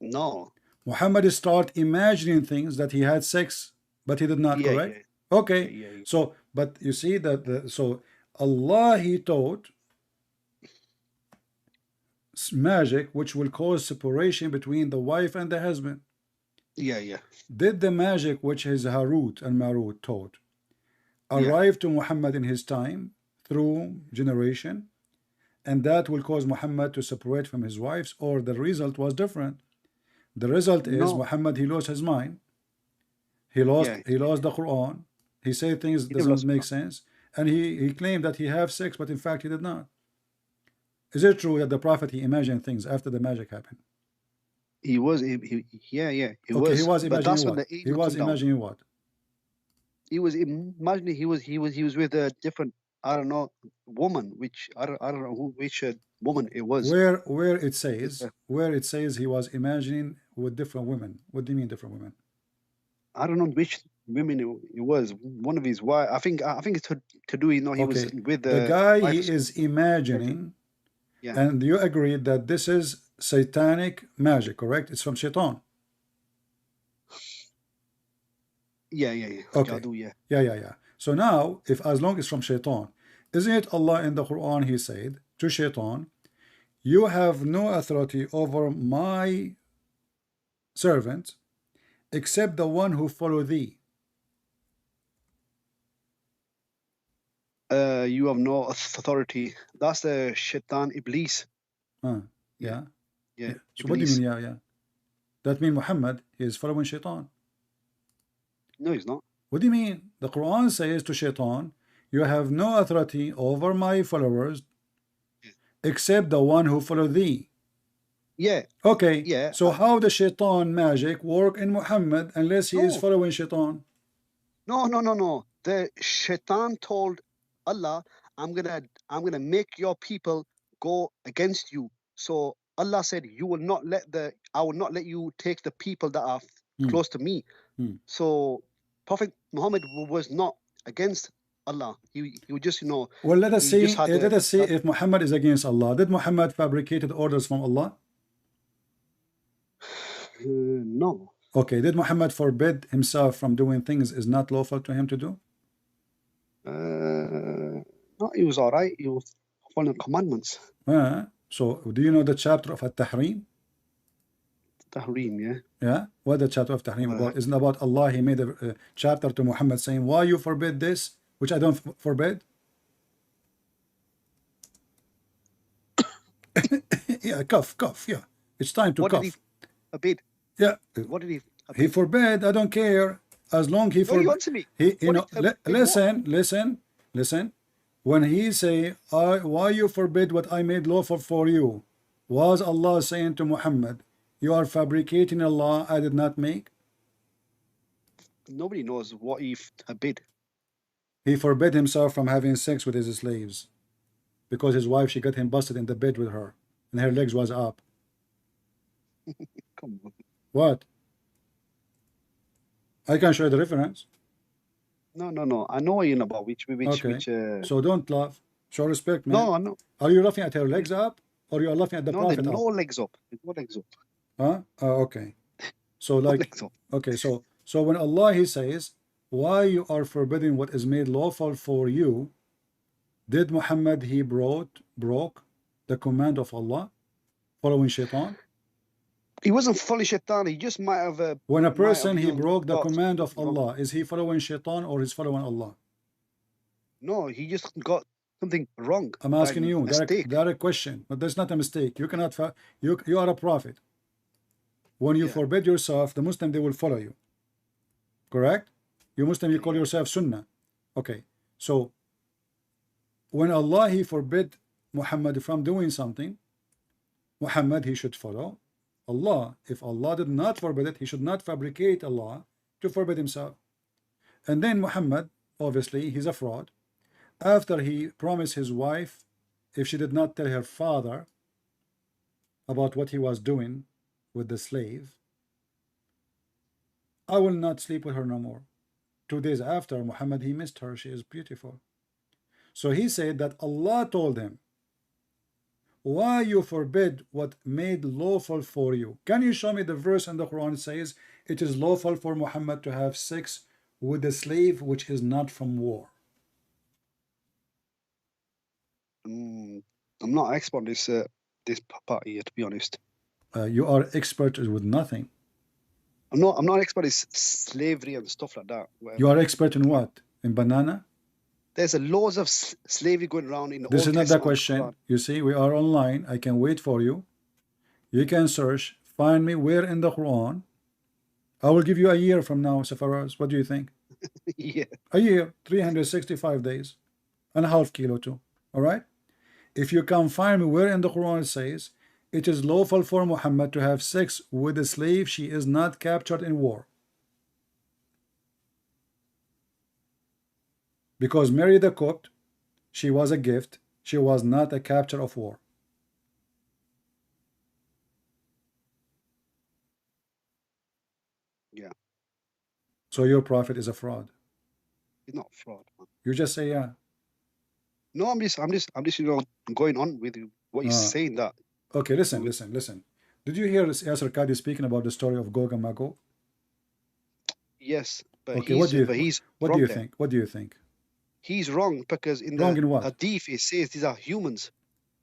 No. Muhammad start imagining things that he had sex, but he did not, correct? Okay, so but you see that so Allah, he taught magic which will cause separation between the wife and the husband. Yeah. Did the magic which his Harut and Marut taught arrive to Muhammad in his time through generation, and that will cause Muhammad to separate from his wives, or the result was different? The result is No. Muhammad, he lost his mind. He lost the Quran. He said things that doesn't make sense. And he claimed that he have sex, but in fact he did not. Is it true that the Prophet, he imagined things after the magic happened? He was, he Okay, was. he was But that's imagining when what? the He angel was come down. imagining what? He was imagining he was with a different, I don't know, woman, which I don't know which woman it was. Where it says he was imagining with different women. What do you mean different women? I don't know which women it was. One of his wife. I think it's to do. You know, he was with the guy he is imagining. Yeah. And you agreed that this is satanic magic, correct? It's from Shaitan. Yeah. Okay. Jadoo, yeah. Yeah. So now, if as long as from Shaitan, isn't it Allah in the Quran, he said to Shaitan, you have no authority over my servant except the one who follow thee. You have no authority. That's the Shaitan Iblis. Yeah. Yeah. So what do you mean, yeah? That means Muhammad is following Shaitan. No, he's not. What do you mean? The Quran says to Shaitan, you have no authority over my followers except the one who follow thee. Yeah. Okay. Yeah. So how does Shaitan magic work in Muhammad unless he is following Shaitan? No. The Shaitan told Allah, I'm gonna make your people go against you. So Allah said, I will not let you take the people that are close to me. So Prophet Muhammad was not against Allah. He was just, Well, let us see. Let us see if Muhammad is against Allah. Did Muhammad fabricated orders from Allah? No. Okay. Did Muhammad forbid himself from doing things is not lawful to him to do? No, he was all right. He was following commandments. So do you know the chapter of At-Tahrim? Tahrim, yeah. Yeah. What the chapter of Tahrim about? Isn't about Allah? He made a chapter to Muhammad saying, why you forbid this, which I don't forbid? Yeah, cough. Yeah. It's time to cough. What did he forbid? Yeah. What did he forbid? He forbid, I don't care. As long he forbid. You answer me. Listen. When he say, why you forbid what I made lawful for you? Was Allah saying to Muhammad, you are fabricating a law I did not make? Nobody knows what he forbid. He forbid himself from having sex with his slaves because his wife, she got him busted in the bed with her and her legs was up. Come on. What? I can show you the reference. No. I know what you're about. Which So don't laugh. Show respect, man. No, I know. Are you laughing at her legs up or you are laughing at the Prophet? No legs up. No legs up. Huh? Okay. So like, okay. So when Allah, he says, why you are forbidding what is made lawful for you, did Muhammad, he broke the command of Allah following Shaitan? He wasn't fully Shaitan. He just might have. When a person, he broke the command of Allah, is he following Shaitan or is following Allah? No, he just got something wrong. I'm asking you, direct question, but that's not a mistake. You cannot, you are a prophet. When you forbid yourself, the Muslim, they will follow you. Correct? You Muslim, you call yourself Sunnah. Okay. So, when Allah, he forbid Muhammad from doing something, Muhammad, he should follow Allah. If Allah did not forbid it, he should not fabricate Allah to forbid himself. And then Muhammad, obviously, he's a fraud. After he promised his wife, if she did not tell her father about what he was doing with the slave, I will not sleep with her no more. 2 days after, Muhammad, he missed her. She is beautiful. So he said that Allah told him, why you forbid what made lawful for you? Can you show me the verse in the Quran says it is lawful for Muhammad to have sex with a slave which is not from war? I'm not expert on this part here, to be honest. You are expert with nothing. I'm not expert in slavery and stuff like that. You are expert in what? In banana? There's a laws of slavery going around in the This Old is not the Testament. question. You see, we are online. I can wait for you. You can search find me where in the Quran. I will give you a year from now, Safaraz. What do you think? Yeah. A year, 365 days, and a half kilo too. All right. If you can find me where in the Quran it says it is lawful for Muhammad to have sex with a slave she is not captured in war. Because Mary the Copt, she was a gift. She was not a capture of war. Yeah. So your prophet is a fraud. He's not fraud, man. You just say yeah. No, I'm just going on with you. What you're saying that. Okay, listen. Did you hear Yasser Qadi speaking about the story of Gog and Magog? Yes, but okay, what do you think? What do you think? He's wrong because in wrong the in what? Hadith it says these are humans.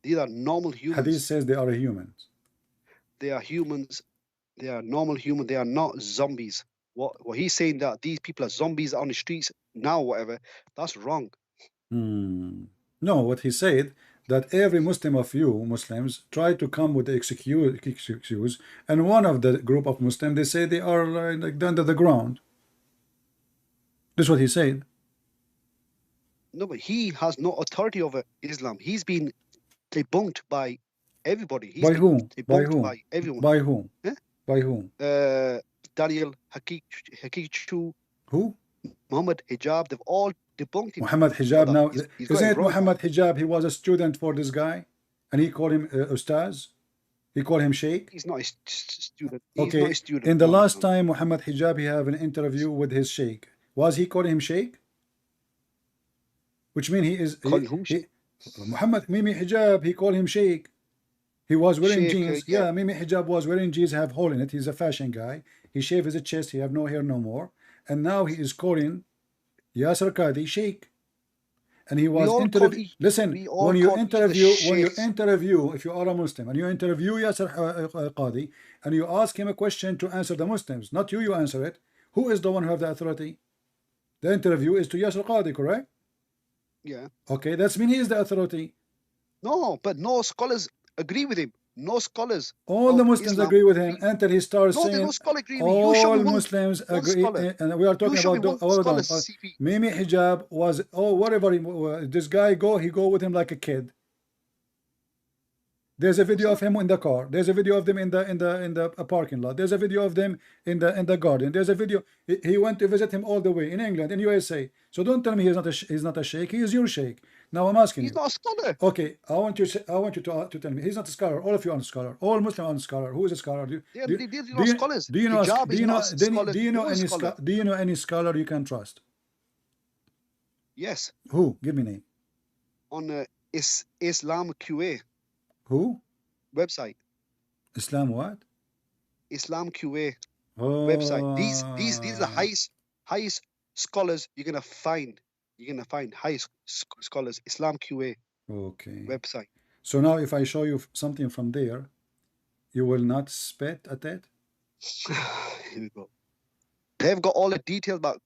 These are normal humans. Hadith says they are humans. They are humans. They are normal humans. They are not zombies. What he's saying that these people are zombies on the streets now, whatever. That's wrong. No, what he said that every Muslim of you Muslims try to come with the excuse, and one of the group of Muslims they say they are like under the ground. This is what he said. No, but he has no authority over Islam. He's been debunked by everybody. He's by been whom? Debunked By whom? by everyone. By whom? Eh? By whom? Daniel Haqiqatjou, who? Muhammad Hijab. They've all debunked him. Muhammad Hijab now. He's Isn't it Muhammad Hijab? He was a student for this guy, and he called him Ustaz. He called him Sheikh. He's not a student. He's Okay. not a student. In the last time Muhammad Hijab he have an interview with his Sheikh. Was he calling him Sheikh? Which means he is Muhammad Mimi Hijab. He called him Sheikh. He was wearing jeans. Yeah, Mimi Hijab was wearing jeans have hole in it. He's a fashion guy. He shaved his chest. He have no hair no more. And now he is calling Yasser Qadi Sheikh. And he was interviewed. Listen, when you interview, if you are a Muslim and you interview Yasser Qadi and you ask him a question to answer the Muslims, not you answer it. Who is the one who have the authority? The interview is to Yasser Qadi, correct? Yeah. Okay, that's mean he is the authority. No, but no scholars agree with him. No scholars. All the Muslims Islam agree with him until he starts no, saying no scholar agree with you. all Muslims agree, and we are talking about hold on. Mimi Hijab was whatever this guy he go with him like a kid. There's a video of him in the car. There's a video of them in the parking lot. There's a video of them in the garden. There's a video. He went to visit him all the way in England, in USA. So don't tell me he's not a sheikh. He is your sheikh. Now I'm asking you. He's not a scholar. Okay, I want you to tell me he's not a scholar. All of you are a scholar. All Muslims are a scholar. Who is a scholar? Do you know any scholar you can trust? Yes. Who? Give me name. On Islam QA. Who? Website. Islam what? Islam QA website. These are the highest scholars you're gonna find. You're gonna find highest scholars. Islam QA. Okay. Website. So now, if I show you something from there, you will not spit at it. Here we go. They've got all the details about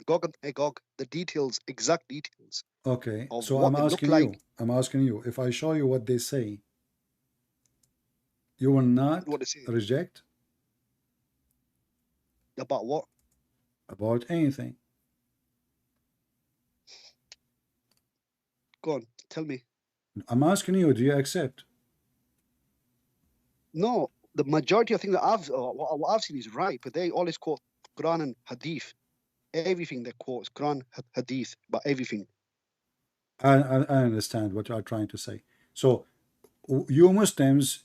Gog and Magog. The details, exact details. Okay. So I'm asking you. If I show you what they say, you will not reject? About what? About anything. Go on, tell me. I'm asking you, do you accept? No, the majority of things that what I've seen is right, but they always quote Quran and Hadith. Everything they quote is Quran, Hadith, about everything. I understand what you are trying to say. So, you Muslims,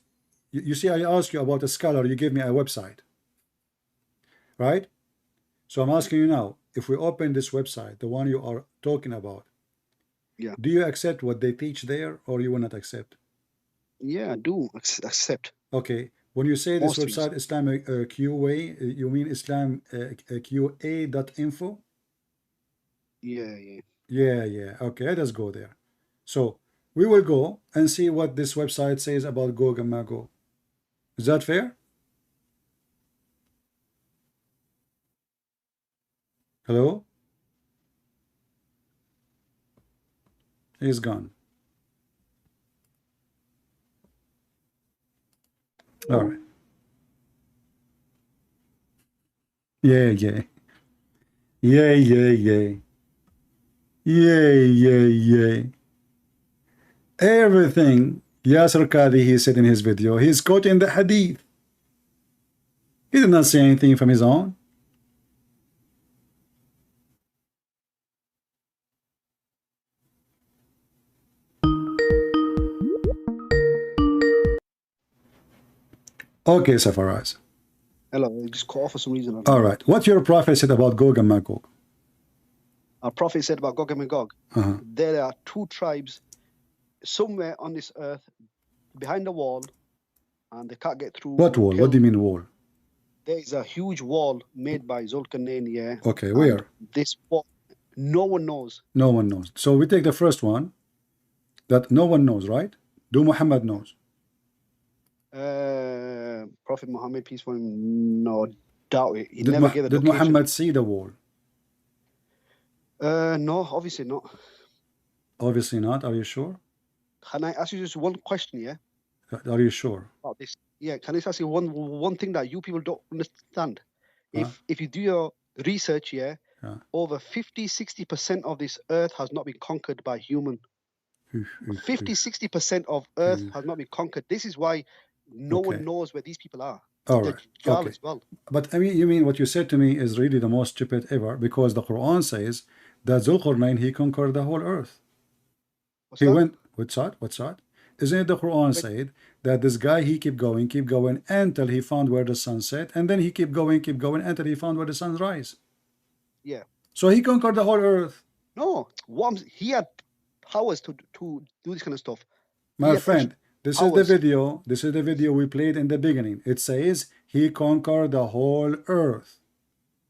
you see, I asked you about a scholar, you gave me a website. Right? So I'm asking you now, if we open this website, the one you are talking about, yeah, do you accept what they teach there, or you will not accept? Yeah, I do accept. Okay. When you say this website, Islam QA, you mean Islam QA.info? Yeah. Okay, let us go there. So we will go and see what this website says about Gog and Magog. Is that fair? Hello? He's gone. All right. Yeah, yeah. Yeah, yeah, yeah. Yeah, yeah, yeah. Everything Yasser Qadhi, he said in his video, he's quoting the hadith. He did not say anything from his own. Okay, Safaraz. Hello, it just cut off for some reason. All right. What your prophet said about Gog and Magog? Our prophet said about Gog and Magog, there are two tribes somewhere on this earth behind the wall, and they can't get through. What wall? What do you mean wall? There is a huge wall made by Zulkarnain, yeah. Okay, where? This wall, no one knows. No one knows. So we take the first one, that no one knows, right? Do Muhammad knows? Prophet Muhammad, peace upon him, no, doubt it. He never gave a Did Muhammad see the wall? No, obviously not. Obviously not. Are you sure? Can I ask you just one question, yeah? Are you sure? About this? Yeah, can I ask you one thing that you people don't understand? If you do your research, yeah, over 50-60% of this earth has not been conquered by human. 50-60% of earth has not been conquered. This is why no one knows where these people are. All right. Okay. As well. But I mean, you mean what you said to me is really the most stupid ever, because the Quran says that Zulqarnain, he conquered the whole earth. What's that? Went. What's that? Isn't it the Quran said that this guy, he kept going until he found where the sun set, and then he kept going until he found where the sun rise. Yeah. So he conquered the whole earth. No, he had powers to do this kind of stuff. My friend, this is the video. This is the video we played in the beginning. It says he conquered the whole earth.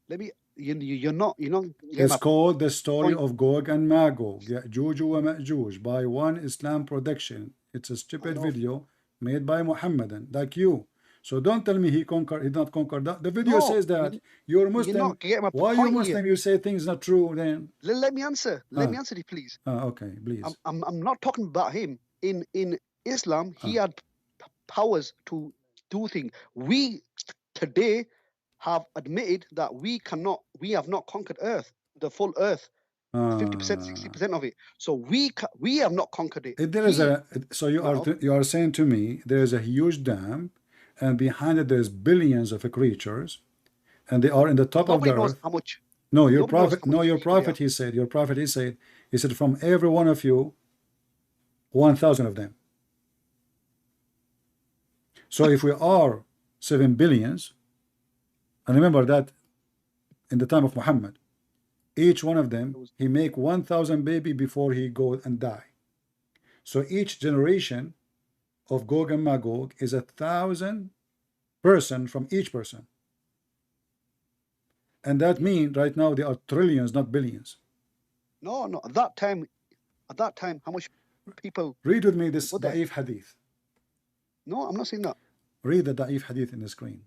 Let me. You're not. It's called the story of Gog and Magog, Ya'juj wa Ma'juj, by One Islam Production. It's a stupid video made by Muhammadan, like you. So don't tell me he did not conquer that. The video says that you're Muslim. Why you Muslim? You say things not true. Then let me answer. Let me answer it, please. Okay, please. I'm not talking about him. In Islam, he had powers to do things. We today have admitted that we have not conquered earth, the full earth, 50%, 60% of it. So we have not conquered it. There is so you are saying to me there is a huge dam, and behind it there's billions of creatures, and they are in the top of the earth. How much? No, your prophet. No, your prophet. He said. Your prophet. He said. He said from every one of you, 1,000 of them. So if we are 7 billions. And remember that in the time of Muhammad, each one of them, he make 1,000 baby before he go and die. So each generation of Gog and Magog is 1,000 person from each person. And that means right now they are trillions, not billions. No, at that time, how much people... Read with me this Da'if Hadith. No, I'm not saying that. Read the Da'if Hadith in the screen.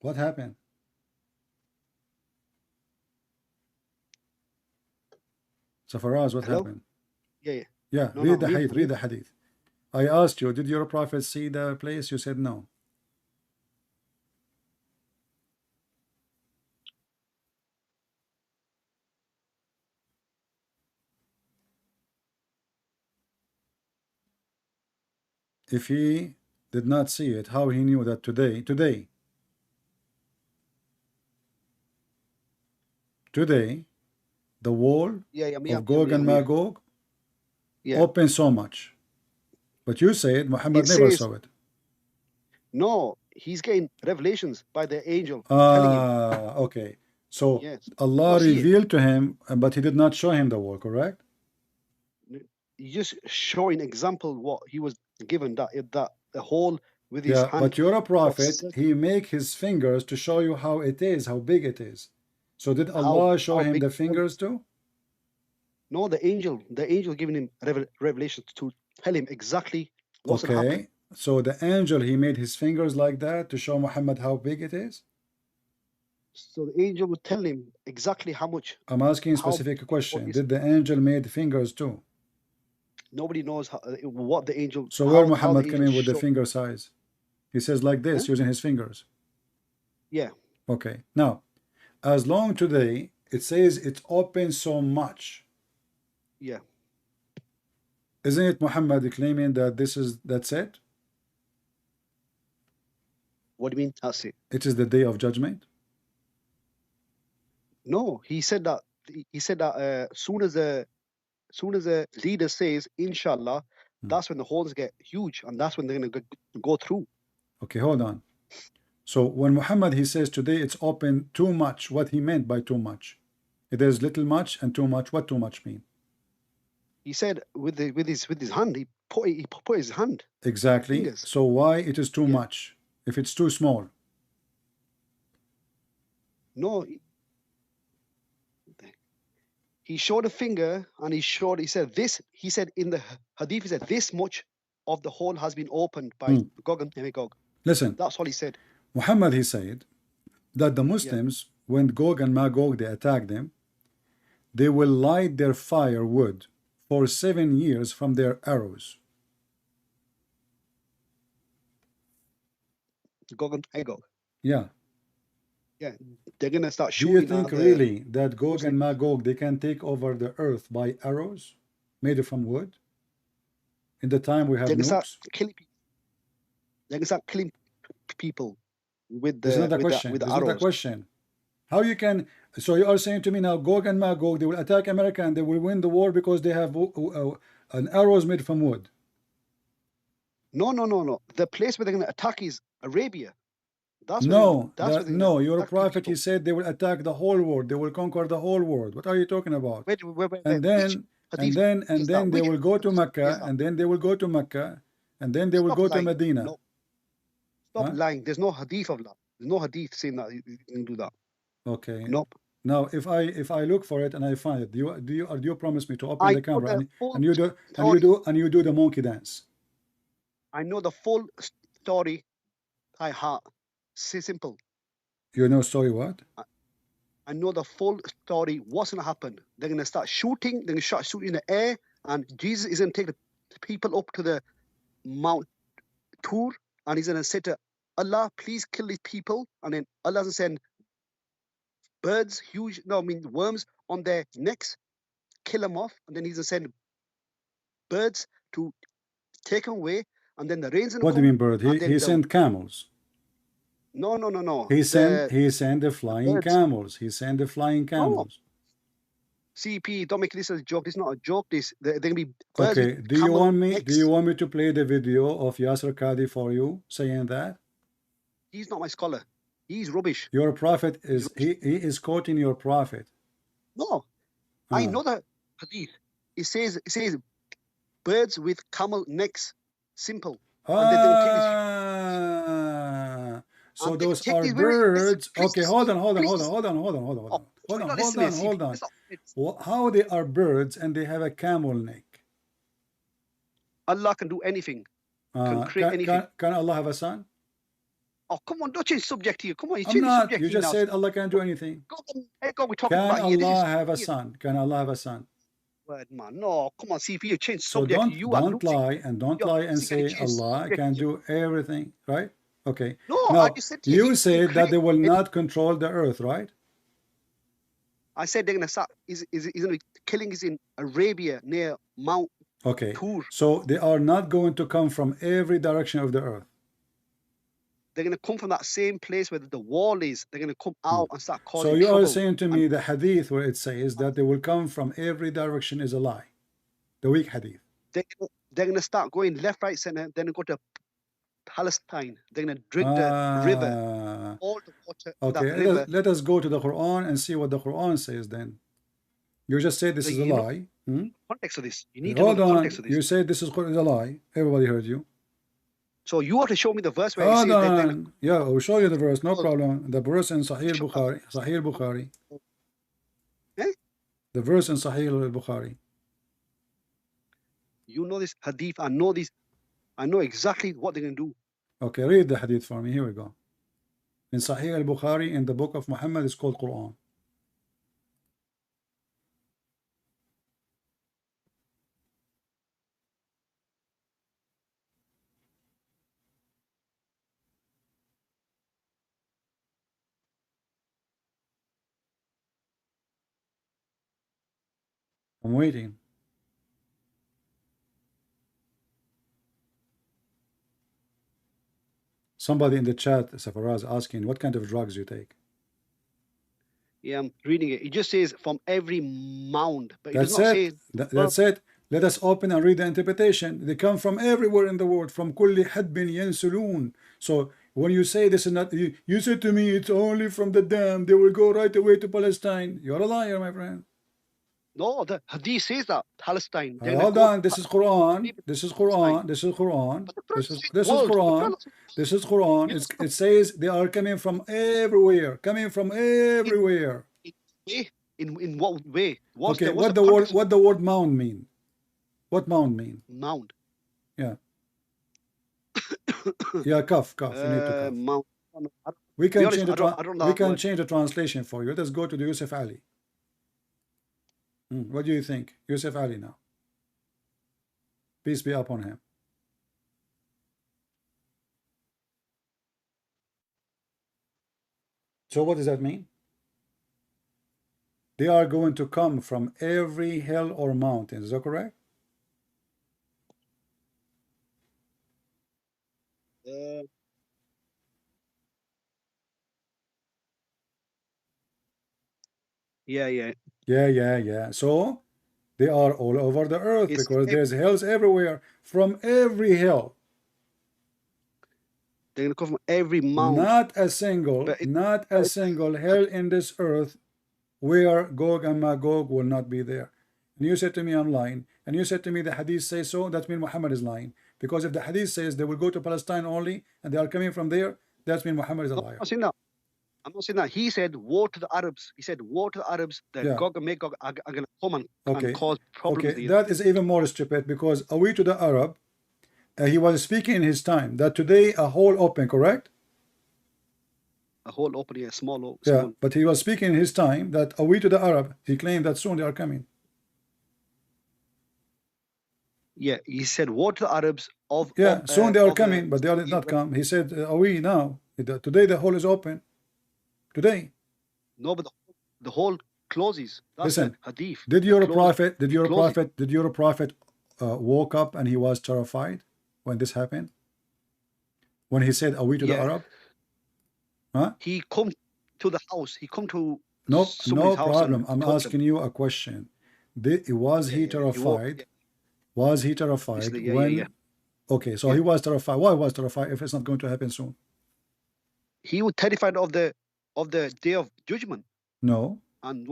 What happened? So Faraz, what happened? Yeah. Read the hadith. Read the hadith. I asked you, did your prophet see the place? You said no. If he did not see it, how he knew that today, the wall of Gog and Magog opened so much. But you said Muhammad never saw it. No, he's getting revelations by the angel. Okay. So Allah revealed to him, but he did not show him the wall, correct? He's just showing example what he was given, that the hole with his hand. But you're a prophet. He make his fingers to show you how it is, how big it is. So did Allah show him the fingers too? No, the angel giving him revelations to tell him exactly what's going to happen. So the angel, he made his fingers like that to show Muhammad how big it is? So the angel would tell him exactly how much. I'm asking a how- specific question. Did the angel made fingers too? Nobody knows how, what the angel. So how- where how Muhammad the came angel in with the showed- finger size? He says like this, using his fingers. Yeah. Okay. Now, as long today, it says it's open so much. Yeah. Isn't it Muhammad claiming that that's it? What do you mean? That's it. It is the day of judgment? No, he said that. He said that soon as the leader says Inshallah, that's when the holes get huge, and that's when they're gonna go through. Okay, hold on. So when Muhammad he says today it's open too much, what he meant by too much? There's little much and too much. What too much mean? He said with his hand, he put his hand. Exactly. Fingers. So why it is too much if it's too small? No. He showed a finger and he said this. He said in the hadith, he said this much of the hole has been opened by Gog and Magog. Listen. That's all he said. Muhammad he said that the Muslims, when Gog and Magog they attack them, they will light their firewood for 7 years from their arrows. Gog and Magog. Yeah. Yeah, they're gonna start Do shooting. you think really that Gog and Magog they can take over the earth by arrows made from wood? In the time we have They can start nukes? killing people. They can start killing people with the There's another with question. the There's another arrows. question. How you can? So you are saying to me now, Gog and Magog they will attack America and they will win the war because they have an arrows made from wood? No. The place where they're gonna attack is Arabia. That's where No, that's where they're no. gonna Your attack prophet he said they will attack the whole world. They will conquer the whole world. What are you talking about? Where, And then they will go to Mecca, and then they will go to Mecca, and then they will Stop go to lying. Medina. No. Stop lying. There's no hadith of that. There's no hadith saying that you can do that. Okay. Nope. Now, if I look for it and I find it, do you promise me to open I the camera know the full and you do the monkey dance? I know the full story by heart. Simple. You know story what? I know the full story. What's gonna happen? They're gonna start shooting. They're gonna start shooting in the air, and Jesus is gonna take the people up to the Mount Tur, and he's gonna say to Allah, "Please kill these people." And then Allah's gonna send birds, worms on their necks, kill them off, and then he's gonna send birds to take them away, and then the rain's gonna What do come. you mean bird? and then He the- sent camels. No. He sent the flying birds. camels. He sent the flying camels. CP, don't make this as a joke. This is not a joke. They're gonna be birds Okay. with Do you camel want me? necks. Do you want me to play the video of Yasser Qadi for you saying that? He's not my scholar. He's rubbish. Your prophet is he is quoting your prophet. No, I know the hadith. It says birds with camel necks. Simple. And then they'll take this- So and they those take are these birds. please, Okay, hold on. please. How they are birds and they have a camel neck? Allah can do anything. Can create Can, anything. can Allah have a son? Oh, come on, don't change subject here. Come on, you I'm change the not. subject You here just now. said Allah can do anything. Go, we're talking Can about here. This Allah is have a here. son? Can Allah have a son? Word, man. No, come on, see if you change So subject. don't you are losing. lie and don't You're lie and losing and say you change Allah subject. can do everything, right? Okay. No, Now I just said to you, you he said that they will created- not control the earth, right? I said they're gonna start. Is gonna be killing is in Arabia near Mount Okay. Tur. So they are not going to come from every direction of the earth. They're gonna come from that same place where the wall is. They're gonna come out and start causing So you trouble. are saying to me the hadith where it says that they will come from every direction is a lie. The weak hadith. They're gonna start going left, right, center. Then go to Palestine. They're gonna drink the river, all the water in that Okay, river. let us go to the Quran and see what the Quran says then. You just said this So is a you know- lie. Context of this. You need to know Hold the on. context of this. You said this is a lie. Everybody heard you. So you have to show me the verse where it Hold says that they're on. Yeah, I'll show you the verse. No problem. The verse in Sahih Bukhari. Sahih Bukhari. Eh? The verse in Sahih Bukhari. You know this hadith. I know this I know exactly what they're going to do. Okay, read the hadith for me. Here we go. In Sahih al-Bukhari, in the book of Muhammad, it's called Quran. I'm waiting. Somebody in the chat, Safaraz, asking what kind of drugs you take. Yeah, I'm reading it. It just says from every mound, but it That's does not it. say. That's it. Let us open and read the interpretation. They come from everywhere in the world, from kulli hadbin yansulun. So when you say this is not, you said to me it's only from the dam, they will go right away to Palestine. You're a liar, my friend. No, the hadith says that Palestine. Hold on, this is Quran. This is Quran. This is Quran. This is Quran. This is Quran. It says they are coming from everywhere. Coming from everywhere. In what way? Okay, what the word mound mean? What mound mean? Mound. Yeah. Yeah, cough. You need to cough. Mound. We can change the translation for you. Let's go to the Yusuf Ali. What do you think? Yusuf Ali now. Peace be upon him. So what does that mean? They are going to come from every hill or mountain. Is that correct? Yeah. So they are all over the earth because there's hills everywhere. From every hill. They're going to come from every mountain. Not a single hill in this earth where Gog and Magog will not be there. And you said to me I'm lying. And you said to me the hadith says so. That means Muhammad is lying. Because if the hadith says they will go to Palestine only and they are coming from there, that means Muhammad is a liar. I'm not saying that. He said, woe to the Arabs. He said, woe to the Arabs that Gog and Magog are going to come and cause problems. Okay, that is even more stupid because are we to the Arab? He was speaking in his time that today a hole open, correct? A hole open, yeah, small. Yeah, but he was speaking in his time that are we to the Arab? He claimed that soon they are coming. Yeah, he said, woe to the Arabs of. Yeah, soon they are coming, but they did not come. He said, are we now? Today the hole is open. Today. No, but the hole closes. That's Listen, hadith. Did your prophet woke up and he was terrified when this happened? When he said, are we to the Arab? Huh? He come to the house. He come to no problem. I'm asking you a question. Was he terrified? Was he terrified when? Okay, so he was terrified. Why was terrified if it's not going to happen soon? He was terrified of the day of judgment. No. And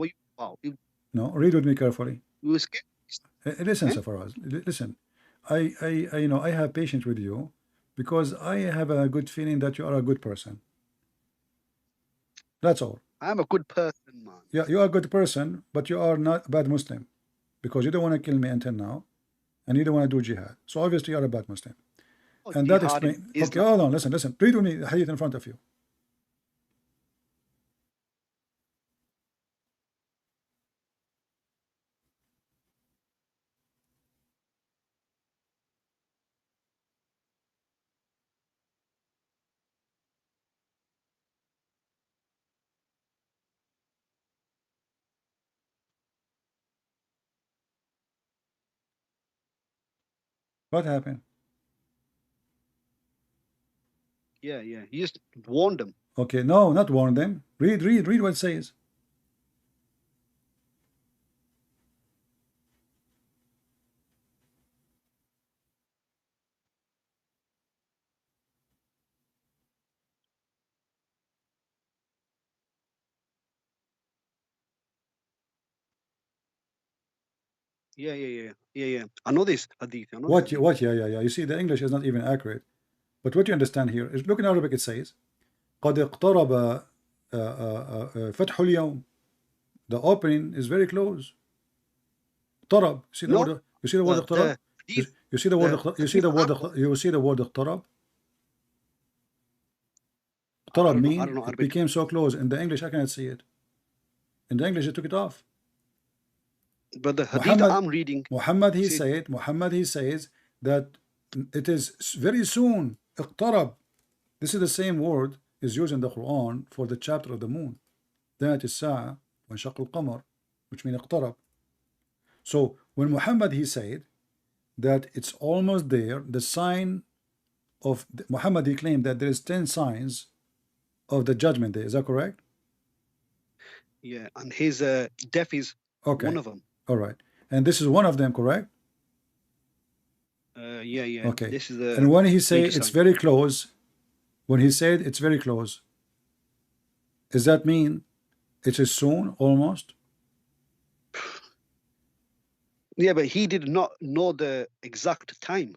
no, read with me carefully. You were scared. Listen, Safaraz. Listen, I have patience with you because I have a good feeling that you are a good person. That's all. I'm a good person, man. Yeah, you are a good person, but you are not a bad Muslim because you don't want to kill me until now, and you don't want to do jihad. So obviously you are a bad Muslim. And that explains. Okay, hold on. Listen. Read with me the hadith in front of you. What happened? Yeah. He just warned them. Okay, no, not warn them. Read what it says. Yeah. I know this hadith. What? Yeah. You see, the English is not even accurate. But what you understand here is, look in Arabic. It says, قد اقترب فتح اليوم. The opening is very close. اقترب. You see the word اقترب? You see the word you see the word اقترب. اقترب mean it became so close. In the English I cannot see it. In the English they took it off. But the hadith I'm reading, Muhammad he says that it is very soon. اقترب. This is the same word is used in the Quran for the chapter of the moon. ذات الساعة وانشق القمر, which means اقترب. So when Muhammad he said that it's almost there, the sign of Muhammad he claimed that there is 10 signs of the judgment day. Is that correct? Yeah, and his death is one of them. All right, and this is one of them, correct? Yeah. Okay. This is the and when he said it's very close, when he said it's very close, does that mean it is soon, almost? Yeah, but he did not know the exact time.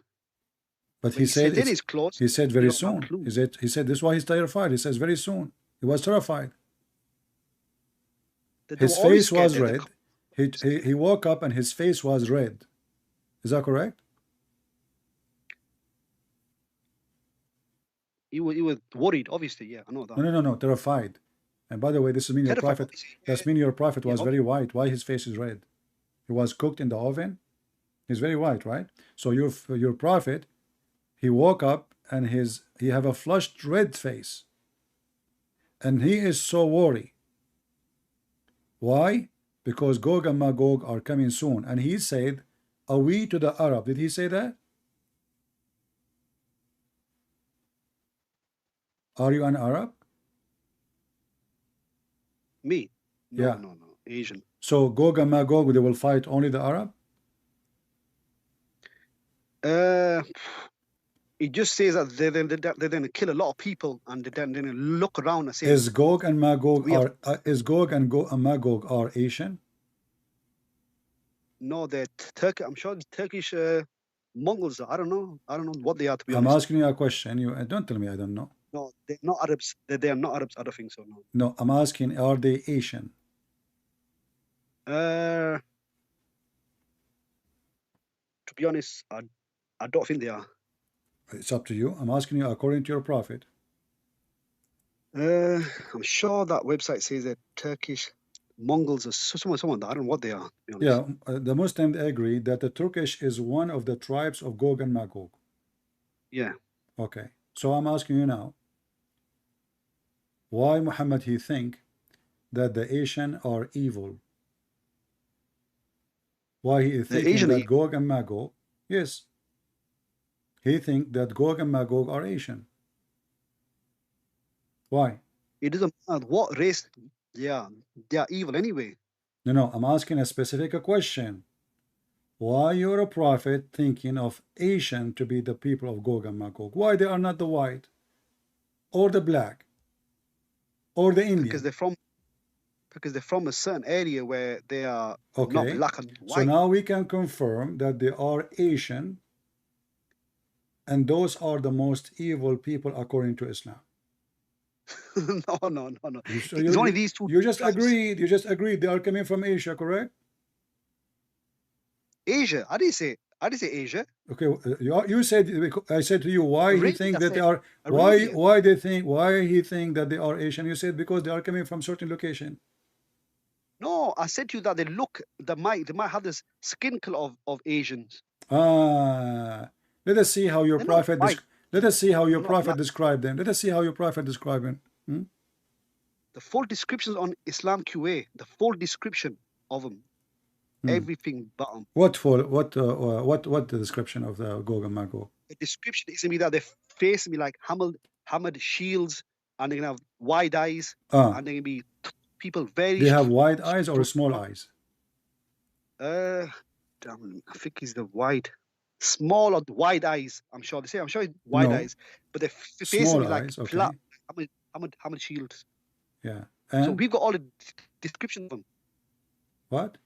But he said it is close. He said very soon. He said this is why he's terrified. He says very soon. He was terrified. His face was red. He woke up and his face was red. Is that correct? He was worried, obviously. Yeah, I know that. No, terrified. And by the way, this means your prophet. That means your prophet was very white. Why his face is red? He was cooked in the oven. He's very white, right? So your prophet, he woke up and he have a flushed red face, and he is so worried. Why? Because Gog and Magog are coming soon, and he said, "Are we to the Arab?" Did he say that? Are you an Arab? Me? No, yeah. No. Asian. So Gog and Magog, they will fight only the Arab? It just says that they're going to kill a lot of people, and they're going to look around and say, "Is Gog and Magog Magog are Asian?" No, they're Turkish. I'm sure Turkish Mongols. I don't know what they are, to be honest. I'm asking you a question. You don't tell me I don't know. No, they're not Arabs. They are not Arabs. I don't think so. No. No, I'm asking, are they Asian? To be honest, I don't think they are. It's up to you. I'm asking you according to your prophet. I'm sure that website says that Turkish Mongols or someone that I don't know what they are. To be honest. Yeah, the Muslims agree that the Turkish is one of the tribes of Gog and Magog. Yeah. Okay. So I'm asking you now, why Muhammad he think that the Asian are evil? Why he is thinking that Gog and Magog? Yes. He think that Gog and Magog are Asian. Why? It doesn't matter what race they are evil anyway. No, I'm asking a specific question. Why you're a prophet thinking of Asian to be the people of Gog and Magog? Why they are not the white, or the black, or the Indian? Because they're from a certain area where they are not black and white. So now we can confirm that they are Asian, and those are the most evil people according to Islam. No. So it's only these two. You just agreed. They are coming from Asia, correct? Asia. I didn't say Asia. Okay, you said. I said to you, why he think that they are? Why he think that they are Asian? You said because they are coming from certain location. No, I said to you that they might have this skin color of Asians. Let us see how your prophet. Let us see how your prophet described them. Let us see how your prophet described them. The full descriptions on Islam QA. The full description of them. Everything but them. What the description of the Gog and Magog? The description is going to be that they're facing me like hammered shields, and they're going to have wide eyes, and they're going to be people very. They have wide eyes or small eyes? I think it's the wide. Small or wide eyes. I'm sure it's wide eyes, but they're facing me like flat, hammered shields. Yeah. So we've got all the description of them. What?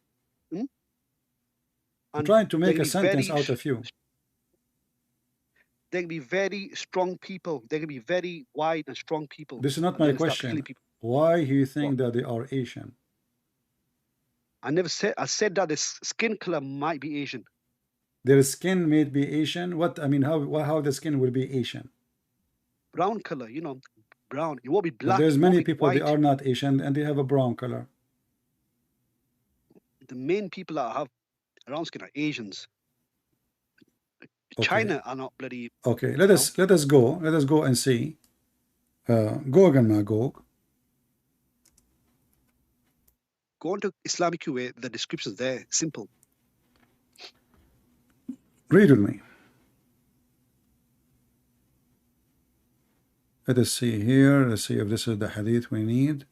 I'm trying to make a sentence out of you. They can be very strong people. They can be very wide and strong people. This is not my question. Why do you think that they are Asian? I never said. I said that the skin color might be Asian. Their skin may be Asian. What I mean, how the skin will be Asian? Brown color, you know, brown. It won't be But black. there's It won't many be people they white. are not Asian and they have a brown color. The main people that have brown skin are Asians. Okay. China are not bloody. Okay, let us go and see Gog and Magog. Go on to Islamic QA. The description's there. Simple. Read with me. Let us see here. Let's see if this is the hadith we need.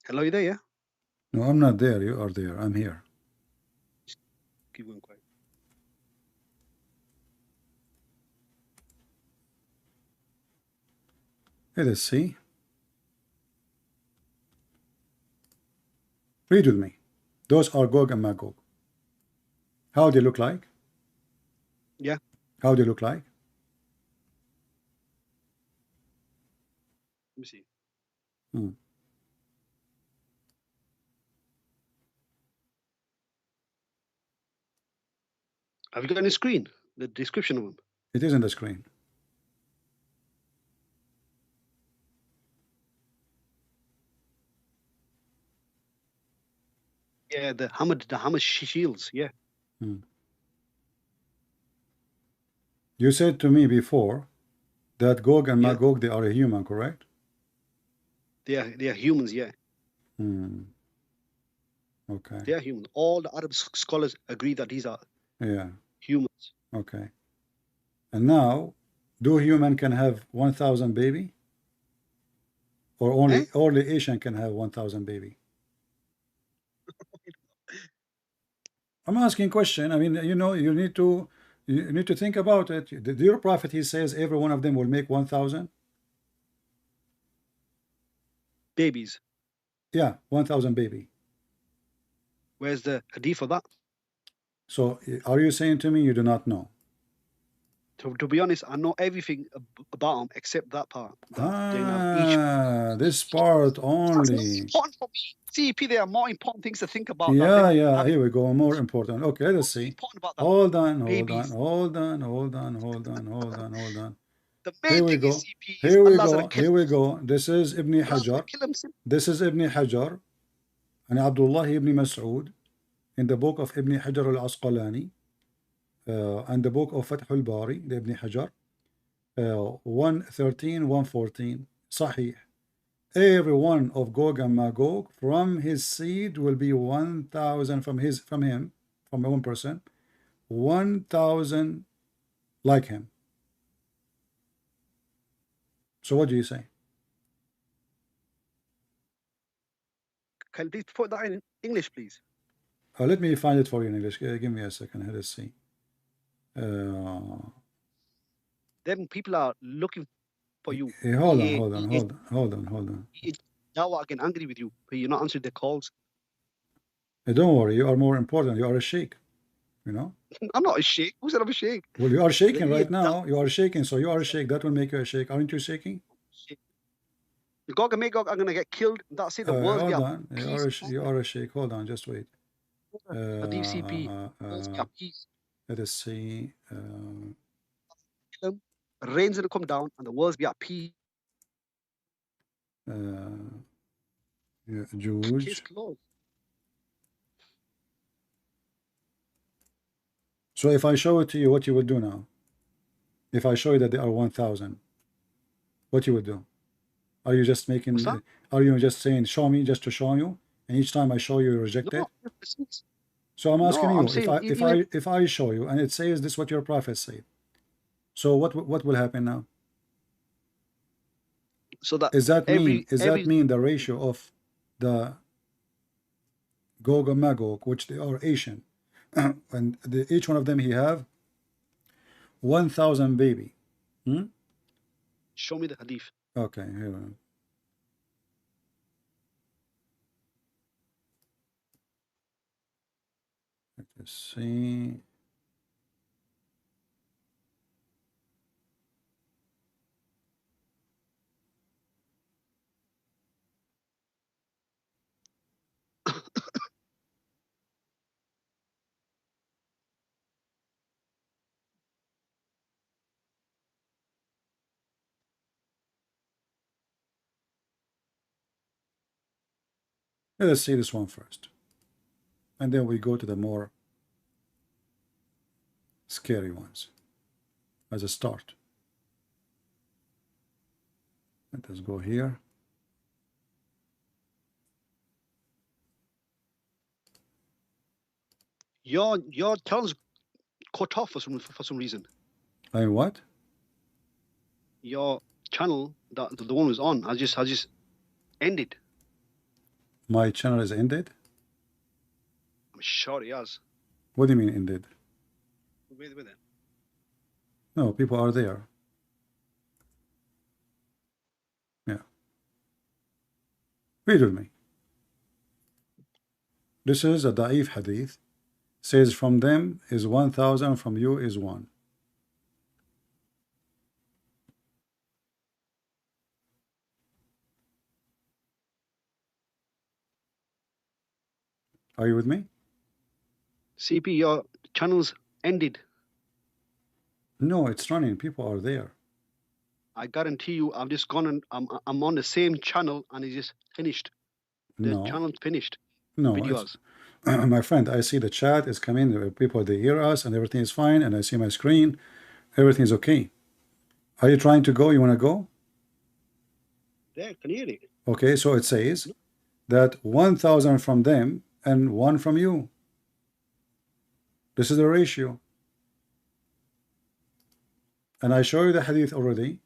Hello, you there? Yeah. No, I'm not there. You are there. I'm here. Keep going quiet. Let us see. Read with me. Those are Gog and Magog. How they look like? Yeah. How they look like? Let me see. Have you got any screen? The description of them. It is on the screen. Yeah, the Hamad shields. Yeah. You said to me before that Gog and Magog, they are a human, correct? They are humans. Yeah. Okay. They are humans. All the Arab scholars agree that these are humans. Okay. And now, do human can have 1,000 baby? Or only Asian can have 1,000 baby? I'm asking question. I mean, you know, you need to think about it. Your prophet, he says every one of them will make 1,000 babies. Yeah, 1,000 baby. Where's the hadith for that? So, are you saying to me you do not know? To be honest, I know everything about them except that part. This part only. Important for me. CEP, there are more important things to think about. Yeah, here we go. More important. Okay, let's see. Hold on. The Here main we thing go. is CEP. Here we go. This is Ibn Hajar. This is Ibn Hajar and Abdullah ibn Mas'ud in the book of Ibn Hajar al-Asqalani and the book of Fath al-Bari, the Ibn Hajar, 113, 114, Sahih. Every one of Gog and Magog from his seed will be 1,000 from one person, 1,000 like him. So what do you say? Can you please put that in English, please? Let me find it for you in English. Give me a second. Let's see. Then people are looking for you. Hold on. Now I get angry with you, but you're not answering their calls. Don't worry, you are more important. You are a sheikh, you know. I'm not a sheikh. Who said I'm a sheikh? Well, you are shaking right now. You are shaking, so you are a sheikh. That will make you a sheikh. Aren't you shaking? Gog and Magog are gonna get killed. That's it. The world's hold on. You are a sheikh. Hold on, just wait. DCP. Let us see. Rain's gonna come down, and the world's be at peace. Jews. Case closed. So if I show it to you, what you would do now? If I show you that there are 1,000, what you would do? Are you just making? Are you just saying show me just to show you, and each time I show you, you reject it? So I'm asking you, if I show you and it says this is what your prophet said, so what will happen now? So that does that mean the ratio of the Gog and Magog, which they are Asian, and each one of them he have 1,000 baby? Show me the hadith. Okay, here. Let's see. Let us see this one first. And then we go to the more scary ones as a start. Let us go here. Your channel's cut off for some reason. I what? Your channel, the one was on, I just ended. My channel is ended? I'm sure it has. What do you mean ended? Wait a minute. No, people are there. Yeah. Read with me. This is a Da'if hadith. Says from them is 1,000, from you is 1. Are you with me? CP, your channel's ended. No, it's running. People are there. I guarantee you, I've just gone and I'm on the same channel and it's just finished. The No. channel's finished. No, Videos. my friend, I see the chat is coming. There are people, they hear us and everything is fine. And I see my screen. Everything is okay. Are you trying to go? You want to go? There, can you hear it? Okay, so it says that 1,000 from them and 1 from you. This is the ratio. And I show you the hadith already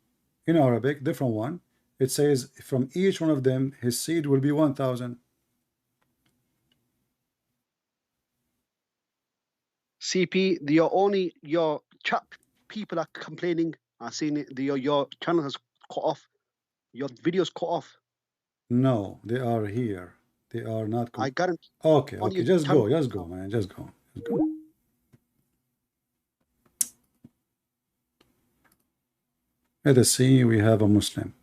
in Arabic, different one. It says from each one of them, his seed will be 1,000. CP, your chat people are complaining. I've seen it. Your channel has cut off. Your videos cut off. No, they are here. They are not. I guarantee. Okay, on okay, your just channel- go, man, just go. Let us see, we have a Muslim.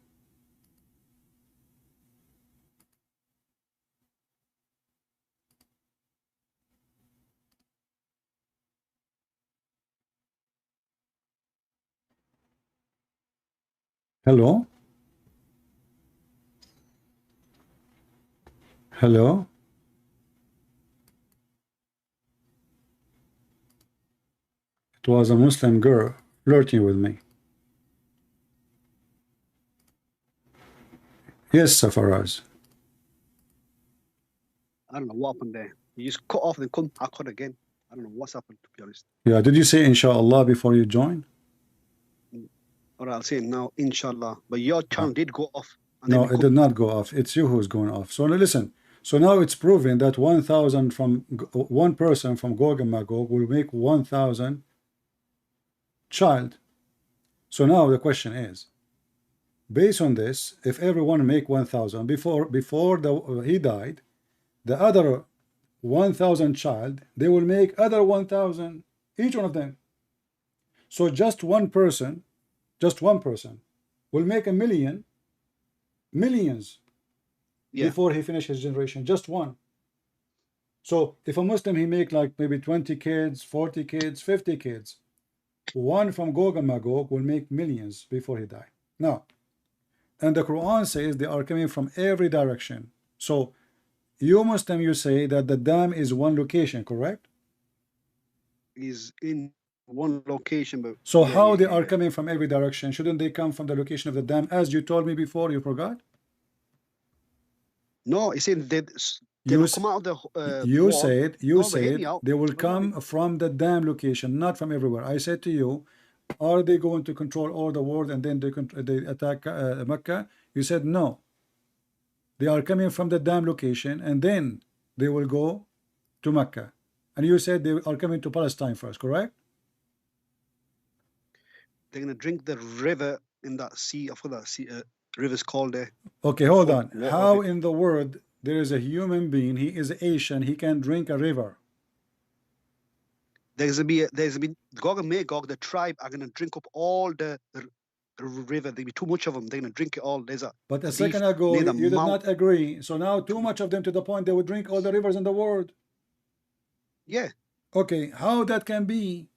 Hello? Hello? It was a Muslim girl flirting with me. Yes, Safaraz. I don't know what happened there. You just cut off and come back on again. I don't know what's happened, to be honest. Yeah, did you say inshallah before you join? Or I'll say it now, inshallah. But your channel did go off. And No, then it did not go off. It's you who's going off. So now listen. So now it's proven that 1,000 from one person from Gog and Magog will make 1,000 child. So now the question is, based on this, if everyone make 1,000 before he died, the other 1,000 child, they will make other 1,000, each one of them. So just one person will make millions before he finishes his generation, just one. So if a Muslim, he make like maybe 20 kids, 40 kids, 50 kids, one from Gog and Magog will make millions before he die. Now, and the Quran says they are coming from every direction. So you Muslim, you say that the dam is one location, correct? is in one location. But So how they are coming from every direction? Shouldn't they come from the location of the dam, as you told me before? You forgot? No, it's in they You will s- come out of the You wall. said No, but hear me out. they will come from the dam location, not from everywhere. I said to you, are they going to control all the world and then they attack Mecca? You said no. They are coming from the dam location and then they will go to Mecca. And you said they are coming to Palestine first, correct? They're gonna drink the river in that sea. I forgot that sea. River's called there. Okay, hold on. Water. How in the world there is a human being, he is Asian, he can drink a river? There's gonna be Gog and Magog, the tribe, are gonna drink up all the river. There'll be too much of them. They're gonna drink it all. There's a But a beef second ago, near you the did mount. not agree. So now too much of them to the point they would drink all the rivers in the world. Yeah. Okay, how that can be?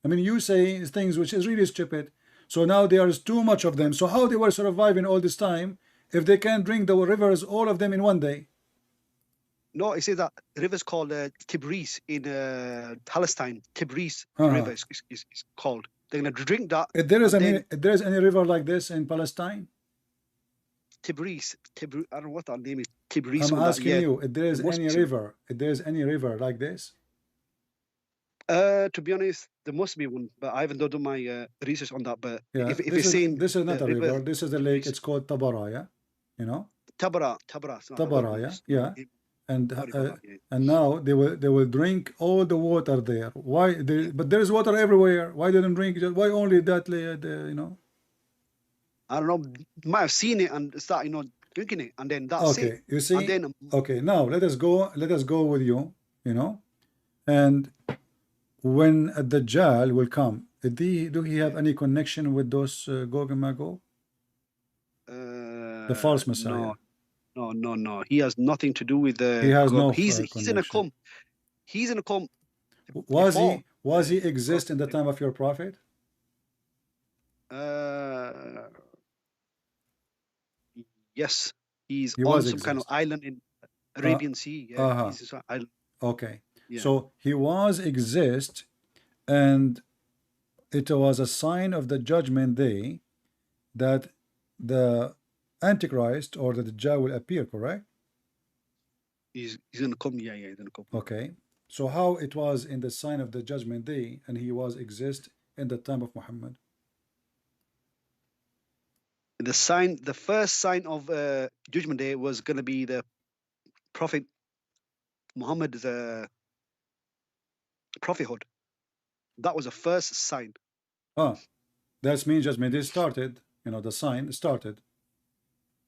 I mean, you say things which is really stupid. So now there is too much of them. So how they were surviving all this time if they can't drink the rivers, all of them in one day? No, it says that the river's called Tigris in Palestine. Tigris Uh-huh. River is called. They're going to drink that. If there is and any, then if there is any river like this in Palestine, Tigris, I don't know what that name is. Tigris. I'm or that, asking yeah. you, if there is There must any be some. river, if there is any river like this, To be honest, there must be one, but I haven't done my research on that. But yeah, if this it's is saying this is not the a river. river, This is a lake. It's called Tabara, yeah, you know, Tabara, it's not, I don't know. Tabara, yeah, and Sorry about that, yeah. and now they will drink all the water there. Why? But there is water everywhere. Why didn't drink? Why only that? You know. I don't know. Might have seen it and start, drinking it, and then that's Okay, it. you see. And then Okay, now let us go. Let us go with you. You know, and when the Dajjal will come, do he have any connection with those Gog and Magog? The false Messiah. No. He has nothing to do with the. He has no He's in a connection. come. He's in a come. Was he exist in the time of your prophet? Yes, he's He on was some kind of exist. island in Arabian Sea. Yeah, Uh-huh. he's just an island. Okay, Yeah. so he was exist, and it was a sign of the judgment day that the Antichrist or the Dajjal will appear, correct? He's gonna come. Yeah, he's gonna come. Okay, so how it was in the sign of the judgment day and he was exist in the time of Muhammad? The first sign of Judgment Day was gonna be the Prophet Muhammad's prophethood. That was the first sign. Ah, that means judgment day started. You know, the sign started.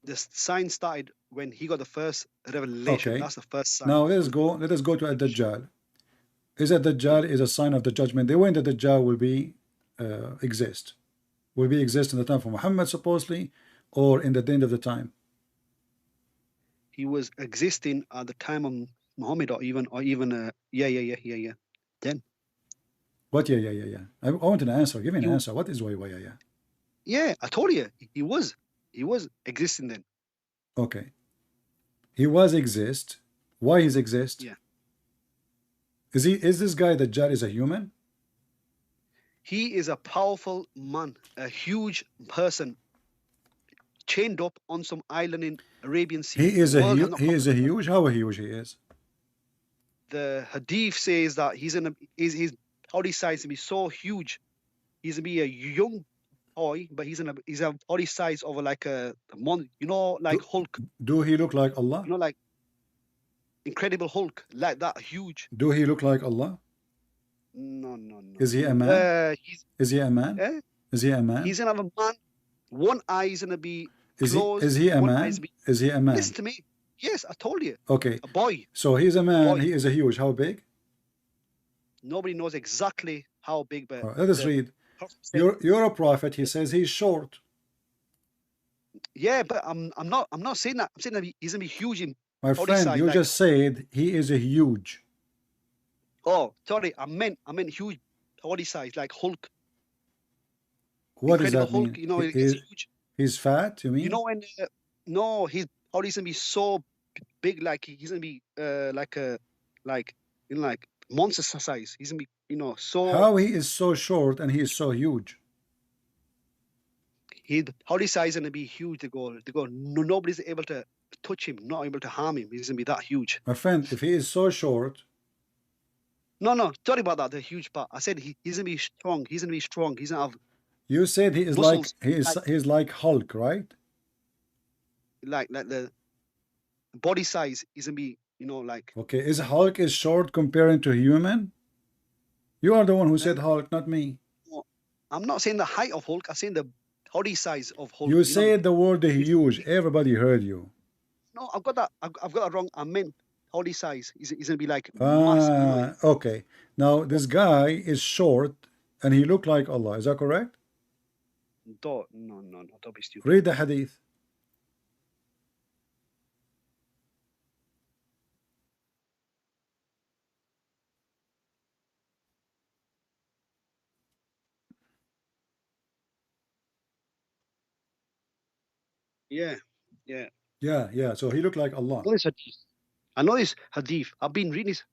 The sign started when he got the first revelation. Okay. That's the first sign. Now let us go. Let us go to Ad-Dajjal. Is Ad-Dajjal is a sign of the judgment day when the Dajjal will be exist? Will be exist in the time of Muhammad supposedly, or in the end of the time? He was existing at the time of Muhammad, or even yeah. Then. What? Yeah. I want an answer. Give me an answer. What is yeah? Yeah, I told you he was existing then. Okay. He was exist. Why he's exist? Yeah. Is this guy Dajjal is a human? He is a powerful man, a huge person, chained up on some island in Arabian Sea. He is a huge. How huge he is? The Hadith says that his body size to be so huge. He's gonna be a young boy, but he's a body size of like a mon, like Hulk. Do he look like Allah? Like Incredible Hulk, like that huge. Do he look like Allah? No. Is he a man? Is he a man? Eh? Is he a man? He's gonna have a man. One eye is gonna be closed. Is he a man? Is he a man? Listen to me. Yes, I told you. Okay. A boy. So he's a man. Boy. He is a huge. How big? Nobody knows exactly how big, but Let us read. You're a prophet. He says he's short. Yeah, but I'm not saying that. I'm saying that he's gonna be huge in My body friend, size, you like- just said he is a huge. Oh, sorry, I meant huge body size, like Hulk. What does Incredible that Hulk, mean? it's huge. He's fat, you mean? You know when? No, his body's gonna be so big, like he's gonna be like monster size. He's gonna be so. How he is so short and he is so huge? His body size is gonna be huge. To go. Nobody's able to touch him, not able to harm him. He's gonna be that huge. My friend, if he is so short. No, sorry about that. The huge part. I said he's gonna be strong. He's gonna be strong. He's gonna have. You said he is muscles, he's like Hulk, right? Like the body size is gonna be like. Okay, is Hulk is short comparing to human? You are the one who said Hulk, not me. I'm not saying the height of Hulk. I'm saying the body size of Hulk. You said the word huge. Everybody heard you. No, I've got that. I've got that wrong. I meant body size. He's gonna be like massive. Okay. Now this guy is short and he looked like Allah. Is that correct? No, don't be stupid. Read the hadith. Yeah. Yeah. So he looked like Allah. What is hadith? I know this hadith. I've been reading this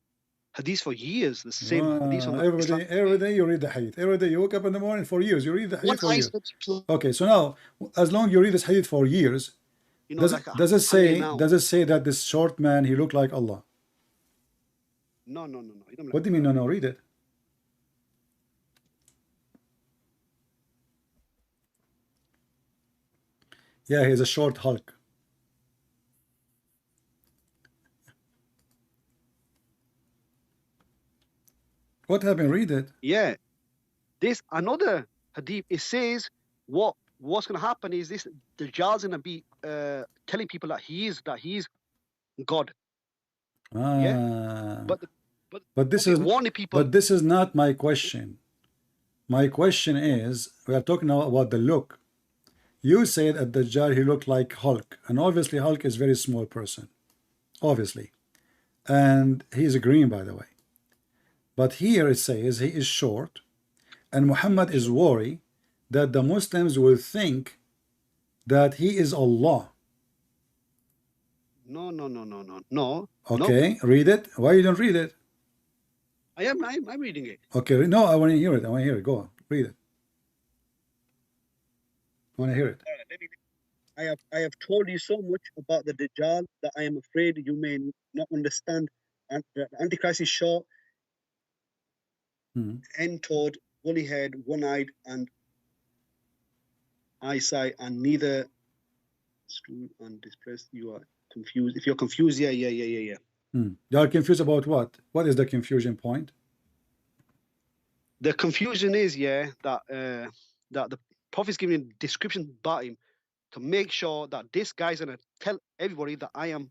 hadith for years. The same hadith on the every day you read the hadith. Every day you wake up in the morning for years. You read the hadith One for years. ayah. Okay, so now, as long as you read this hadith for years, You know, does, like does it say now. does it say that this short man he looked like Allah? No. You don't What do you mean? No, read it. Yeah, he's a short Hulk. What happened? Read it. Yeah. This another hadith. It says what's going to happen is this: Dajjal's going to be telling people that he is God. Yeah. But this okay, is warning people. But this is not my question. My question is, we are talking now about the look. You said at Dajjal he looked like Hulk, and obviously Hulk is a very small person, obviously, and he's green, by the way. But here it says he is short, and Muhammad is worried that the Muslims will think that he is Allah. No. Okay, read it. Why you don't read it? I'm reading it. Okay, no, I want to hear it. I want to hear it. Go on, read it. I want to hear it. I have told you so much about the Dajjal that I am afraid you may not understand. And the Antichrist is short, end-toed, woolly-haired, one-eyed, and eyesight, and neither screwed and depressed. You are confused. If you're confused, yeah. You are confused about what? What is the confusion point? The confusion is, that the Prophet's giving a description about him to make sure that this guy's going to tell everybody that I am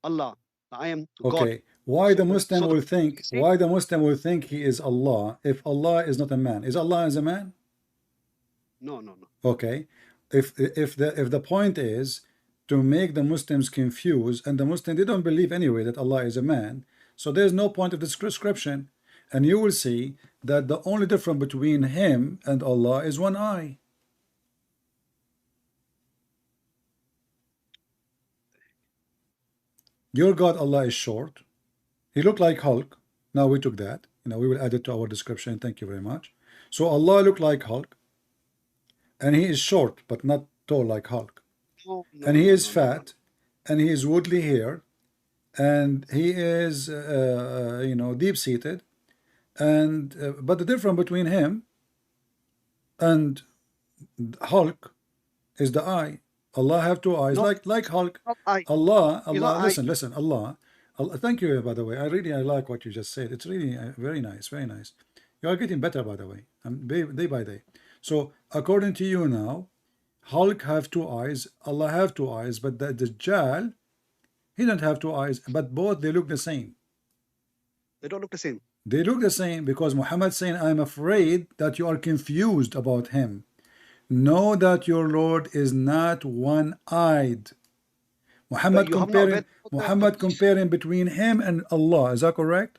Allah, that I am God. Okay, why the Muslim will think? Why the Muslim will think he is Allah if Allah is not a man? Is Allah as a man? No. Okay, if the point is to make the Muslims confused, and the Muslims, they don't believe anyway that Allah is a man, so there's no point of this description, and you will see that the only difference between him and Allah is one eye. Your God Allah is short. He looked like Hulk. Now we took that. We will add it to our description. Thank you very much. So Allah looked like Hulk, and he is short but not tall like Hulk. And he is fat, and he is woolly hair, and he is deep-seated, and but the difference between him and Hulk is the eye. Allah have two eyes, like Hulk. Allah, listen, Allah. Thank you, by the way. I like what you just said. It's really very nice, very nice. You are getting better, by the way, day by day. So according to you now, Hulk have two eyes, Allah have two eyes, but the Dajjal, he don't have two eyes, but both they look the same. They don't look the same. They look the same because Muhammad saying, I'm afraid that you are confused about him. Know that your Lord is not one-eyed. Muhammad comparing between him and Allah. Is that correct?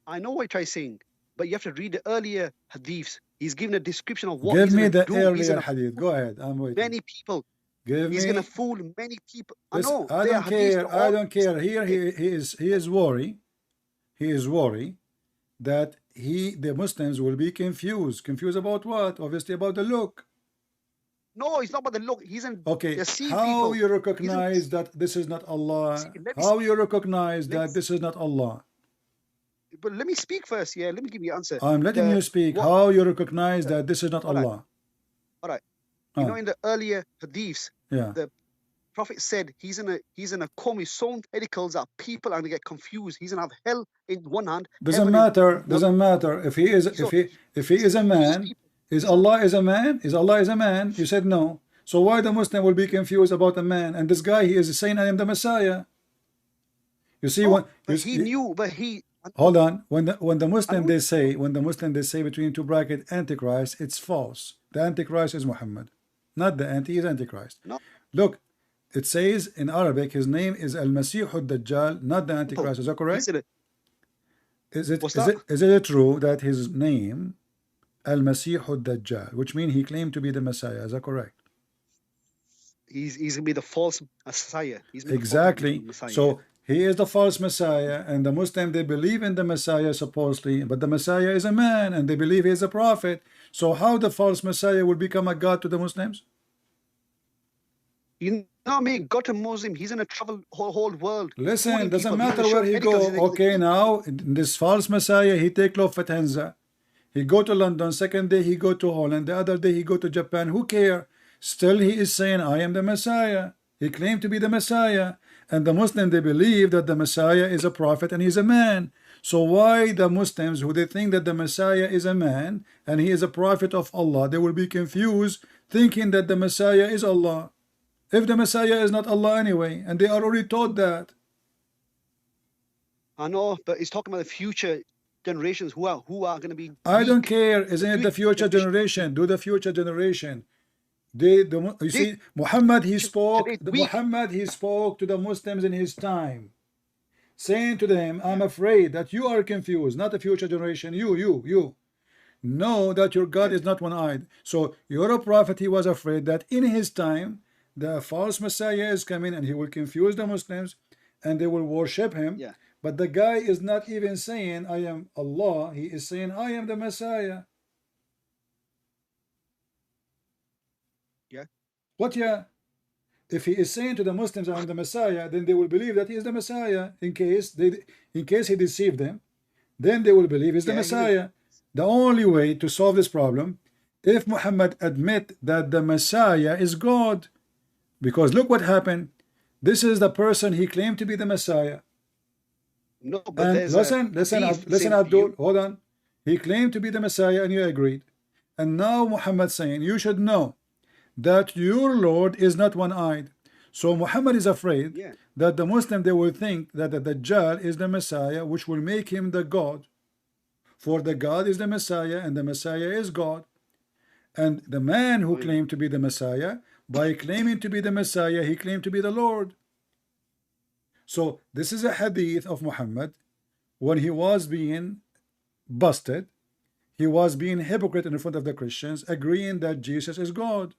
I know what you're saying, but you have to read the earlier hadiths. He's given a description of what Give he's me the do. earlier hadith. Go ahead. I'm waiting. Many people. He's going to fool many people. Listen, I don't care. I don't care. Here he is worried. He is worried that the Muslims will be confused. Confused about what? Obviously about the look. No, it's not about the look. He's in. Okay. How you recognize that this is not Allah? How you recognize that this is not Allah? But let me speak first. Yeah, let me give you an answer. I'm letting you speak. How you recognize that this is not Allah? All right. You know, in the earlier hadiths, the Prophet said he's in a comb with sewn edicles that people are going to get confused. He's going to have hell in one hand. Doesn't matter. Doesn't matter if he is if he is a man. Is Allah is a man? Is Allah is a man? You said no. So why the Muslim will be confused about a man? And this guy, he is saying, I am the Messiah. You see what? He knew, but he. Hold on. When the Muslim they say between two brackets Antichrist, it's false. The Antichrist is Muhammad, not the anti is Antichrist. No. Look, it says in Arabic his name is Al-Masih Ad-Dajjal, not the Antichrist. Is that correct? Is it true that his name Al-Masih Ad-Dajjal, which means he claimed to be the Messiah? Is that correct? He's gonna be the false Messiah. Exactly. Messiah. So He is the false Messiah, and the Muslim, they believe in the Messiah supposedly, but the Messiah is a man, and they believe he is a prophet. So how the false Messiah will become a god to the Muslims? You know me, got a Muslim. He's in a travel whole world. Listen, schooling doesn't people. matter He's where gonna he show go. medicals. Okay, now this false Messiah, he take Lufthansa. He go to London. Second day he go to Holland. The other day he go to Japan. Who care? Still he is saying, I am the Messiah. He claimed to be the Messiah. And the Muslim, they believe that the Messiah is a prophet and he's a man. So why the Muslims, who they think that the Messiah is a man and he is a prophet of Allah, they will be confused thinking that the Messiah is Allah, if the Messiah is not Allah anyway, and they are already taught that. I know, but he's talking about the future generations who are going to be. I don't care. Isn't it the future generation? Do the future generation. You see, Muhammad, he spoke to the Muslims in his time, saying to them, I'm afraid that you are confused, not the future generation. You know that your God is not one-eyed. So you're a prophet. He was afraid that in his time the false Messiah is coming and he will confuse the Muslims and they will worship him. Yeah. But the guy is not even saying I am Allah. He is saying I am the Messiah. Yeah. What? Yeah. If he is saying to the Muslims I am the Messiah, then they will believe that he is the Messiah. In case he deceived them, then they will believe he's the Messiah. The only way to solve this problem, if Muhammad admit that the Messiah is God, because look what happened. This is the person he claimed to be the Messiah. No, but and listen, Abdul, hold on. He claimed to be the Messiah and you agreed. And now Muhammad saying, you should know that your Lord is not one-eyed. So Muhammad is afraid that the Muslim, they will think that the Dajjal is the Messiah, which will make him the God. For the God is the Messiah and the Messiah is God. And the man who claimed to be the Messiah, by claiming to be the Messiah, he claimed to be the Lord. So this is a hadith of Muhammad. When he was being busted, he was being hypocrite in front of the Christians, agreeing that Jesus is God.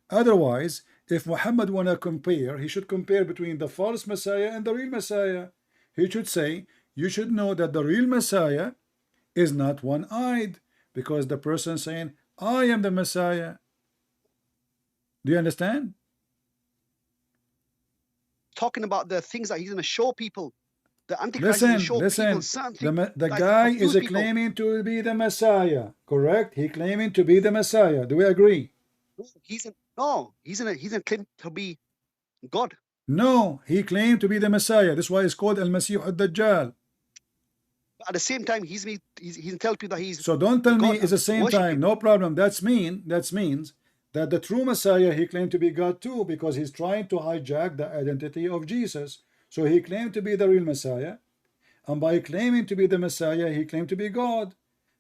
Otherwise, if Muhammad want to compare, he should compare between the false Messiah and the real Messiah. He should say, you should know that the real Messiah is not one-eyed, because the person saying, I am the Messiah. Do you understand? Talking about the things that he's going to show people. The Antichrist is going to show people something. The guy is claiming to be the Messiah, correct? He claiming to be the Messiah. Do we agree? He's in claim to be God. No, he claimed to be the Messiah. That's why it's called Al-Masih Ad-Dajjal. At the same time, he's telling people that he's. So don't tell me it's the same time. No problem. That means that the true Messiah, he claimed to be God too, because he's trying to hijack the identity of Jesus. So he claimed to be the real Messiah, and by claiming to be the Messiah, he claimed to be God.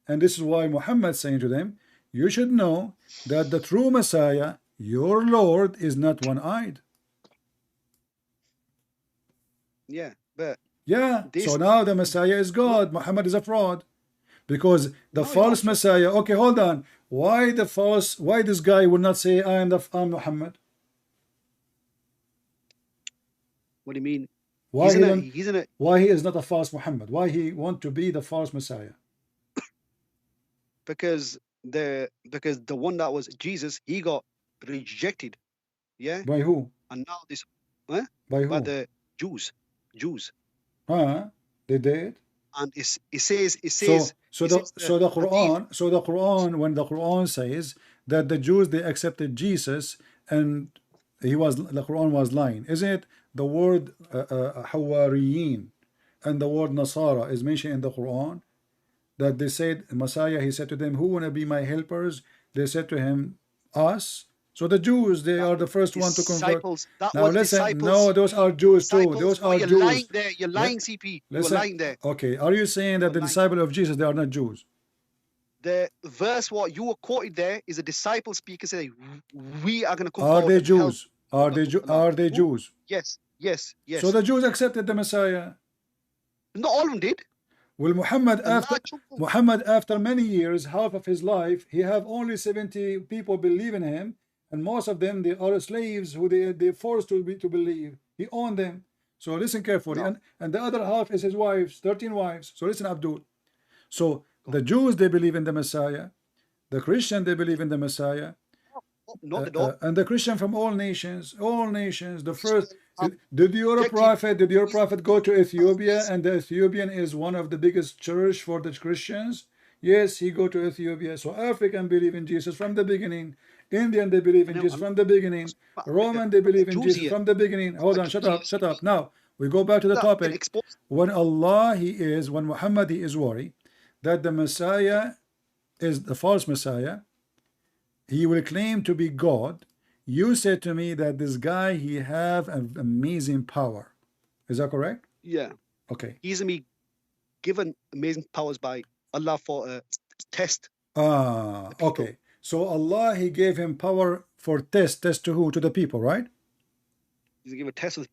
And this is why Muhammad saying to them, you should know that the true Messiah, your Lord, is not one-eyed. Yeah, but so now the Messiah is God. Muhammad is a fraud, because the false Messiah. Okay, hold on. Why this guy would not say I'm Muhammad? What do you mean? Why he is not a false Muhammad? Why he want to be the false Messiah? Because the one that was Jesus, he got rejected. Yeah. By who? And now this. By who? By the Jews. They did. And it says. So the Quran, when the Quran says that the Jews, they accepted Jesus and the Quran was lying, isn't it? The word Hawariyin and the word Nasara is mentioned in the Quran, that they said Messiah, he said to them, who want to be my helpers? They said to him, us. So the Jews, they are the first one to convert. Now listen, no, those are Jews too. Those are Jews. You're lying there. You're lying, CP. You're lying there. Okay, are you saying that the disciple of Jesus, they are not Jews? The verse what you were quoted there is a disciple speaker saying, we are going to come forward. Are they Jews? Are they Jews? Yes. So the Jews accepted the Messiah. Not all of them did. Well, Muhammad, after many years, half of his life, he have only 70 people believe in him. And most of them, they are slaves who they forced to believe. He owned them. So listen carefully. And the other half is his wives, 13 wives. So listen, Abdul. So the Jews, they believe in the Messiah. The Christian, they believe in the Messiah. Not at all. And the Christian from all nations, the first. Did your prophet go to Ethiopia, and the Ethiopian is one of the biggest church for the Christians? Yes, he go to Ethiopia. So African believe in Jesus from the beginning. Indian, they believe in Jesus from the beginning. Roman, they believe in Jesus from the beginning. Hold on, shut up. Now we go back to the topic. When when Muhammad, he is worried that the Messiah is the false Messiah, he will claim to be God. You said to me that this guy, he have an amazing power. Is that correct? Yeah. Okay. He's gonna be given amazing powers by Allah for a test. Okay. So Allah, he gave him power for test to who? To the people, right? He's gonna give a test with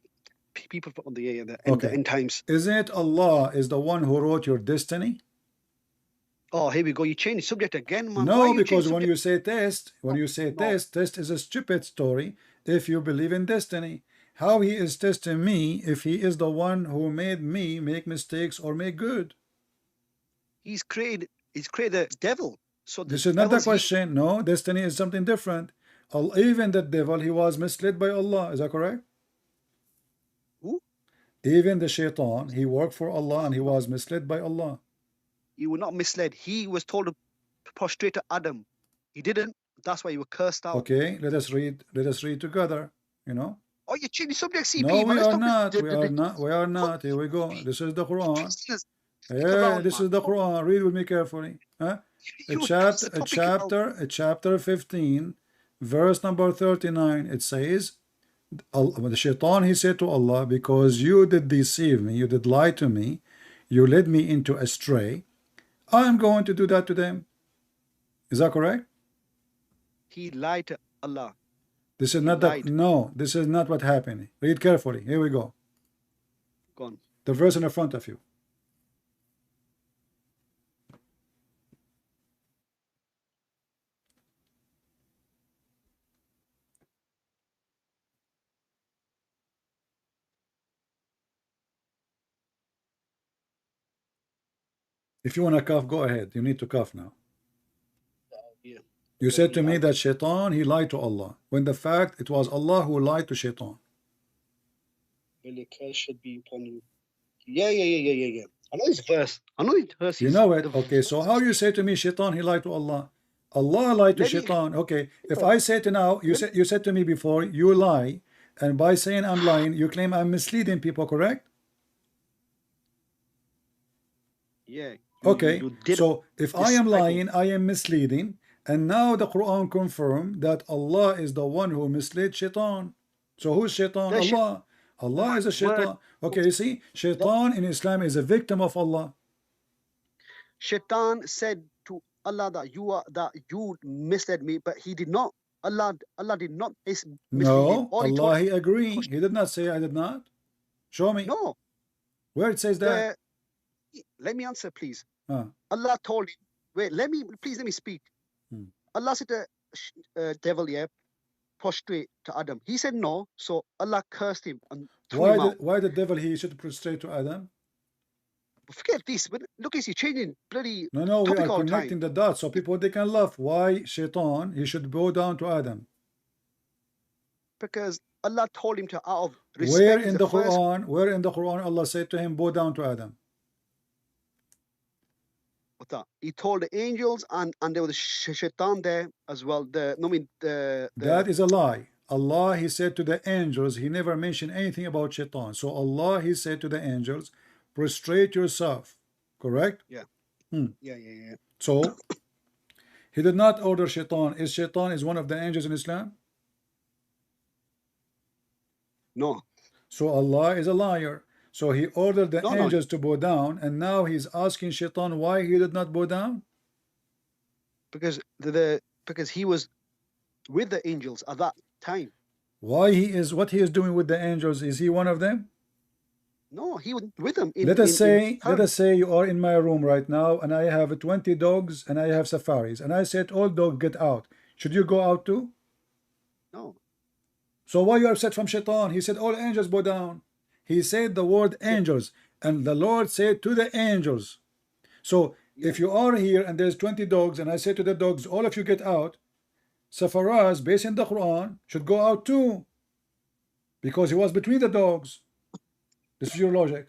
people on the end times. Isn't Allah is the one who wrote your destiny? Oh, here we go. You change the subject again, man. No, because when you say test, test is a stupid story if you believe in destiny. How he is testing me if he is the one who made me make mistakes or make good? He's created the devil. So this is not the question. No, destiny is something different. Even the devil, he was misled by Allah. Is that correct? Who? Even the shaitan, he worked for Allah and he was misled by Allah. He was not misled. He was told to prostrate to Adam. He didn't. That's why he was cursed out. Okay, let us read together. You know. Oh, you changed the subject, CP. No, we are not. We are not. Here we go. This is the Quran. Yeah, this is the Quran. Read with me carefully. Huh? Chapter 15, verse number 39. It says, the shaitan, he said to Allah, because you did deceive me, you did lie to me, you led me into astray, I am going to do that to them. Is that correct? He lied to Allah. This is not that. No, this is not what happened. Read carefully. Here we go. Go on. The verse in the front of you. If you want to cough, go ahead. You need to cough now. Yeah. You said to me that shaitan, he lied to Allah, when the fact it was Allah who lied to shaitan. Really, curse should be upon you. Yeah. I know this verse. You know it. Okay, so how you say to me, shaitan, he lied to Allah? Allah lied to shaitan. Okay, if I say to now, you said to me before, you lie, and by saying I'm lying, you claim I'm misleading people, correct? Yeah. Okay, so if I am lying, I am misleading, and now the Quran confirmed that Allah is the one who misled shaitan. So who's shaitan? Allah. Allah is a shaitan. Okay, you see, shaitan in Islam is a victim of Allah. Shaitan said to Allah that you misled me, but he did not. Allah did not mislead him. No, Allah, he agreed. He did not say I did not. Show me. No. Where it says that? Let me answer, please. Allah told him, wait, let me speak. Allah said to devil, prostrate to Adam. He said no, so Allah cursed him and threw him out. Why the devil he should prostrate to Adam? Forget this. Look, he's changing bloody. No, we are connecting the dots so people they can laugh. Why shaitan he should bow down to Adam? Because Allah told him to out of respect. Where in the Quran Allah said to him, bow down to Adam? He told the angels and there was shaitan there as well. That is a lie. Allah, he said to the angels, he never mentioned anything about shaitan. So Allah, he said to the angels, prostrate yourself. Correct? Yeah. Yeah. So he did not order shaitan. Is shaitan one of the angels in Islam? No. So Allah is a liar. So he ordered the angels to bow down, and now he's asking shaitan why he did not bow down? Because he was with the angels at that time. What he is doing with the angels, is he one of them? No, he was with them. Let us say you are in my room right now, and I have 20 dogs and I have safaris, and I said all dogs get out. Should you go out too? No. So why you are upset from shaitan? He said all angels bow down. he said the word angels, and the Lord said to the angels. So if you are here and there's 20 dogs, and I say to the dogs, all of you get out, Safaraz, based in the Quran, should go out too, because he was between the dogs. This is your logic.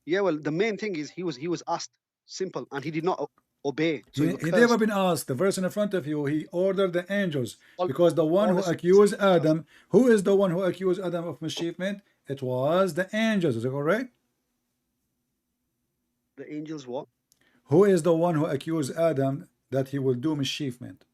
Yeah, well, the main thing is he was asked simple, and he did not obey. So He never been asked. The verse in front of you, he ordered the angels, because the one who accused Adam, who is the one who accused Adam of mischievement? It was the angels. Is that correct? The angels what? Who is the one who accused Adam that he will do mischievement?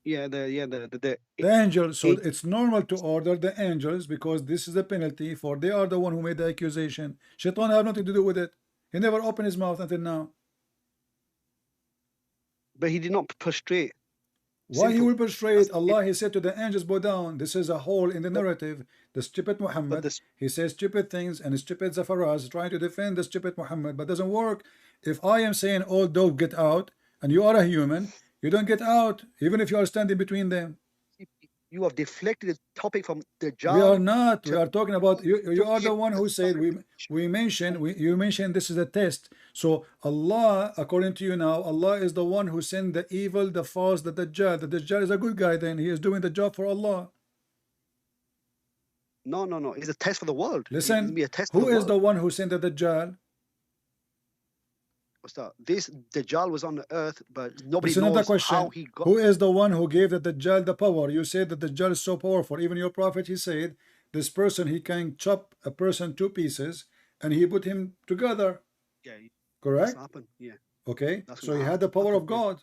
Yeah, the angels. So it's normal to order the angels, because this is the penalty for they are the one who made the accusation. Shaitan have nothing to do with it. He never opened his mouth until now. But he did not prostrate. Why he will prostrate? Allah, he said to the angels, bow down. This is a hole in the narrative. The stupid Muhammad, he says stupid things, and stupid Zafaraz trying to defend the stupid Muhammad, but doesn't work. If I am saying all dogs get out, and you are a human, you don't get out, even if you are standing between them. You have deflected the topic from the job. We are not. We are talking about you. You are the one who said you mentioned this is a test. So Allah, according to you now, Allah is the one who sent the evil, the false, the Dajjal. The Dajjal is a good guy. Then he is doing the job for Allah. No. It's a test for the world. Listen, be a test who is the one who sent the Dajjal? What's that? This Dajjal was on the earth, but nobody Listen, knows question. how he got. Who is the one who gave the Dajjal the power? You said that the Dajjal is so powerful. Even your prophet, he said, this person, he can chop a person 2 pieces, and he put him together. Yeah. Correct? Happen. Yeah. Okay. So he had the power of God.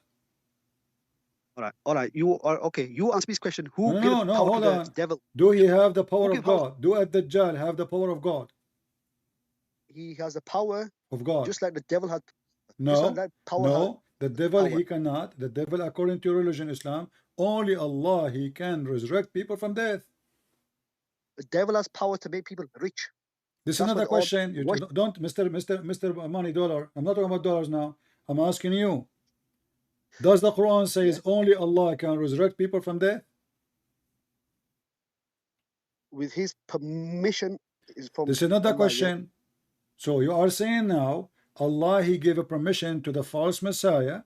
All right. You are okay. You answer this question. Who gave no, power hold to on. the devil? Do he have the power of God? Do a Dajjal have the power of God? He has the power of God, just like the devil had. No, that power no. The devil, power. he cannot. The devil, according to religion Islam, only Allah, he can resurrect people from death. The devil has power to make people rich. This is another question. You don't, Mr. Money Dollar. I'm not talking about dollars now. I'm asking you. Does the Quran says only Allah can resurrect people from death? With His permission is from. This is another Allah, question. Yeah. So you are saying now Allah, he gave a permission to the false Messiah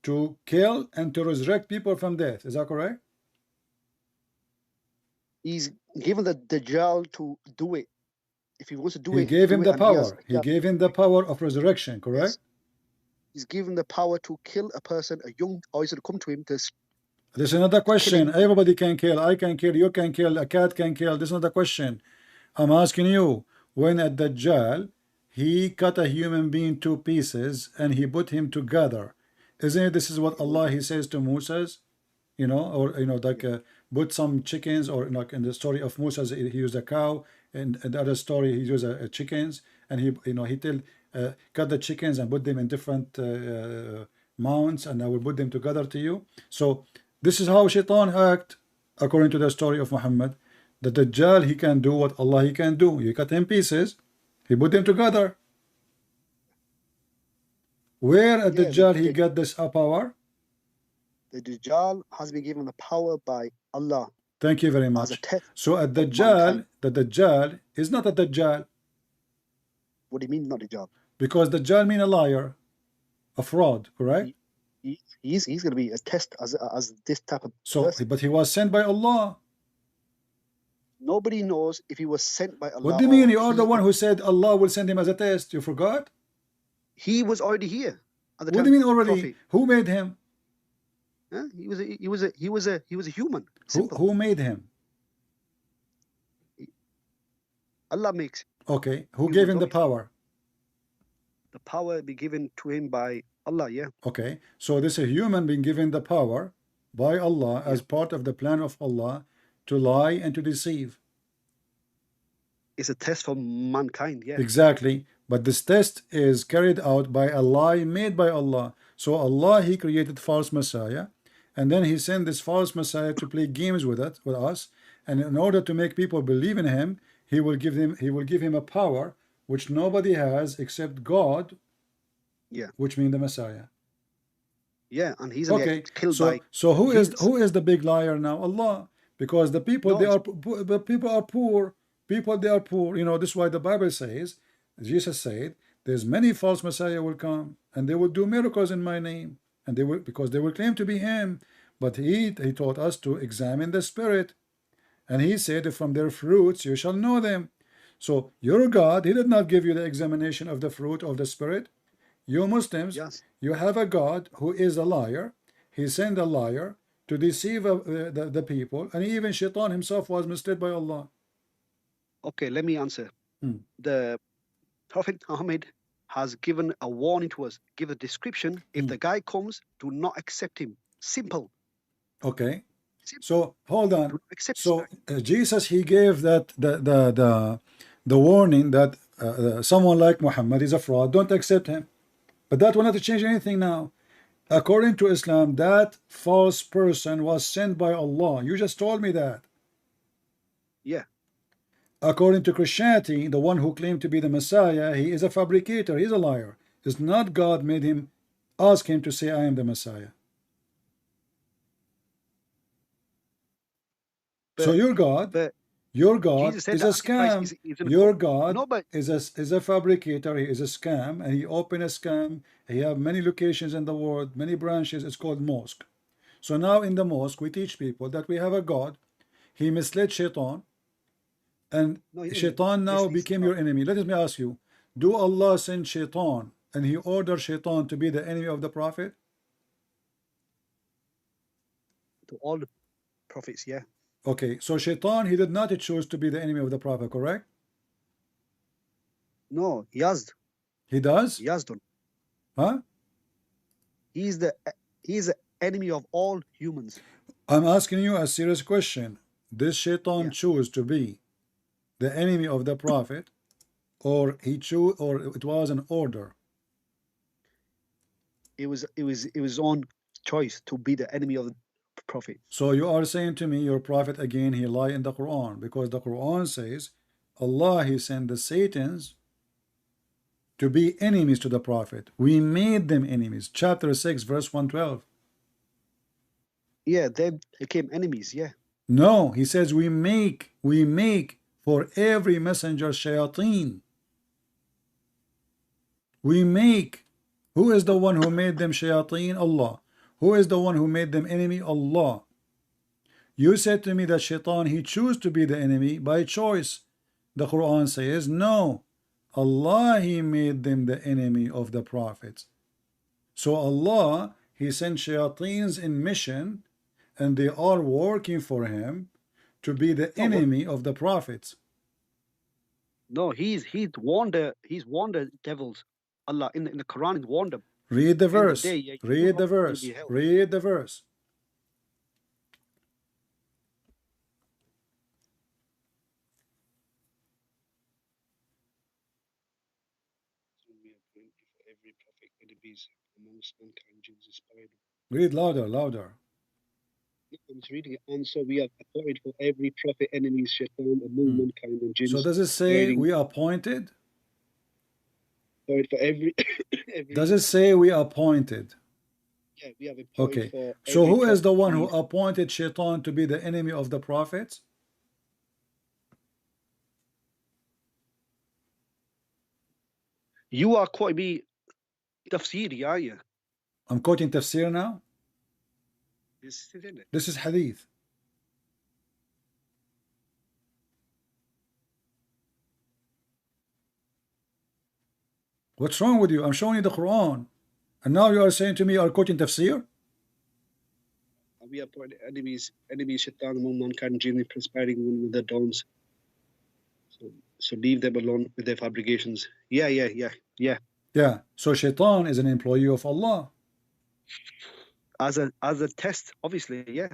to kill and to resurrect people from death. Is that correct? He's given the Dajjal to do it. If he wants to do it, he gave him the power. He gave him the power of resurrection, correct? Yes. He's given the power to kill a person, a young, or he's going to come to him to. This is another question. Everybody can kill. I can kill. You can kill. A cat can kill. This is not a question. I'm asking you, when at Dajjal, he cut a human being 2 pieces and he put him together. Isn't it? This is what Allah, he says to Moses, like put some chickens, or like in the story of Moses, he used a cow, and in the other story he used chickens, and he cut the chickens and put them in different mounds, and I will put them together to you. So this is how Shaitan act, according to the story of Muhammad. The Dajjal, he can do what Allah, he can do. He cut him pieces, he put them together. Where at Dajjal he got this power? The Dajjal has been given the power by Allah. Thank you very much. So at Dajjal, the Dajjal is not a Dajjal. What do you mean not Dajjal? Because Dajjal mean a liar, a fraud, correct? He's going to be a test as this type of person. But he was sent by Allah. Nobody knows if he was sent by Allah. What do you mean? You are the one who said Allah will send him as a test. You forgot? He was already here. What do you mean already? Prophet. Who made him? Huh? He was a human. Who made him? Allah makes. Okay. Who gave him the power? The power be given to him by Allah, yeah. Okay. So this is a human being given the power by Allah as part of the plan of Allah to lie and to deceive. It's a test for mankind, yeah. Exactly. But this test is carried out by a lie made by Allah. So Allah, he created false Messiah, and then he sent this false Messiah to play games with us, and in order to make people believe in him, he will give him a power which nobody has except God, yeah, which means the Messiah. Yeah, and he's okay. Killed so by who is the big liar now? Allah. because the people No, they it's- are the people are poor. People they are poor. You know, this is why the Bible says, Jesus said, there's many false Messiah will come and they will do miracles in my name, and they will, because they will claim to be him. But he taught us to examine the spirit, and he said, from their fruits you shall know them. So your God, he did not give you the examination of the fruit of the spirit. You Muslims, Yes. you have a God who is a liar. He sent a liar to deceive the people, and even Shaitan himself was misled by Allah. Okay, let me answer. Hmm. The Prophet Muhammad has given a warning to us, give a description. If the guy comes, do not accept him. Simple. Okay, so hold on. Accept So Jesus, he gave that the warning that someone like Muhammad is a fraud. Don't accept him. But that will not change anything now. According to Islam, that false person was sent by Allah. You just told me that. Yeah. According to Christianity, the one who claimed to be the Messiah, he is a fabricator. He's a liar. It's not God made him, ask him to say, I am the Messiah. So your God Jesus said is a that Antichrist scam. is in Your the- God No, but is a fabricator. He is a scam, and he opened a scam. He have many locations in the world, many branches. It's called mosque. So now in the mosque, we teach people that we have a God. He misled Shaitan, and No, he didn't. Shaitan now became your enemy. Let me ask you: do Allah send Shaitan, and he ordered Shaitan to be the enemy of the Prophet? to all the prophets, yeah. Okay, so Shaitan, he did not choose to be the enemy of the Prophet, correct? No, Yazd. He does? Yazdun. Huh? He's the enemy of all humans. I'm asking you a serious question. Did Shaitan choose to be the enemy of the Prophet, or he chose, or it was an order? It was his own choice to be the enemy of the Prophet. So you are saying to me, your Prophet again, he lied in the Quran, because the Quran says Allah, he sent the Satans to be enemies to the Prophet. We made them enemies. Chapter 6, verse 112. Yeah, they became enemies, yeah. No, he says we make for every messenger shayateen. We make. Who is the one who made them shayateen? Allah. Who is the one who made them enemy? Allah. You said to me that Shaitan, he chose to be the enemy by choice. The Quran says no. Allah, he made them the enemy of the prophets. So Allah, he sent shayateens in mission, and they are working for him to be the enemy of the prophets. No, he's warned the devils. Allah in the Quran, he warned them. Read the In the verse. day, yeah, you Read the will verse. be held. Read the verse. Every prophet enemies amongst mankind, jinns inspired. Read louder, louder. I'm just reading it. And so we have appointed for every prophet enemies, shaitan, among mankind and jinns. So does it say we appointed? Appointed for every, Does it say we appointed? Yeah, we have appointed Okay. for So every who is the prophet one who enemies. appointed Shaitan to be the enemy of the prophets? You are quoting me tafsiri, are you? I'm quoting tafsir now. This is it. This is hadith. What's wrong with you? I'm showing you the Quran, and now you are saying to me you are quoting tafsir? We appointed enemies, shaitan among mankind, jinns conspiring with the dawns. So leave them alone with their fabrications. Yeah. Yeah. So Shaitan is an employee of Allah. As a test, obviously, yeah.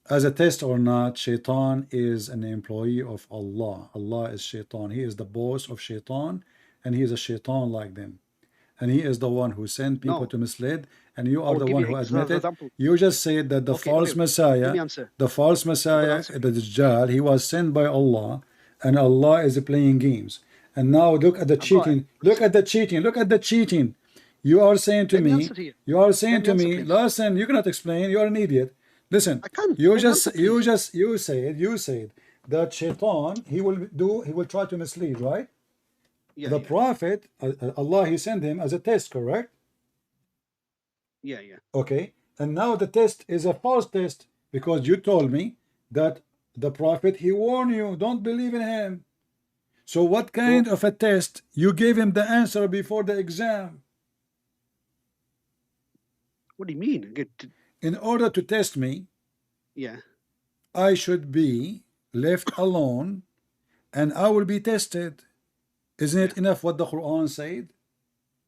As a test or not, Shaitan is an employee of Allah. Allah is Shaitan. He is the boss of Shaitan, and he is a Shaitan like them. And he is the one who sent people to mislead, and you are the one who admitted. You just said that the false Messiah, the Dajjal, he was sent by Allah, and Allah is playing games. And now look at the cheating. Look at the cheating. Look at the cheating. You are saying to me, listen, you cannot explain. You are an idiot. Listen, you said that Shaitan, he will try to mislead, right? Yeah, the Prophet, Allah, he sent him as a test, correct? Yeah. Okay, and now the test is a false test because you told me that the Prophet, he warned you, don't believe in him. So what kind of a test? You gave him the answer before the exam. What do you mean? In order to test me, yeah, I should be left alone and I will be tested. Isn't it enough what the Quran said?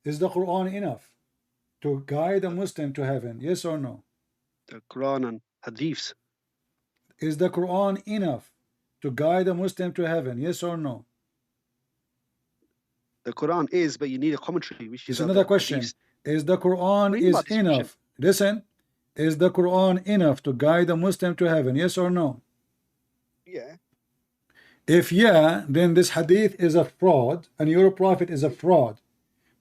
Is the Quran enough to guide a Muslim to heaven? Yes or no? The Quran and Hadiths. Is the Quran enough to guide a Muslim to heaven? Yes or no? The Quran is, but you need a commentary. Which is another question. Hadiths. Is the Quran is enough? Listen, is the Quran enough to guide a Muslim to heaven? Yes or no? Yeah. If yeah, then this hadith is a fraud and your prophet is a fraud.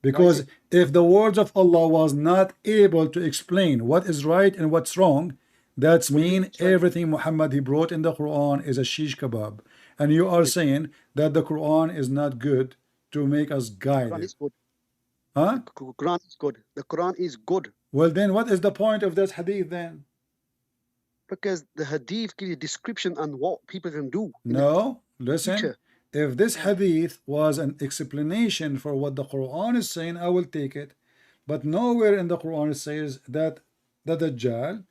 Because if the words of Allah was not able to explain what is right and what's wrong, that's mean everything Muhammad he brought in the Quran is a shish kebab. And you are saying that the Quran is not good to make us guide. The Quran is good. Huh? The Quran is good. The Quran is good. Well then what is the point of this hadith then? Because the hadith gives you description on what people can do. No, listen. If this hadith was an explanation for what the Quran is saying, I will take it. But nowhere in the Quran it says that the Dajjal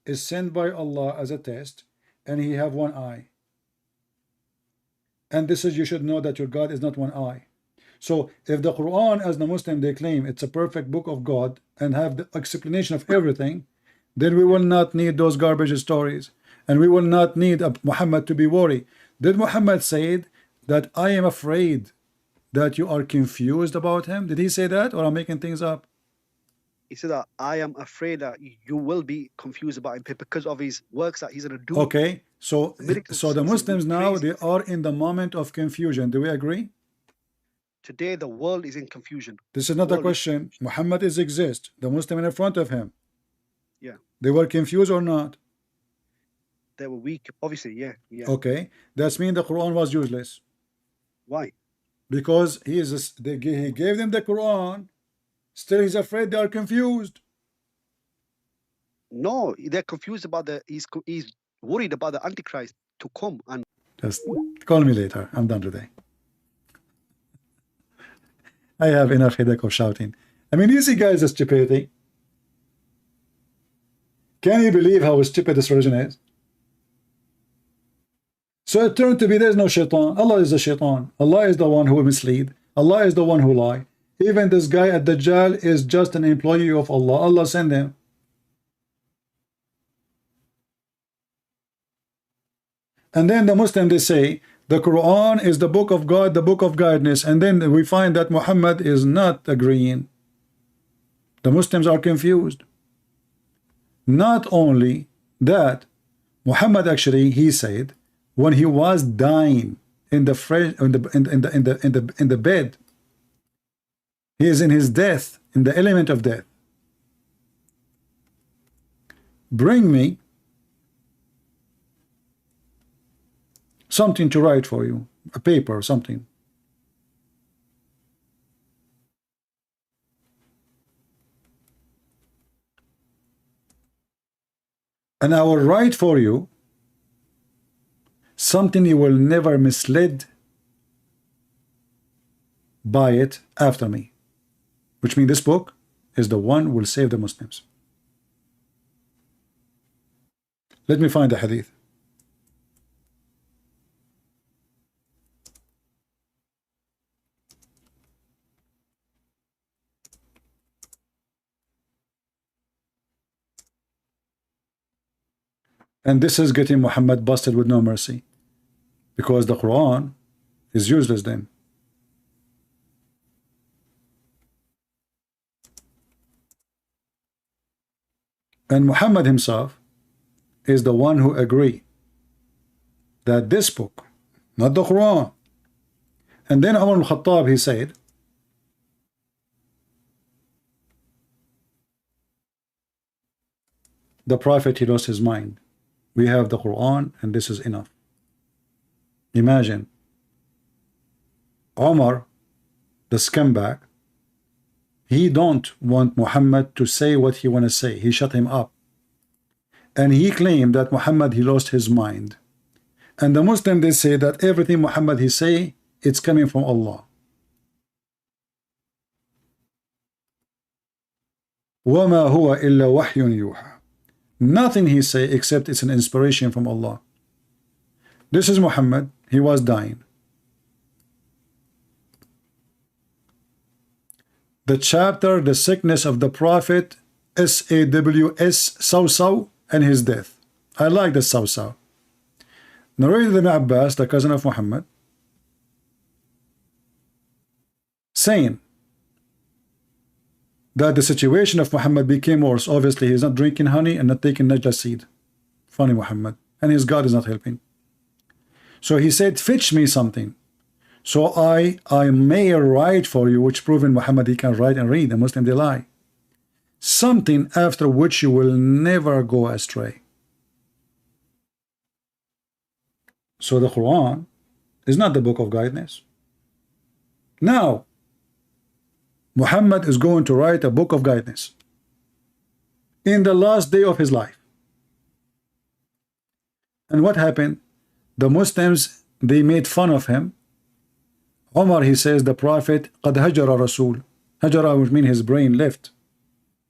is sent by Allah as a test and he have one eye. And this is, you should know that your God is not one eye. So if the Quran, as the Muslim they claim, it's a perfect book of God and have the explanation of everything, then we will not need those garbage stories and we will not need Muhammad to be worried. Did Muhammad say that I am afraid that you are confused about him? Did he say that, or I'm making things up? He said that I am afraid that you will be confused about him because of his works that he's going to do. Okay, so the Muslims now, they are in the moment of confusion. Do we agree? Today the world is in confusion. This is not a question. Muhammad is exist. The Muslim in front of him. Yeah. They were confused or not? They were weak, obviously. Yeah. Okay, that means the Quran was useless. Why? Because he gave them the Quran. Still he's afraid they are confused. No, they're confused about he's worried about the Antichrist to come. And just call me later. I'm done today. I have enough headache of shouting. I mean, you see guys, the stupidity. Can you believe how stupid this religion is? So it turned to be there's no shaitan. Allah is the shaitan. Allah is the one who mislead. Allah is the one who lie. Even this guy at Dajjal is just an employee of Allah. Allah sent him. And then the Muslim, they say the Quran is the book of God, the book of guidance. And then we find that Muhammad is not agreeing. The Muslims are confused. Not only that, Muhammad actually, he said, when he was dying in the bed, he is in his death, in the element of death. Bring me something to write for you, a paper or something. And I will write for you something you will never misled by it after me. Which means this book is the one who will save the Muslims. Let me find the hadith. And this is getting Muhammad busted with no mercy. Because the Quran is useless then. And Muhammad himself is the one who agreed that this book, not the Quran. And then Umar al-Khattab, he said, the Prophet, he lost his mind. We have the Quran, and this is enough. Imagine Omar, the scumbag, he don't want Muhammad to say what he want to say. He shut him up. And he claimed that Muhammad, he lost his mind. And the Muslim, they say that everything Muhammad he say, it's coming from Allah. وَمَا هُوَ إِلَّا وَحْيٌ يُوحَى. Nothing he say except it's an inspiration from Allah. This is Muhammad. He was dying. The chapter, The Sickness of the Prophet, SAWS, Saw and his death. I like the Saw. Narrated Ibn Abbas, the cousin of Muhammad, saying that the situation of Muhammad became worse. Obviously, he's not drinking honey and not taking najla seed. Funny Muhammad. And his God is not helping. So he said, fetch me something. So I may write for you, which proven Muhammad he can write and read. The Muslim, they lie. Something after which you will never go astray. So the Quran is not the book of guidance. Now, Muhammad is going to write a book of guidance in the last day of his life. And what happened? The Muslims, they made fun of him. Omar, he says, the Prophet, قَدْ هَجَرَ رَسُولٌ. Hajara, which means his brain left.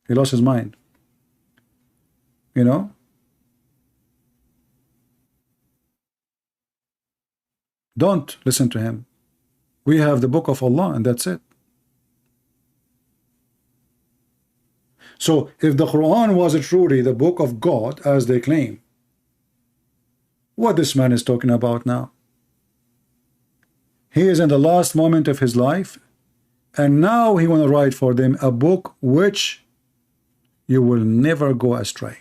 He lost his mind. You know? Don't listen to him. We have the book of Allah, and that's it. So, if the Quran was truly the book of God, as they claim, what this man is talking about now? He is in the last moment of his life, and now he want to write for them a book which you will never go astray.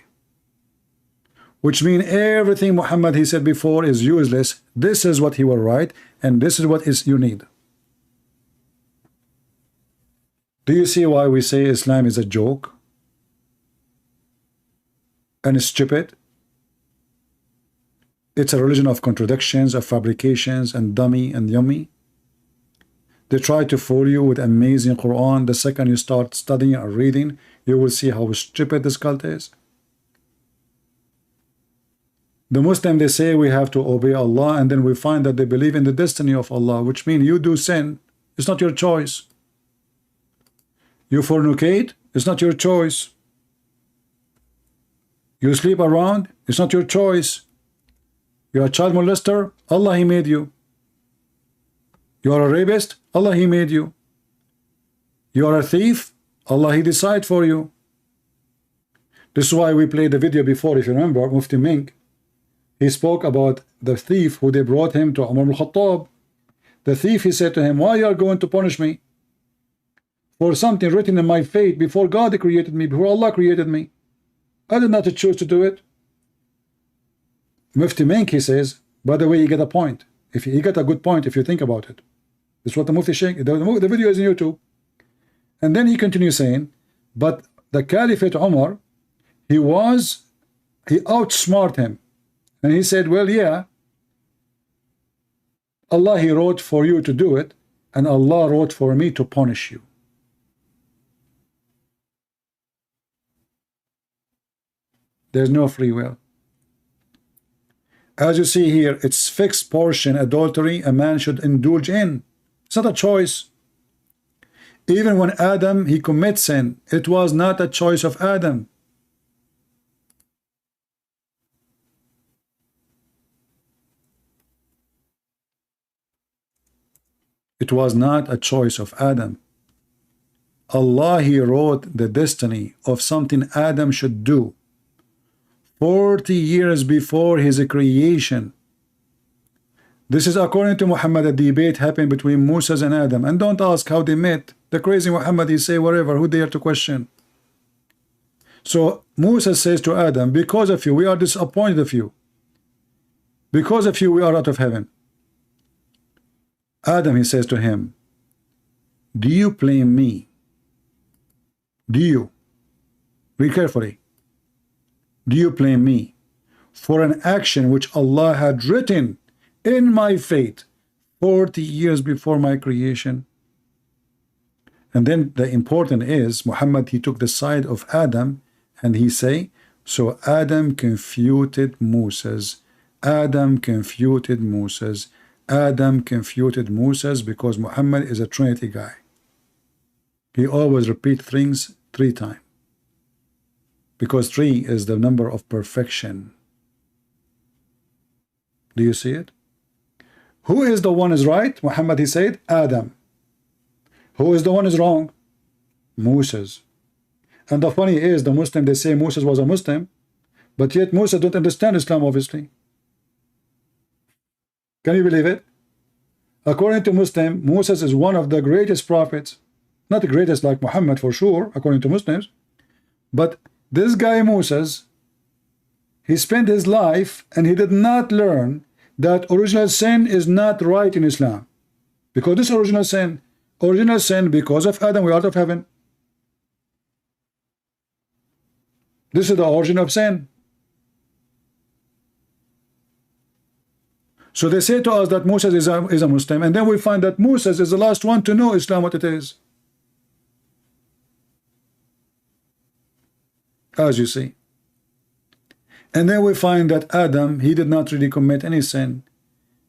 Which means everything Muhammad he said before is useless. This is what he will write, and this is what is you need. Do you see why we say Islam is a joke? And it's stupid? It's a religion of contradictions, of fabrications, and dummy and yummy. They try to fool you with amazing Quran. The second you start studying or reading, you will see how stupid this cult is. The Muslim, they say we have to obey Allah, and then we find that they believe in the destiny of Allah, which means you do sin. It's not your choice. You fornicate, it's not your choice. You sleep around, it's not your choice. You're a child molester, Allah he made you. You are a rapist, Allah he made you. You are a thief, Allah he decide for you. This is why we played the video before, if you remember, Mufti Mink. He spoke about the thief who they brought him to Umar al-Khattab. The thief, he said to him, why you are going to punish me for something written in my fate before God created me, before Allah created me? I did not choose to do it. Mufti Mink, he says, by the way, you get a point. If you get a good point if you think about it. This is what the Mufti Sheikh, the video is on YouTube. And then he continues saying, but the Caliphate Umar, he outsmarted him. And he said, well, yeah, Allah he wrote for you to do it, and Allah wrote for me to punish you. There's no free will. As you see here, it's fixed portion adultery a man should indulge in. It's not a choice. Even when Adam he commits sin, it was not a choice of Adam. It was not a choice of Adam. Allah he wrote the destiny of something Adam should do 40 years before his creation. This is according to Muhammad. A debate happened between Moses and Adam, and don't ask how they met. The crazy Muhammad, he say whatever, who dare to question? So Moses says to Adam, because of you we are disappointed of you, because of you we are out of heaven. Adam, he says to him, do you blame me? Do you? Read carefully. Do you blame me for an action which Allah had written in my fate 40 years before my creation? And then the important is, Muhammad, he took the side of Adam, and he say, so Adam confuted Moses. Adam confuted Moses. Adam confuted Moses, because Muhammad is a Trinity guy. He always repeat things 3 times. Because 3 is the number of perfection. Do you see it? Who is the one is right? Muhammad, he said, Adam. Who is the one is wrong? Moses. And the funny is, the Muslim, they say Moses was a Muslim, but yet Moses don't understand Islam, obviously. Can you believe it? According to Muslim, Moses is one of the greatest prophets. Not the greatest like Muhammad for sure, according to Muslims. But this guy Moses, he spent his life and he did not learn that original sin is not right in Islam. Because this original sin because of Adam, we're out of heaven. This is the origin of sin. So they say to us that Moses is a Muslim, and then we find that Moses is the last one to know Islam what it is. As you see. And then we find that Adam, he did not really commit any sin.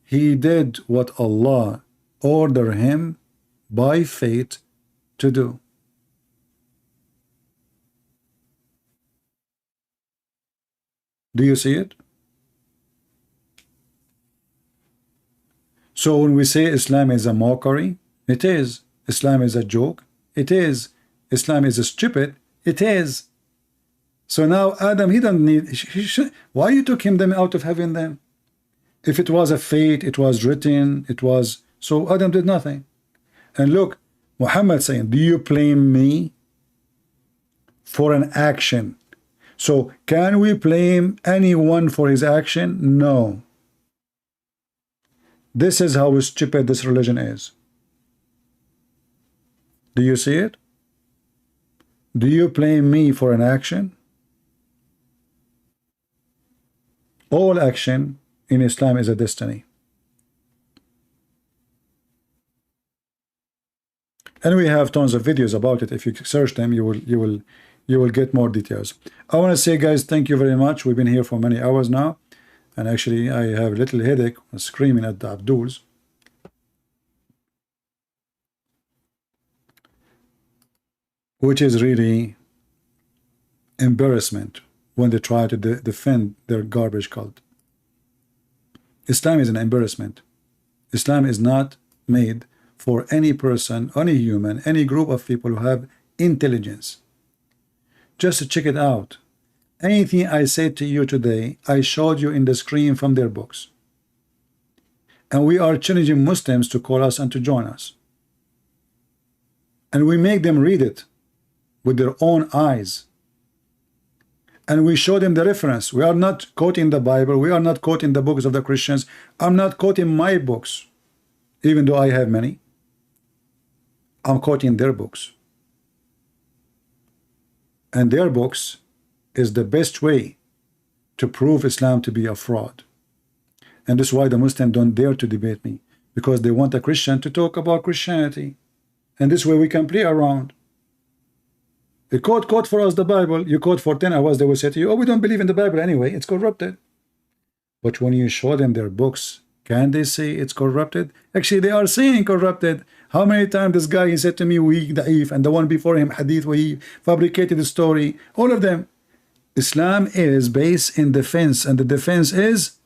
He did what Allah ordered him by fate to do. Do you see it? So when we say Islam is a mockery, it is. Islam is a joke, it is. Islam is a stupid, it is. So now Adam, he doesn't need, why you took him then out of heaven then? If it was a fate, it was written, it was, so Adam did nothing. And look, Muhammad saying, do you blame me for an action? So can we blame anyone for his action? No. This is how stupid this religion is. Do you see it? Do you blame me for an action? All action in Islam is a destiny. And we have tons of videos about it. If you search them, you will get more details. I want to say, guys, thank you very much. We've been here for many hours now, and actually I have a little headache screaming at the Abduls. Which is really embarrassment when they try to defend their garbage cult. Islam is an embarrassment. Islam is not made for any person, any human, any group of people who have intelligence. Just check it out. Anything I said to you today, I showed you in the screen from their books. And we are challenging Muslims to call us and to join us. And we make them read it with their own eyes. And we show them the reference. We are not quoting the Bible. We are not quoting the books of the Christians. I'm not quoting my books, even though I have many. I'm quoting their books. And their books is the best way to prove Islam to be a fraud. And this is why the Muslims don't dare to debate me, because they want a Christian to talk about Christianity. And this way we can play around. They quote for us the Bible. You quote for 10 hours, they will say to you, oh, we don't believe in the Bible anyway, it's corrupted. But when you show them their books, can they say it's corrupted? Actually, they are saying corrupted. How many times this guy, he said to me, weak, da'if, and the one before him, hadith, where he fabricated the story, all of them. Islam is based in defense, and the defense is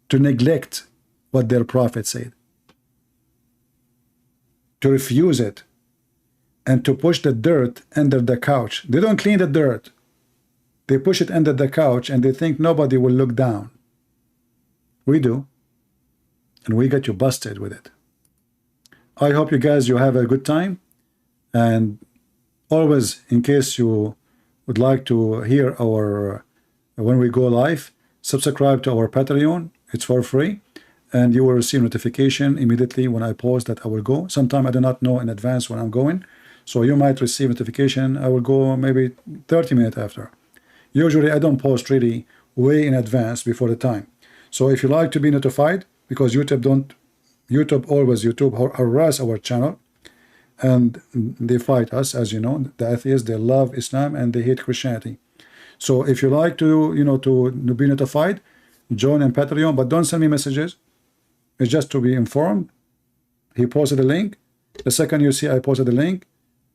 to neglect what their prophet said, to refuse it, and to push the dirt under the couch. They don't clean the dirt. They push it under the couch, and they think nobody will look down. We do. And we get you busted with it. I hope you guys, you have a good time. And always, in case you would like to hear our, when we go live, subscribe to our Patreon. It's for free. And you will receive notification immediately when I post that I will go. Sometimes I do not know in advance when I'm going. So you might receive notification. I will go maybe 30 minutes after. Usually I don't post really way in advance before the time. So if you like to be notified, because YouTube always harass our channel, and they fight us, as you know. The atheists, they love Islam and they hate Christianity. So if you like to, to be notified, join in Patreon, but don't send me messages. It's just to be informed. He posted a link. The second you see I posted a link,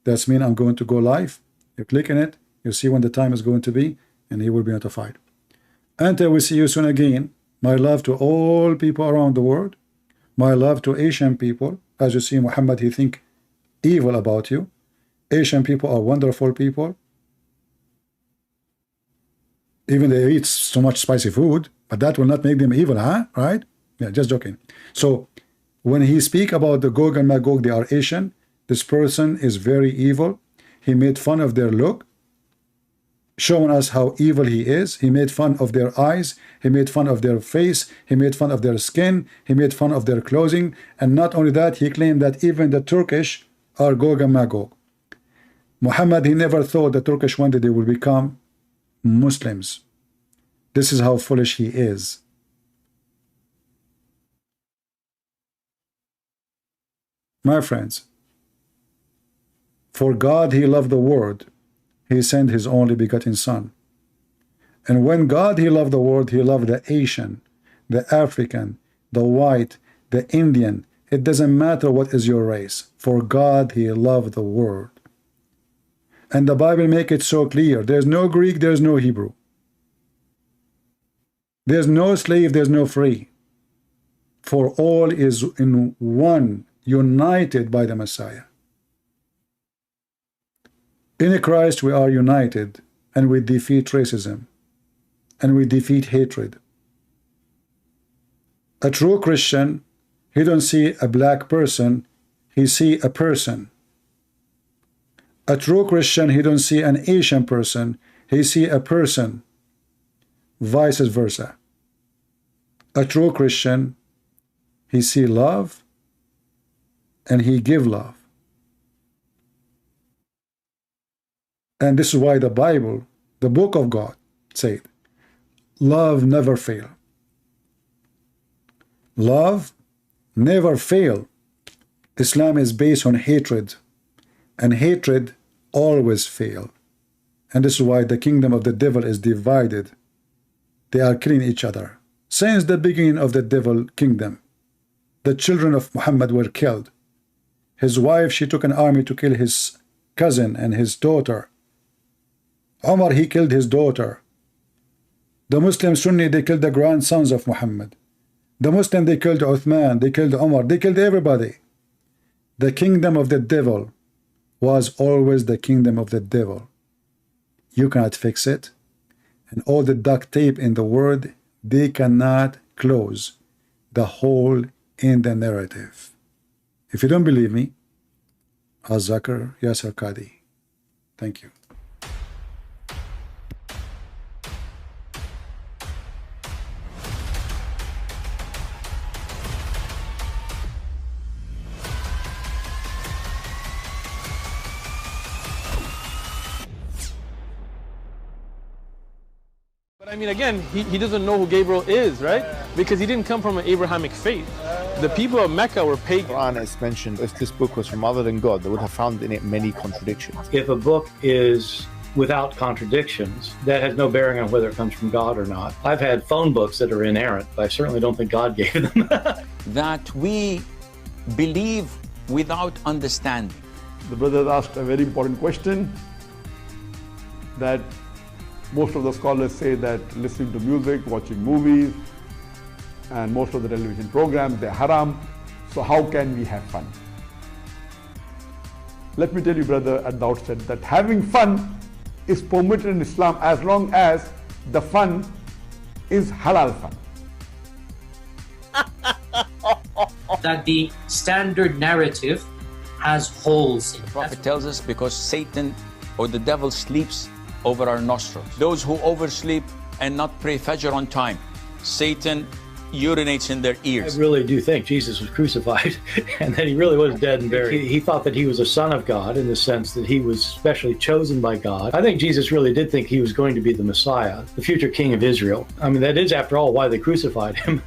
that's mean I'm going to go live. You click on it, you see when the time is going to be, and he will be notified. Until we see you soon again, my love to all people around the world. My love to Asian people. As you see, Muhammad, he think evil about you. Asian people are wonderful people. Even they eat so much spicy food, but that will not make them evil, huh? Right? Yeah, just joking. So when he speak about the Gog and Magog, they are Asian. This person is very evil. He made fun of their look, showing us how evil he is. He made fun of their eyes. He made fun of their face. He made fun of their skin. He made fun of their clothing. And not only that, he claimed that even the Turkish are Gog and Magog. Muhammad, he never thought the Turkish one day they will become Muslims. This is how foolish he is. My friends, for God he loved the world, he sent his only begotten Son. And when God he loved the world, he loved the Asian, the African, the white, the Indian. It doesn't matter what is your race. For God he loved the world. And the Bible make it so clear. There's no Greek, there's no Hebrew. There's no slave, there's no free. For all is in one, united by the Messiah. In Christ we are united, and we defeat racism, and we defeat hatred. A true Christian, he don't see a black person, he see a person. A true Christian, he don't see an Asian person, he see a person. Vice versa. A true Christian, he see love and he give love. And this is why the Bible, the book of God, said, love never fail. Love never fail. Islam is based on hatred, and hatred always fail. And this is why the kingdom of the devil is divided. They are killing each other. Since the beginning of the devil kingdom, the children of Muhammad were killed. His wife, she took an army to kill his cousin and his daughter. Umar, he killed his daughter. The Muslim Sunni, they killed the grandsons of Muhammad. The Muslim, they killed Uthman, they killed Umar, they killed everybody. The kingdom of the devil was always the kingdom of the devil. You cannot fix it. And all the duct tape in the world, they cannot close the hole in the narrative. If you don't believe me, Al-Zakir Yasser Qadhi. Thank you. But I mean, again, he doesn't know who Gabriel is, right? Because he didn't come from an Abrahamic faith. The people of Mecca were pagan. The Quran is mentioned. If this book was from other than God, they would have found in it many contradictions. If a book is without contradictions, that has no bearing on whether it comes from God or not. I've had phone books that are inerrant, but I certainly don't think God gave them. That we believe without understanding. The brother asked a very important question, that most of the scholars say that listening to music, watching movies, and most of the television programs, they're haram. So how can we have fun? Let me tell you, brother, at the outset that having fun is permitted in Islam as long as the fun is halal fun. That the standard narrative has holes in it. The Prophet tells us because Satan or the devil sleeps over our nostrils. Those who oversleep and not pray Fajr on time, Satan urinates in their ears. I really do think Jesus was crucified and that he really was dead and buried. He thought that he was a son of God in the sense that he was specially chosen by God. I think Jesus really did think he was going to be the Messiah, the future king of Israel. I mean, that is, after all, why they crucified him,